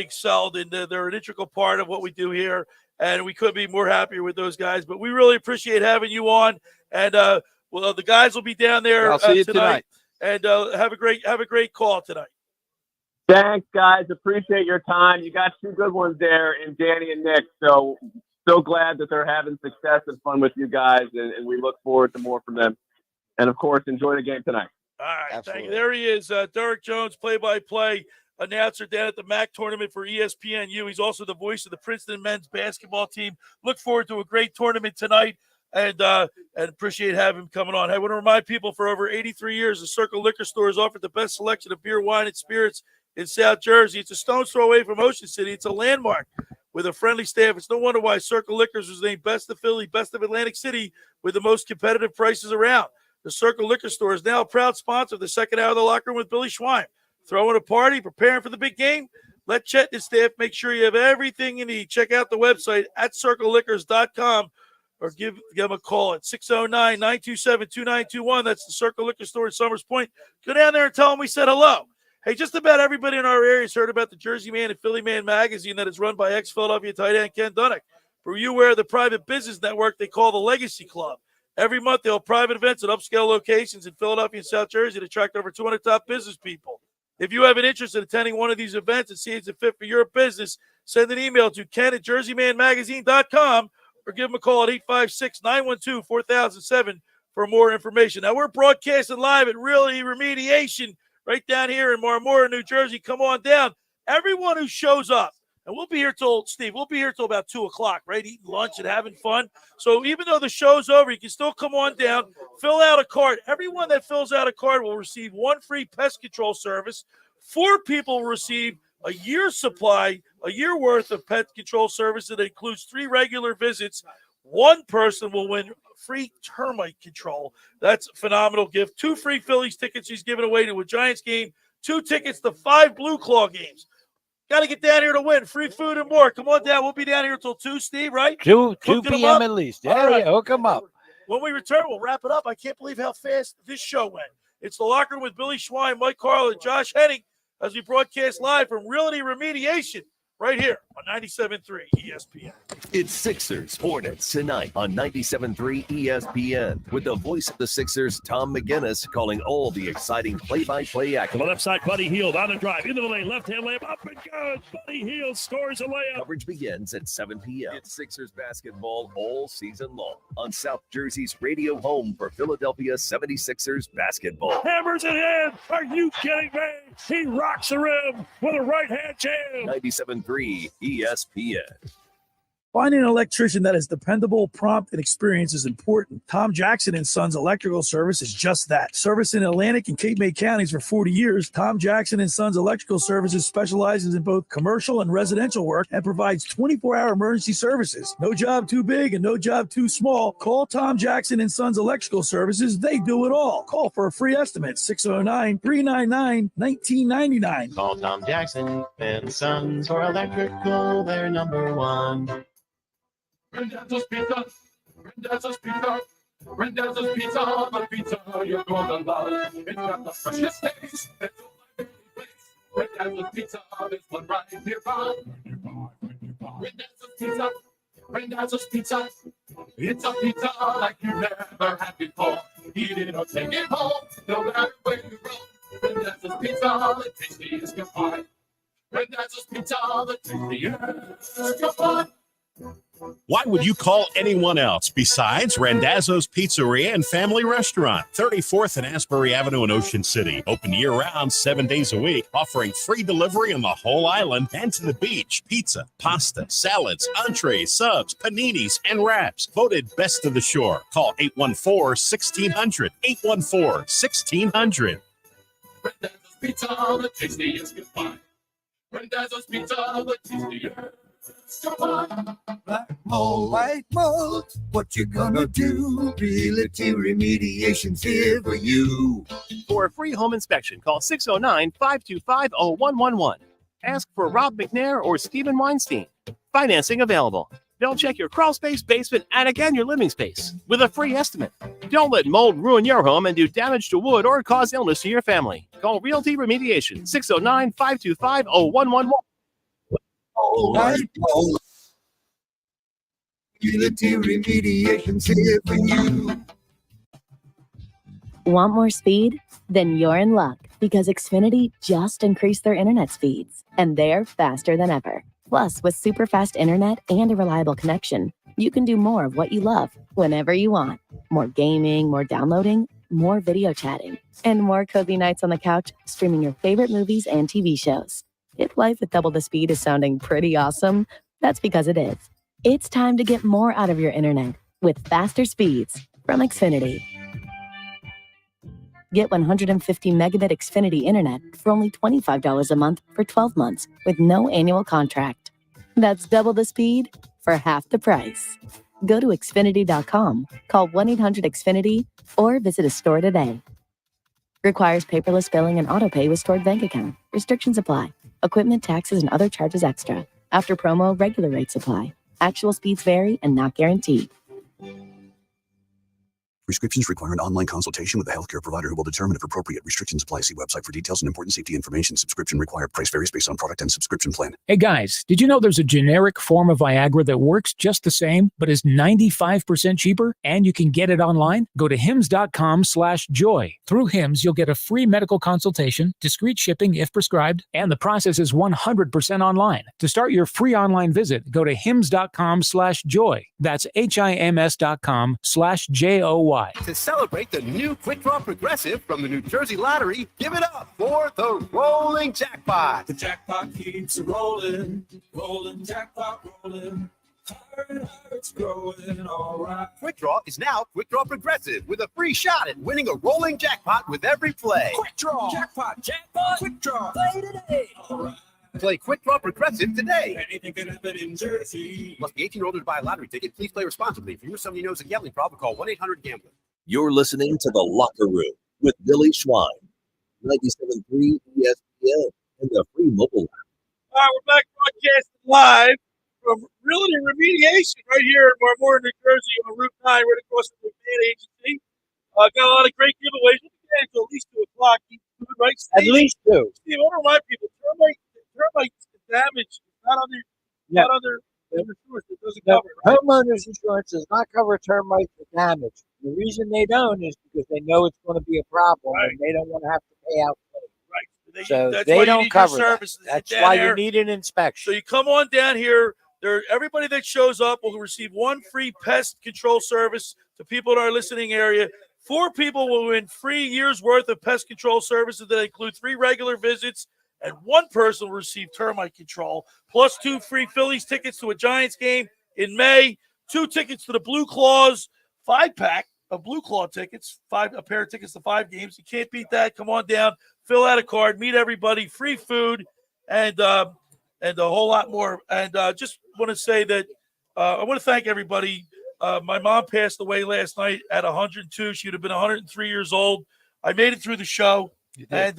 excelled, and they're an integral part of what we do here. And we couldn't be more happier with those guys. But we really appreciate having you on, and the guys will be down there. I'll see you tonight. And have a great call tonight. Thanks, guys. Appreciate your time. You got 2 good ones there in Danny and Nick. So glad that they're having success and fun with you guys, and we look forward to more from them. And, of course, enjoy the game tonight. All right, thank you. There he is, Derek Jones, play-by-play announcer down at the MACC tournament for ESPNU. He's also the voice of the Princeton men's basketball team. Look forward to a great tournament tonight. And appreciate having him coming on. I want to remind people, for over 83 years, the Circle Liquor Store has offered the best selection of beer, wine, and spirits in South Jersey. It's a stone's throw away from Ocean City. It's a landmark with a friendly staff. It's no wonder why Circle Liquors was named Best of Philly, Best of Atlantic City, with the most competitive prices around. The Circle Liquor Store is now a proud sponsor of the second hour of the Locker Room with Billy Schwein. Throwing a party, preparing for the big game? Let Chet and his staff make sure you have everything you need. Check out the website at circleliquors.com. Or give them a call at 609-927-2921. That's the Circle Liquor Store in Summers Point. Go down there and tell them we said hello. Hey, just about everybody in our area has heard about the Jersey Man and Philly Man magazine that is run by ex-Philadelphia tight end Ken Dunnick. For you aware of the private business network they call the Legacy Club. Every month they'll have private events at upscale locations in Philadelphia and South Jersey to attract over 200 top business people. If you have an interest in attending one of these events and see it's a fit for your business, send an email to ken@jerseymanmagazine.com or give them a call at 856-912-4007 for more information. Now, we're broadcasting live at Realty Remediation right down here in Marmora, New Jersey. Come on down. Everyone who shows up, and we'll be here till about 2 o'clock, right? Eating lunch and having fun. So even though the show's over, you can still come on down, fill out a card. Everyone that fills out a card will receive 1 free pest control service. 4 people will receive a year's supply, a year worth of pet control service that includes 3 regular visits. 1 person will win free termite control. That's a phenomenal gift. 2 free Phillies tickets he's giving away to a Giants game. 2 tickets to 5 Blue Claw games. Got to get down here to win. Free food and more. Come on down. We'll be down here until 2, Steve, right? 2 p.m. at least. Yeah, right. yeah, hook them up. When we return, we'll wrap it up. I can't believe how fast this show went. It's the Locker Room with Billy Schwein, Mike Carlin, Josh Hennig, as we broadcast live from Realty Remediation right here on 97.3 ESPN. It's Sixers Hornets tonight on 97.3 ESPN with the voice of the Sixers, Tom McGinnis, calling all the exciting play-by-play action. To the left side, Buddy Hield on the drive, into the lane, left-hand layup, up and good. Buddy Hield scores a layup. Coverage begins at 7 p.m. It's Sixers basketball all season long on South Jersey's radio home for Philadelphia 76ers basketball. Hammers it in. Are you kidding me? He rocks the rim with a right-hand jam. 97.3 ESPN. Finding an electrician that is dependable, prompt, and experienced is important. Tom Jackson and Sons Electrical Service is just that. Servicing Atlantic and Cape May counties for 40 years, Tom Jackson and Sons Electrical Services specializes in both commercial and residential work and provides 24-hour emergency services. No job too big and no job too small. Call Tom Jackson and Sons Electrical Services. They do it all. Call for a free estimate, 609-399-1999. Call Tom Jackson and Sons for electrical, they're number one. Randazzo's Pizza, Randazzo's Pizza, Randazzo's Pizza, the pizza you're gonna love. It's got the freshest taste, it's a place. Randazzo's Pizza, there's one right nearby. Randazzo's Pizza, Randazzo's Pizza, it's a pizza like you never had before. Eat it or take it home, no matter where you go. Randazzo's Pizza, the tastiest you find. Randazzo's Pizza, the tastiest you find. Why would you call anyone else besides Randazzo's Pizzeria and Family Restaurant, 34th and Asbury Avenue in Ocean City. Open year-round, 7 days a week, offering free delivery on the whole island and to the beach. Pizza, pasta, salads, entrees, subs, paninis, and wraps. Voted best of the shore. Call 814-1600. 814-1600. Randazzo's Pizza, the tastiest you find. Randazzo's Pizza, the tastiest. Black mold, white mold, what you gonna do? Realty Remediation's here for you. For a free home inspection, call 609-525-0111. Ask for Rob McNair or Stephen Weinstein. Financing available. They'll check your crawl space, basement, and again your living space with a free estimate. Don't let mold ruin your home and do damage to wood or cause illness to your family. Call Realty Remediation, 609-525-0111. White mold. Realty Remediation's here for you. Want more speed? Then you're in luck because Xfinity just increased their internet speeds, and they're faster than ever. Plus, with super fast internet and a reliable connection, you can do more of what you love whenever you want. More gaming, more downloading, more video chatting, and more cozy nights on the couch streaming your favorite movies and TV shows. If life with double the speed is sounding pretty awesome, that's because it is. It's time to get more out of your internet with faster speeds from Xfinity. Get 150 megabit Xfinity internet for only $25 a month for 12 months with no annual contract. That's double the speed for half the price. Go to Xfinity.com, call 1-800-XFINITY, or visit a store today. Requires paperless billing and autopay with stored bank account. Restrictions apply. Equipment, taxes, and other charges extra. After promo, regular rates apply. Actual speeds vary and not guaranteed. Prescriptions require an online consultation with a healthcare provider who will determine if appropriate. Restrictions apply. See website for details and important safety information. Subscription required. Price varies based on product and subscription plan. Hey guys, did you know there's a generic form of Viagra that works just the same, but is 95% cheaper, and you can get it online? Go to hims.com/joy. Through Hims, you'll get a free medical consultation, discreet shipping if prescribed, and the process is 100% online. To start your free online visit, go to hims.com/joy. That's HIMS.com/JOY. To celebrate the new Quick Draw Progressive from the New Jersey Lottery, give it up for the rolling jackpot. The jackpot keeps rolling, rolling, jackpot rolling. Higher and higher, it's growing, all right. Quick Draw is now Quick Draw Progressive with a free shot at winning a rolling jackpot with every play. Quick Draw, jackpot, jackpot, Quick Draw, play today. All right. Play Quick Draw Progressive today. Anything can happen in Jersey. Must be 18 or older to buy a lottery ticket. Please play responsibly. If you or somebody knows a gambling problem, call 1-800-GAMBLER. You're listening to The Locker Room with Billy Schwein, 97.3 ESPN, and the free mobile app. All right, we're back broadcasting live from Realty Remediation right here in Marmora, New Jersey on Route 9, right across from the McMahon Agency. Got a lot of great giveaways. We'll be getting until at least 2 o'clock. Right, Steve? At least 2. Steve, I want to remind people, termite damage is not under Homeowners insurance does not cover termite damage. The reason they don't is because they know it's going to be a problem and they don't want to have to pay out. Right. So That's they why you don't need your cover that. services. That's Down why there. you need an inspection. So you come on down here. Everybody that shows up will receive one free pest control service to people in our listening area. 4 people will win 3 years worth of pest control services that include 3 regular visits, and 1 person will receive termite control, plus 2 free Phillies tickets to a Giants game in May, 2 tickets to the Blue Claws 5-pack of Blue Claw tickets, a pair of tickets to 5 games. You can't beat that. Come on down, fill out a card, meet everybody, free food, and a whole lot more. And just want to say that I want to thank everybody. My mom passed away last night at 102. She would have been 103 years old. I made it through the show, and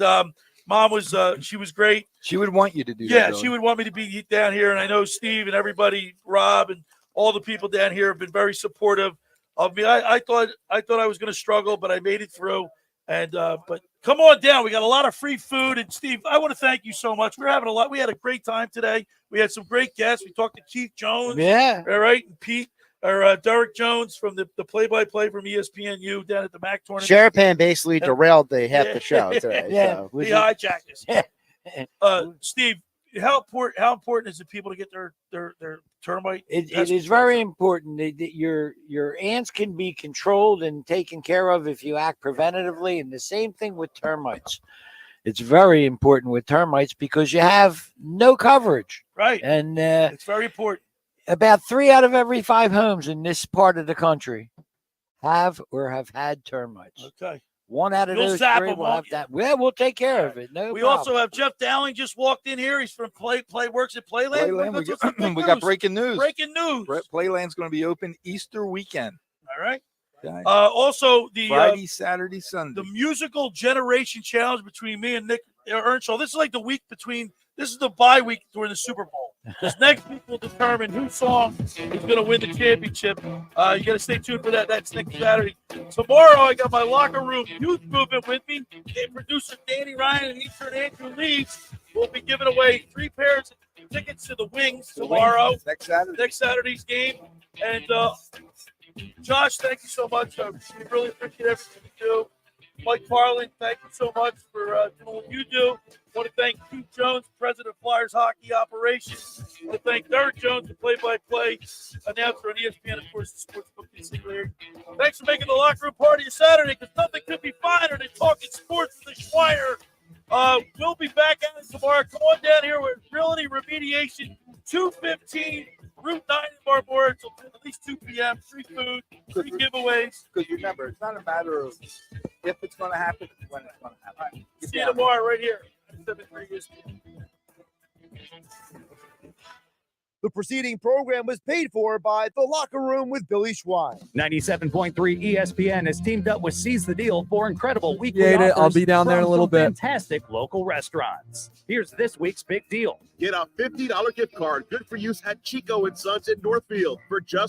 Mom was she was great. She would want you to do that. Yeah, she would want me to be down here, and I know Steve and everybody, Rob, and all the people down here have been very supportive of me. I thought I was going to struggle, but I made it through. And but come on down. We got a lot of free food. And Steve, I want to thank you so much. We're having a lot. We had a great time today. We had some great guests. We talked to Keith Jones. Yeah. All right. And Pete or Derek Jones from the play-by-play from ESPNU down at the MACC tournament. Sharapan basically derailed the half the show today. Yeah. So. He hijacked us. Steve, how important is it people to get their termite? It is very important that your ants can be controlled and taken care of if you act preventatively. And the same thing with termites. It's very important with termites because you have no coverage. Right. And it's very important. About 3 out of every 5 homes in this part of the country have or have had termites. Okay. 1 out of You'll those zap 3 them, will won't have that. Well, we'll take care of it. No We problem. also have Jeff Dowling just walked in here. He's from works at Playland. We got breaking news. Breaking news. Playland's going to be open Easter weekend. All right. Okay. Also, the Friday, Saturday, Sunday. The musical generation challenge between me and Nick Earnshaw. This is like the week between. This is the bye week during the Super Bowl. Because next week will determine whose song is going to win the championship. You got to stay tuned for that. That's next Saturday. Tomorrow, I got my locker room youth movement with me. Producer Danny Ryan and intern Andrew Leeds will be giving away 3 pairs of tickets to the Wings tomorrow. Next Saturday. Next Saturday's game. And Josh, thank you so much. We really appreciate everything you do. Mike Carlin, thank you so much for doing what you do. I want to thank Keith Jones, president of Flyers Hockey Operations. I want to thank Derek Jones, the play-by-play announcer on ESPN, of course, the sportsbook Consigliere. Thanks for making the locker room party of Saturday, because nothing could be finer than talking sports with the Schweiner. We'll be back at it tomorrow. Come on down here with Realty Remediation, 215 Route 9 in Marmora until at least 2 p.m. Free food, free giveaways. Because remember, it's not a matter of if it's going to happen, it's when it's going to happen. Right. See you tomorrow right here. 7-3 years. The preceding program was paid for by The Locker Room with Billy Schwein. 97.3 ESPN has teamed up with Seize the Deal for incredible weekly Yeah, I'll offers be down there in a from little some bit. Fantastic local restaurants. Here's this week's big deal. Get a $50 gift card, good for use at Chico & Sons in Northfield for just